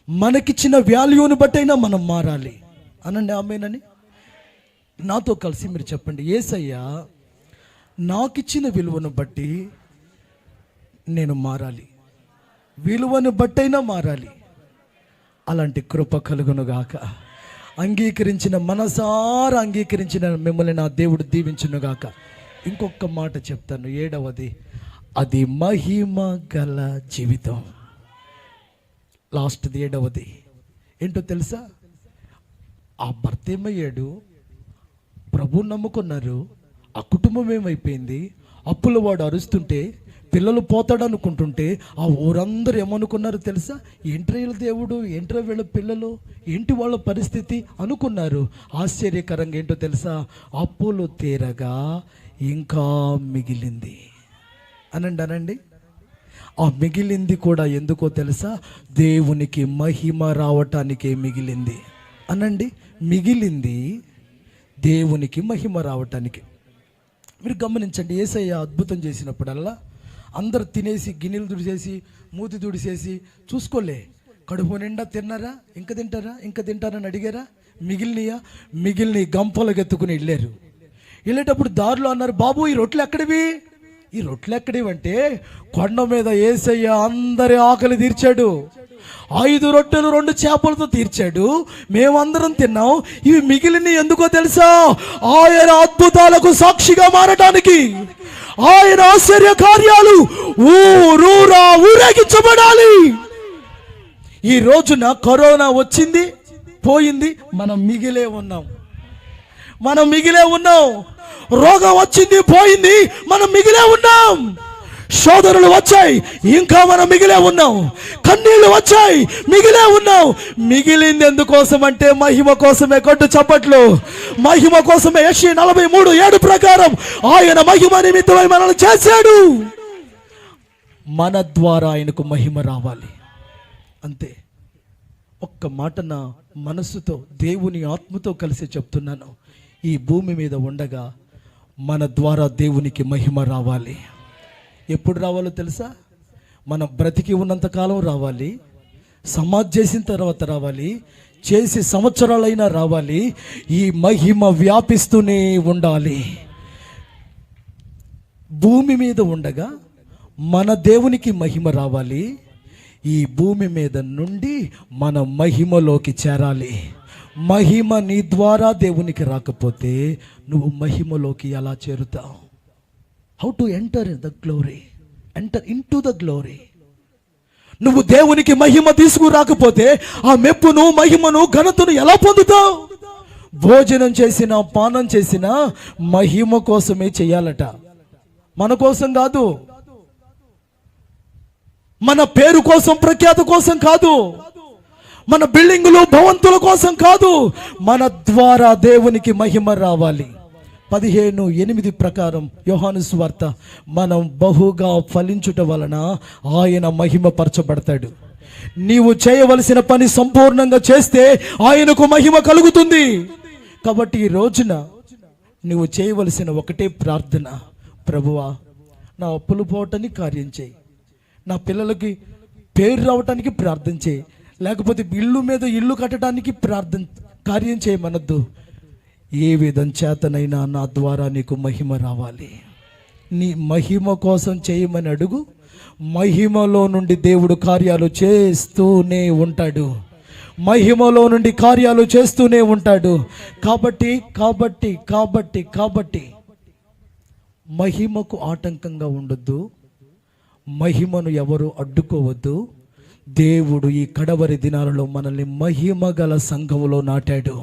మనకిచ్చిన వాల్యూని బట్టైనా మనం మారాలి. అనండి ఆమేనని. నాతో కలిసి మీరు చెప్పండి, యేసయ్యా నాకిచ్చిన విలువను బట్టి నేను మారాలి, విలువను బట్టైనా మారాలి. అలాంటి కృప కలుగునుగాక. అంగీకరించిన మనసారా అంగీకరించిన మిమ్మల్ని నా దేవుడు దీవించునుగాక. ఇంకొక మాట చెప్తాను, 7వది, అది మహిమ గల జీవితం. లాస్ట్ది 7వది ఏంటో తెలుసా? ఆ భర్త ఏమయ్యాడు, ప్రభు నమ్ముకున్నారు, ఆ కుటుంబం ఏమైపోయింది, అప్పుల వాడు అరుస్తుంటే, పిల్లలు పోతాడు అనుకుంటుంటే ఆ ఊరందరూ ఏమనుకున్నారు తెలుసా? ఏంట్రా వీళ్ళ దేవుడు, ఏంట్రా వీళ్ళ పిల్లలు, ఏంటి వాళ్ళ పరిస్థితి అనుకున్నారు. ఆశ్చర్యకరంగా ఏంటో తెలుసా? అప్పులు తీరగా ఇంకా మిగిలింది. అనండి. ఆ మిగిలింది కూడా ఎందుకో తెలుసా? దేవునికి మహిమ రావటానికే మిగిలింది. అనండి, మిగిలింది దేవునికి మహిమ రావటానికి. మీరు గమనించండి, యేసయ్య అద్భుతం చేసినప్పుడల్లా అందరు తినేసి గిన్నెలు దుడిసేసి మూతి దుడిసేసి చూసుకోలే. కడుపు నిండా తిన్నారా, ఇంకా తింటారని అడిగారా? మిగిలిన గంపలకు ఎత్తుకుని వెళ్ళారు. వెళ్ళేటప్పుడు దారిలో అన్నారు, బాబు ఈ రొట్టెలు ఎక్కడివి? ఈ రొట్టెలు ఎక్కడివి అంటే, కొండ మీద యేసయ్య అందరి ఆకలి తీర్చాడు. 5 రొట్టెలు 2 చేపలతో తీర్చాడు. మేమందరం తిన్నాం. ఇవి మిగిలిన ఎందుకో తెలుసా? ఆయన అద్భుతాలకు సాక్షిగా మారటానికి, ఆయన ఆశ్చర్య కార్యాలు ఊరూరా ఊరేగించబడాలి. ఈ రోజున కరోనా వచ్చింది, పోయింది, మనం మిగిలే ఉన్నాం. రోగం వచ్చింది, పోయింది, మనం మిగిలే ఉన్నాం. శోధనలు వచ్చాయి, ఇంకా మనం మిగిలే ఉన్నాం. కన్నీళ్లు వచ్చాయి, మిగిలే ఉన్నాం. మిగిలింది ఎందుకోసం అంటే మహిమ కోసమే. కొట్టు చప్పట్లు. మహిమ కోసమే. యెషయా 43:7 ప్రకారం ఆయన మహిమ నిమిత్తమై మనల్ని చేశాడు. మన ద్వారా ఆయనకు మహిమ రావాలి, అంతే. ఒక్క మాట నా మనస్సుతో, దేవుని ఆత్మతో కలిసి చెప్తున్నాను. ఈ భూమి మీద ఉండగా మన ద్వారా దేవునికి మహిమ రావాలి. ఎప్పుడు రావాలో తెలుసా? మనం బ్రతికి ఉన్నంతకాలం రావాలి, సమాధి చేసిన తర్వాత రావాలి, చేసి సంవత్సరాలైనా రావాలి. ఈ మహిమ వ్యాపిస్తూనే ఉండాలి. భూమి మీద ఉండగా మన దేవునికి మహిమ రావాలి. ఈ భూమి మీద నుండి మన మహిమలోకి చేరాలి. మహిమ నీ ద్వారా దేవునికి రాకపోతే నువ్వు మహిమలోకి ఎలా చేరుతావు? How to enter the glory, enter into the glory. నువ్వు దేవునికి మహిమ తీసుకురాకపోతే ఆ మెప్పును, మహిమను, ఘనతను ఎలా పొందుతావు? భోజనం చేసినా పానం చేసినా మహిమ కోసమే చేయాలట, మన కోసం కాదు. మన పేరు కోసం, ప్రఖ్యాత కోసం కాదు. మన బిల్డింగులు భవంతుల కోసం కాదు, మన ద్వారా దేవునికి మహిమ రావాలి. 15:8 ప్రకారం యోహాను సువార్త, మనం బహుగా ఫలించుట వలన ఆయన మహిమపరచబడతాడు. నీవు చేయవలసిన పని సంపూర్ణంగా చేస్తే ఆయనకు మహిమ కలుగుతుంది. కాబట్టి ఈ రోజున నువ్వు చేయవలసిన ఒకటే ప్రార్థన, ప్రభువా నా అప్పులు పోవటానికి కార్యం చేయి, నా పిల్లలకి పేరు రావటానికి ప్రార్థన చేయి, లేకపోతే ఇల్లు మీద ఇల్లు కట్టడానికి కార్యం చేయమనద్దు. ఏ విధం చేతనైనా నా ద్వారా నీకు మహిమ రావాలి. నీ మహిమ కోసం చేయమని అడుగు. మహిమలో నుండి దేవుడు కార్యాలు చేస్తూనే ఉంటాడు. మహిమలో నుండి కార్యాలు చేస్తూనే ఉంటాడు. కాబట్టి కాబట్టి కాబట్టి కాబట్టి మహిమకు ఆటంకంగా ఉండొద్దు. మహిమను ఎవరు అడ్డుకోవద్దు. దేవుడు ఈ కడవరి దినాలలో మనల్ని మహిమ గల సంఘములో నాటాడు.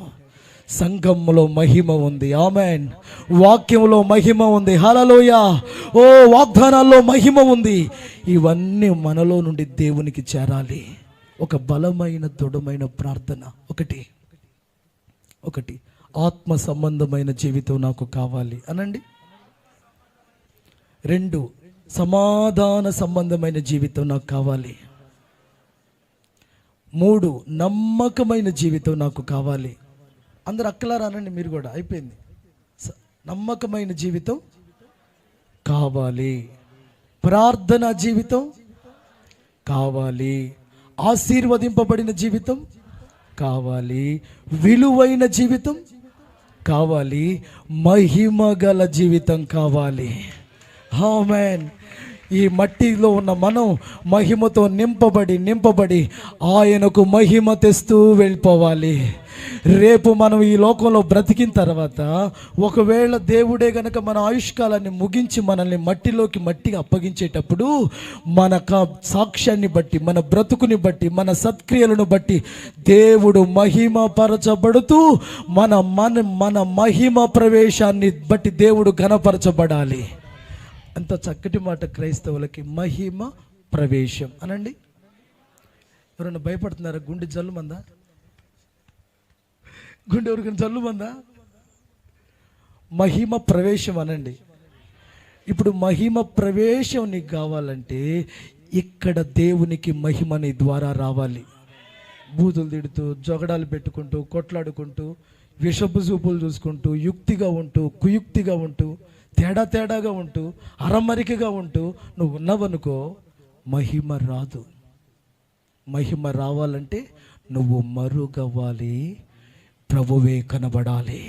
సంఘంలో మహిమ ఉంది. ఆమేన్. వాక్యంలో మహిమ ఉంది. హల్లెలూయా. ఓ వాగ్దానాల్లో మహిమ ఉంది. ఇవన్నీ మనలో నుండి దేవునికి చేరాలి. ఒక బలమైన దృఢమైన ప్రార్థన. ఒకటి ఆత్మ సంబంధమైన జీవితం నాకు కావాలి అనండి. 2 సమాధాన సంబంధమైన జీవితం నాకు కావాలి. 3 నమ్మకమైన జీవితం నాకు కావాలి. అందరు అక్కలారా అనండి, మీరు కూడా. అయిపోయింది. నమ్మకమైన జీవితం కావాలి, ప్రార్థనా జీవితం కావాలి, ఆశీర్వదింపబడిన జీవితం కావాలి, విలువైన జీవితం కావాలి, మహిమ గల జీవితం కావాలి. ఆమేన్. ఈ మట్టిలో ఉన్న మనం మహిమతో నింపబడి ఆయనకు మహిమ తెస్తూ వెళ్ళిపోవాలి. రేపు మనం ఈ లోకంలో బ్రతికిన తర్వాత ఒకవేళ దేవుడే గనక మన ఆయుష్కాలాన్ని ముగించి మనల్ని మట్టిగా అప్పగించేటప్పుడు మన సాక్ష్యాన్ని బట్టి, మన బ్రతుకుని బట్టి, మన సత్క్రియలను బట్టి దేవుడు మహిమపరచబడుతూ మన మహిమ ప్రవేశాన్ని బట్టి దేవుడు ఘనపరచబడాలి. అంత చక్కటి మాట క్రైస్తవులకి, మహిమ ప్రవేశం అనండి. ఎవరైనా భయపడుతున్నారా? గుండె జల్లుమందా? గుండె ఎవరికైనా జల్లుమందా? మహిమ ప్రవేశం అనండి. ఇప్పుడు మహిమ ప్రవేశం నీకు కావాలంటే ఇక్కడ దేవునికి మహిమ నీ ద్వారా రావాలి. బూతులు తిడుతూ, జగడాలు పెట్టుకుంటూ, కొట్లాడుకుంటూ, విషపు చూపులు చూసుకుంటూ, యుక్తిగా ఉంటూ, కుయుక్తిగా ఉంటూ, తేడాగా ఉంటూ, అరమరికగా ఉంటూ నువ్వు ఉన్నావనుకో, మహిమ రాదు. మహిమ రావాలంటే నువ్వు మరుగవ్వాలి, ప్రభువే కనబడాలి.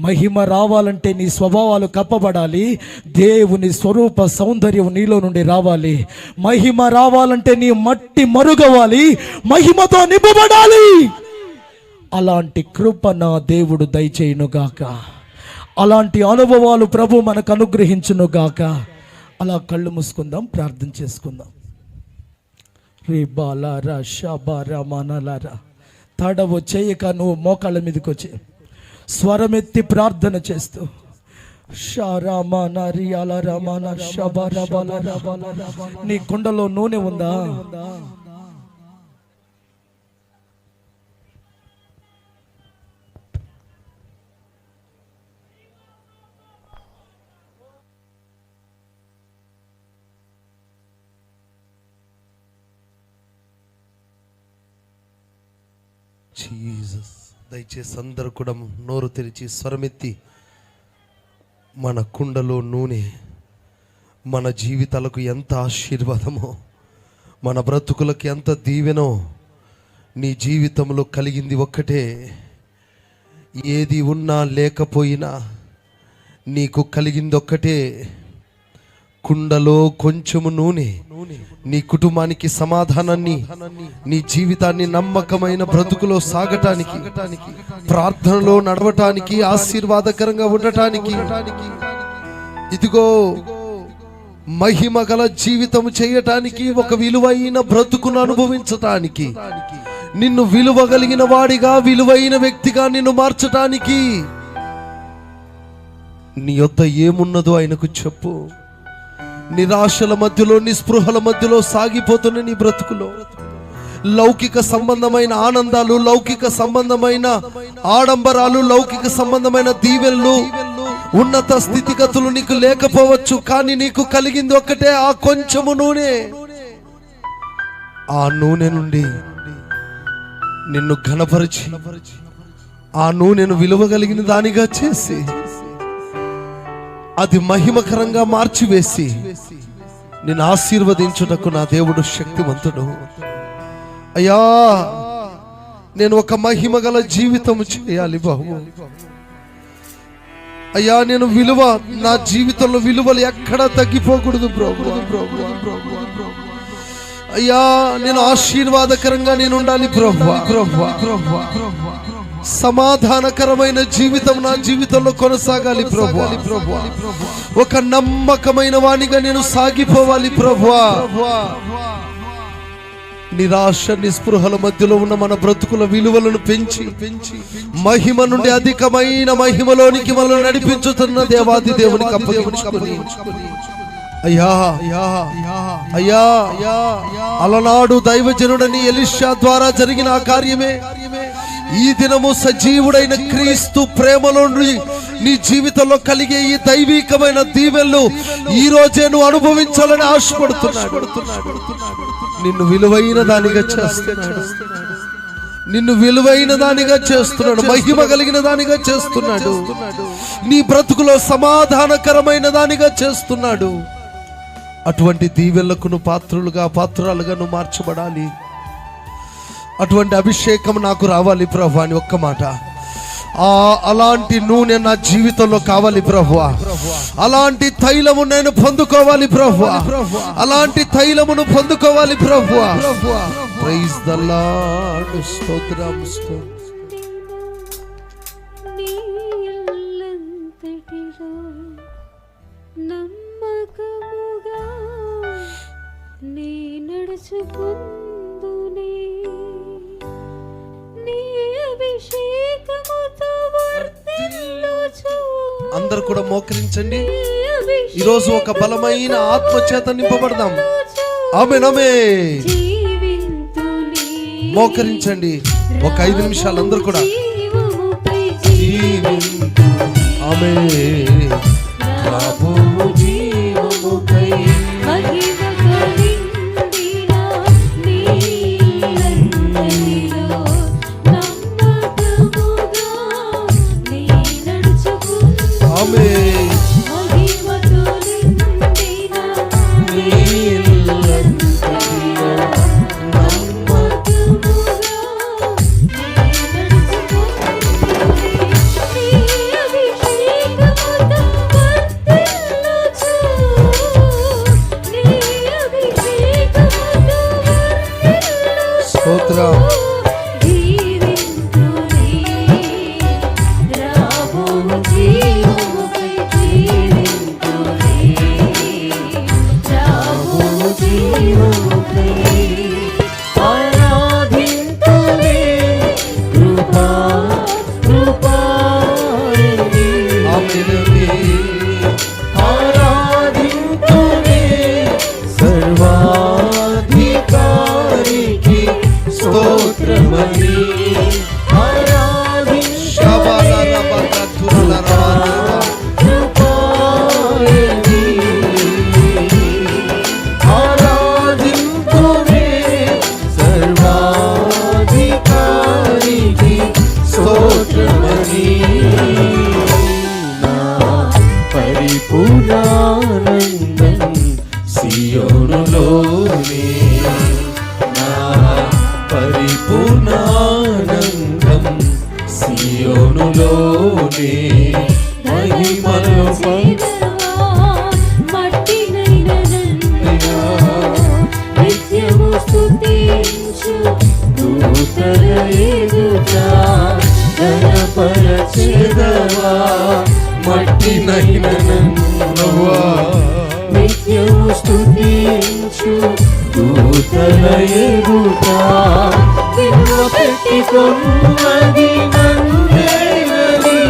మహిమ రావాలంటే నీ స్వభావాలు కప్పబడాలి, దేవుని స్వరూప సౌందర్యం నీలో నుండి రావాలి. మహిమ రావాలంటే నీ మట్టి మరుగవ్వాలి, మహిమతో నింపబడాలి. అలాంటి కృప నా దేవుడు దయచేయునుగాక. అలాంటి అనుభవాలు ప్రభు మనకు అనుగ్రహించునుగాక. అలా కళ్ళు మూసుకుందాం, ప్రార్థన చేసుకుందాం. రే బాలారా షాబారా మనలారా, తడవు చేయక నువ్వు మోకాళ్ళ మీదకి వచ్చి స్వరమెత్తి ప్రార్థన చేస్తూ నీ కుండలో నూనె ఉందా? జీసస్. దయచేసి అందరూ కూడా నోరు తెరిచి స్వరమెత్తి, మన కుండలో నూనె మన జీవితాలకు ఎంత ఆశీర్వాదమో, మన బ్రతుకులకు ఎంత దీవెనో. నీ జీవితంలో కలిగింది ఒక్కటే. ఏది ఉన్నా లేకపోయినా నీకు కలిగింది ఒక్కటే. కుండలో కొంచెము నూనె నీ కుటుంబానికి సమాధానాన్ని, నీ జీవితాన్ని నమ్మకమైన బ్రతుకులో సాగటానికి, ప్రార్థనలో నడవటానికి, ఆశీర్వాదకరంగా ఉండటానికి, ఇదిగో మహిమ గల జీవితం చేయటానికి, ఒక విలువైన బ్రతుకును అనుభవించటానికి, నిన్ను విలువ కలిగిన వాడిగా, విలువైన వ్యక్తిగా నిన్ను మార్చటానికి నీ యొద్ద ఏమున్నదో ఆయనకు చెప్పు. నిరాశల మధ్యలో, నిస్పృహల మధ్యలో సాగిపోతున్న నీ బ్రతుకులో లౌకిక సంబంధమైన ఆనందాలు, లౌకిక సంబంధమైన ఆడంబరాలు, లౌకిక సంబంధమైన దీవెనలు, ఉన్నత స్థితిగతులు నీకు లేకపోవచ్చు. కానీ నీకు కలిగింది ఒక్కటే, ఆ కొంచెము నూనె. ఆ నూనె నుండి నిన్ను ఘనపరిచి, ఆ నూనెను విలువ కలిగిన దానిగా చేసి, అది మహిమకరంగా మార్చివేసి నిన్ను ఆశీర్వదించుటకు నా దేవుడు శక్తివంతుడు. అయ్యా, నేను ఒక మహిమ గల జీవితం చేయాలి బాబు. అయ్యా, నేను విలువ, నా జీవితంలో విలువలు ఎక్కడా తగ్గిపోకూడదు ప్రభు. అయ్యా, నేను ఆశీర్వాదకరంగా నేను ఉండాలి ప్రభు. సమాధానకరమైన జీవితం నా జీవితంలో కొనసాగాలి ప్రభు. ఒక నమ్మకమైన వానిగా నేను సాగిపోవాలి ప్రభు. నిరాశ నిస్పృహల మధ్యలో ఉన్న మన బ్రతుకుల విలువలను పెంచి మహిమ నుండి అధికమైన మహిమలోనికి మనల్ని నడిపించుతున్న దేవాది దేవునికి అప్పగించుకొని, అయ్యా అయ్యా అలనాడు దైవజనుడని ఎలీషా ద్వారా జరిగిన ఆ కార్యమే ఈ దినము సజీవుడైన క్రీస్తు ప్రేమలో నీ జీవితంలో కలిగే ఈ దైవికమైన దీవెనలు ఈ రోజే నువ్వు అనుభవించాలని ఆశపడుతున్నాడు. నిన్ను విలువైన దానిగా చేస్తున్నాడు, నిన్ను విలువైన దానిగా చేస్తున్నాడు, మహిమ కలిగిన దానిగా చేస్తున్నాడు, నీ బ్రతుకులో సమాధానకరమైన దానిగా చేస్తున్నాడు. అటువంటి దీవెనలకు నువ్వు పాత్రాలుగా నువ్వు మార్చబడాలి. అటువంటి అభిషేకం నాకు రావాలి ప్రభు అని ఒక్క మాట. అలాంటి నూనె నా జీవితంలో కావాలి ప్రభు. అలాంటి తైలము నేను పొందుకోవాలి ప్రభు. అలాంటి తైలమును పొందుకోవాలి ప్రభు. Praise the lord. స్తోత్రం. నమ్మకముగా నీ నడుచుకుందునే, నీ అభిషేకముతో వర్ధిల్లుచు. అందరూ కూడా మోకరించండి. ఈరోజు ఒక బలమైన ఆత్మ చేత నింపబడదాం. ఆమేన్, ఆమేన్. మోకరించండి. ఒక 5 నిమిషాలు అందరూ కూడా. ఆమేన్. ప్రభువు జీవముకై మహిమ కలిగిన నీలో నమ్మకముగా నీ నడుచుకుందునే, ఆమేన్. మహిమతో నిండిన నీలో నమ్మకముగా నీ నడుచుకుందునే, నీ అభిషేకముతో వర్ధిల్లుచు, నీ అభిషేకముతో వర్ధిల్లుచు. స్తోత్రం. జీవింతునే, రాబోవు జీవముకై జీవింతునే, రాబోవు జీవముకై ఆరాధింతునే, కృపా కృపాయని ఆరాధింతునే, సర్వాధికారికి స్తోత్రమని కృపాయని ఆరాధింతునే, సర్వాధికారికి స్తోత్రమని పరిపూర్ణానందం సియోనులోనే, నా పరిపూర్ణానందం సియోనులోనే, మహిమలో మట్టినైన నన్ను నిత్యము స్తుతించు దూతల ఎదుట ఘనపరచెదవా, మట్టినైన నన్ను నిత్యము స్తుతించు దూతల ఎదుట, విలువ పెట్టుకొన్నది నన్నేనని,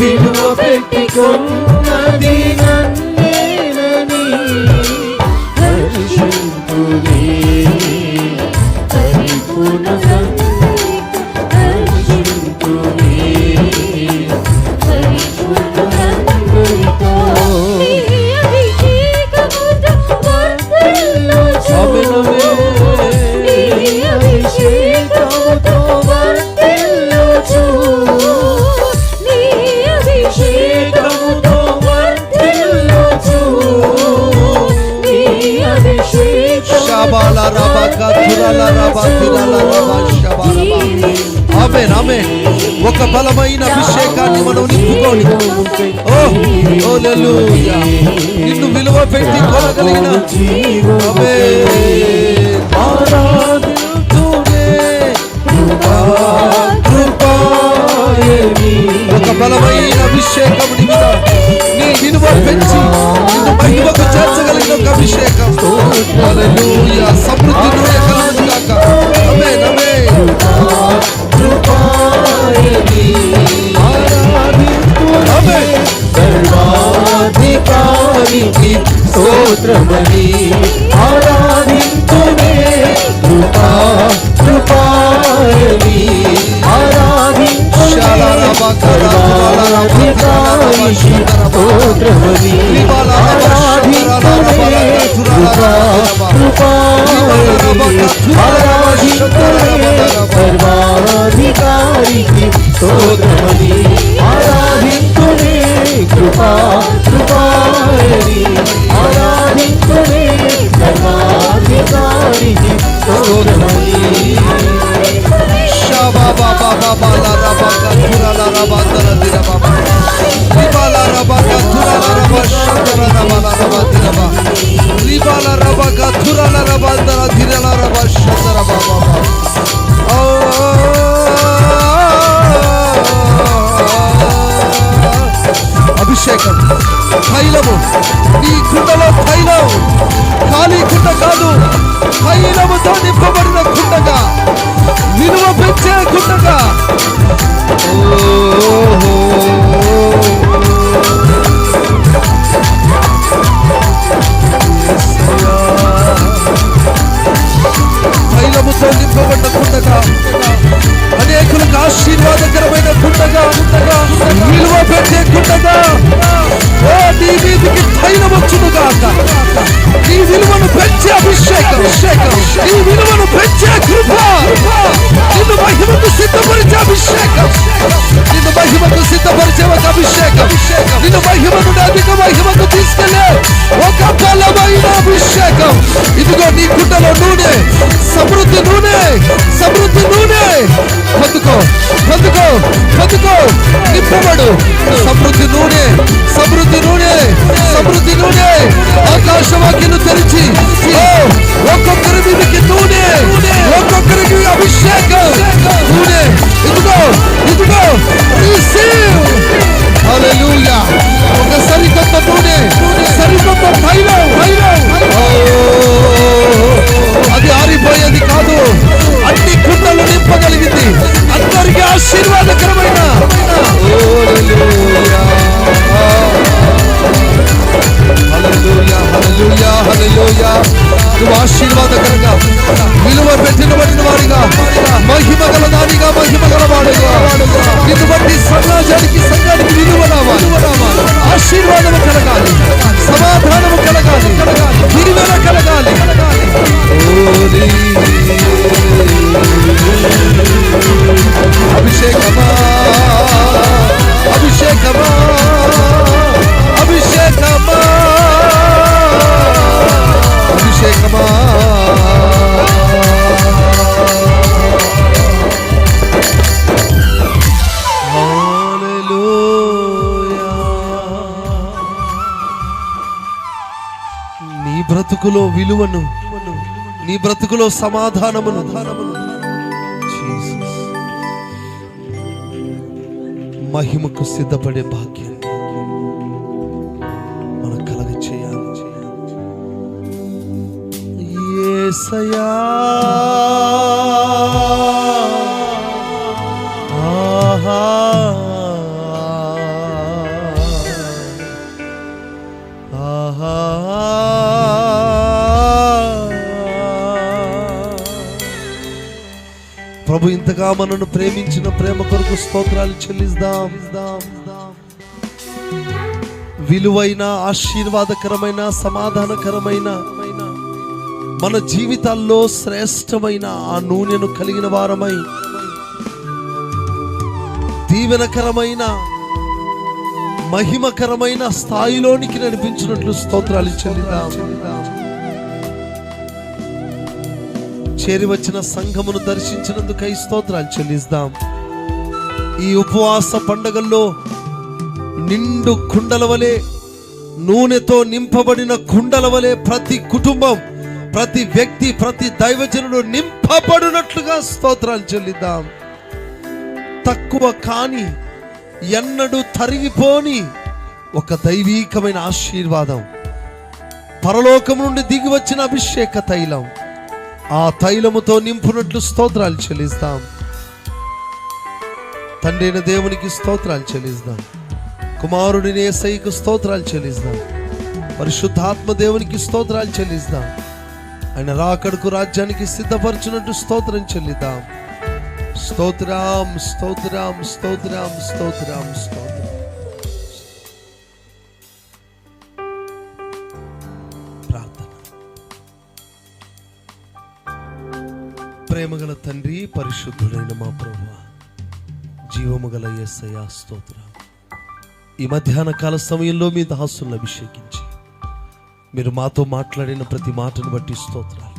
విలువ పెట్టుకొన్నది నన్నేనని హర్షింతునే, ఆమేన్ ఆమేన్. ఒక బలమైన అభిషేకాన్ని మనం నింపుకొని ఓ హల్లెలూయా నిన్ను విలువ పెట్టి కొనగలిగిన ఆమేన్ ఆరాధించునే కృపాయని. ఒక బలమైన అభిషేకం నీ మీద నీ విలువ పెంచి నిన్ను మహిమకు చేర్చగలిగిన ఒక అభిషేకం. హల్లెలూయా సమృద్ధి నూనె కలుగును గాక. ఆమేన్ ఆమేన్. కృపాయని ఆరాధించునే సర్వాధికారికి స్తోత్రమని ఆరాధించునే కృపాయని సర్వాధికారికి స్తోత్రమని ఆరాధించునే కృపాయని ఆరాధించునే సర్వాధికారికి స్తోత్రమని. అభిషేకం తైలము నీ కుండలో తైలం ఖాళీ కుండ కాదు, తైలముతో నింపబడిన కుండగా విలువ పెంచే కుండగా. తైలముతో నింపబడిన కుండగా అనేకులకు ఆశీర్వాదకరమైన కుండగా విలువ పెట్టే కుండగా. ఓ నీ మీదికి తైలం వచ్చును గాక. నీ విలువను పెంచే అభిషేకం, నీ విలువను పెంచే కృప, నిన్ను మహిమకు సిద్ధపరిచే అభిషేకం, నిన్ను మహిమకు సిద్ధపరిచే ఒక అభిషేకం, నిన్ను మహిమ నుండి అధిక మహిమకు తీసుకెళ్లే ఒక బలమైన అభిషేకం. ఇదిగో నీ కుండలో నూనె, సమృద్ధి నూనె, సమృద్ధి నూనె. పొందుకో పొందుకో పొందుకో, నింపబడు. సమృద్ధి నూనె, సమృద్ధి నూనె, సమృద్ధి నూనె. ఆకాశవాక్యను తెరిచి ఒక్కొక్కరి మీదకి నూనె, ఒక్కొక్కరికి అభిషేకం నూనె. ఇదిగో ఇదిగో రిసీవ్. హల్లెలూయా. ఒక సరికొత్త నూనె, సరికొత్త తైలం. అది ఆరిపోయేది కాదు, అన్ని కుండలు నింపగలిగింది. అందరికీ ఆశీర్వాదకరమైన హల్లెలూయా హల్లెలూయా హల్లెలూయా. నువ్వు ఆశీర్వాదకరంగా విలువ పెట్టినబడిన వాడిగా, మహిమ గల దానిగా, మహిమ గల వాడుగా. నిన్ను బట్టి సంఘానికి విలువ రావాలి, ఆశీర్వాదము కలగాలి, సమాధానము కలగాలి, విలువన కలగాలి. అభిషేకమా అభిషేకమా అభిషేకమా అభిషేకమా. నీ బ్రతుకులో విలువను, నీ బ్రతుకులో సమాధానమును మహిమకు సిద్ధపడే భాగ్యాన్ని మనం కలగ చేయాలి. యేసయ్యా ఆహా ఆహా. ప్రభు ఇంతగా మనను ప్రేమించిన ప్రేమ కొరకు స్తోత్రాలు చెల్లిద్దాం. విలువైన, ఆశీర్వాదకరమైన, సమాధానకరమైన, మన జీవితాల్లో శ్రేష్టమైన ఆ నూనెను కలిగిన వారమై, దీవెనకరమైన, మహిమకరమైన స్థాయిలోనికి నడిపించినట్లు స్తోత్రాలు చెల్లిద్దాం. చేరి వచ్చిన సంఘమును దర్శించినందుకై స్తోత్రాలు చెల్లిస్తాం. ఈ ఉపవాస పండగల్లో నిండు కుండల వలె, నూనెతో నింపబడిన కుండల వలె ప్రతి కుటుంబం, ప్రతి వ్యక్తి, ప్రతి దైవజనుడు నింపబడినట్లుగా స్తోత్రాలు చెల్లిద్దాం. తక్కువ కాని, ఎన్నడూ తరిగిపోని ఒక దైవీకమైన ఆశీర్వాదం, పరలోకం నుండి దిగి వచ్చిన అభిషేక తైలం, ఆ తైలముతో నింపునట్లు స్తోత్రాలు చెల్లిస్తాం. తండ్రి అయిన దేవునికి స్తోత్రాలు చెల్లిస్తాం. కుమారుడిని యేసయ్యకు స్తోత్రాలు చెల్లిస్తాం. పరిశుద్ధాత్మ దేవునికి స్తోత్రాలు చెల్లిస్తాం. ఆయన రాకడకు రాజ్యానికి సిద్ధపరచునట్టు స్తోత్రం చెల్లిద్దాం. స్తోత్రం, స్తోత్రం, స్తోత్రం, స్తోత్రం, స్తోత్రం. ప్రార్థన. ప్రేమగల తండ్రి, పరిశుద్ధుడైన మా ప్రభువా, జీవము గల యేసయ్యా స్తోత్రం. ఈ మధ్యాహ్న కాల సమయంలో మీ దాసులను అభిషేకించి మీరు మాతో మాట్లాడిన ప్రతి మాటను బట్టి స్తోత్రాలు.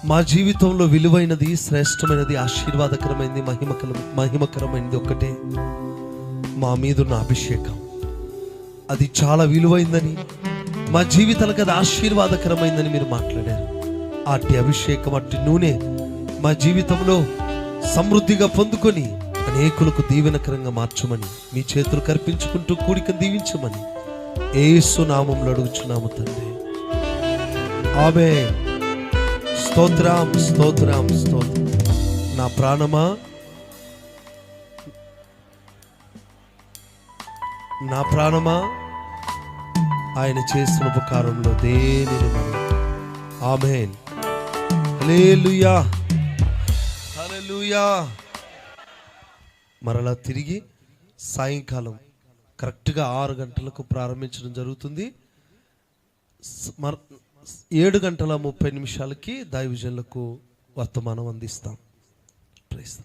మా జీవితంలో విలువైనది, శ్రేష్టమైనది, ఆశీర్వాదకరమైనది, మహిమకరమైనది ఒక్కటే, మా మీదున్న అభిషేకం. అది చాలా విలువైందని, మా జీవితాలకు అది ఆశీర్వాదకరమైందని మీరు మాట్లాడారు. అట్టి అభిషేకం, అట్టి నూనె మా జీవితంలో సమృద్ధిగా పొందుకొని అనేకులకు దీవెనకరంగా మార్చమని మీ చేతులు కర్పించుకుంటూ కూడికను దీవించమని యేసు నామములో అడుగుచున్నాము తండ్రి. ఆమేన్. స్తోత్రం, స్తోత్రం, స్తోత్రం. నా ప్రాణమా, నా ప్రాణమా ఆయన చేసిన ఉపకారంలో దేనిని మనం. ఆమేన్. హల్లెలూయా, హల్లెలూయా. మరలా తిరిగి సాయంకాలం కరెక్ట్గా 6 గంటలకు ప్రారంభించడం జరుగుతుంది. 7:30 దైవజనులకు వర్తమానం అందిస్తాం. ప్రైజ్.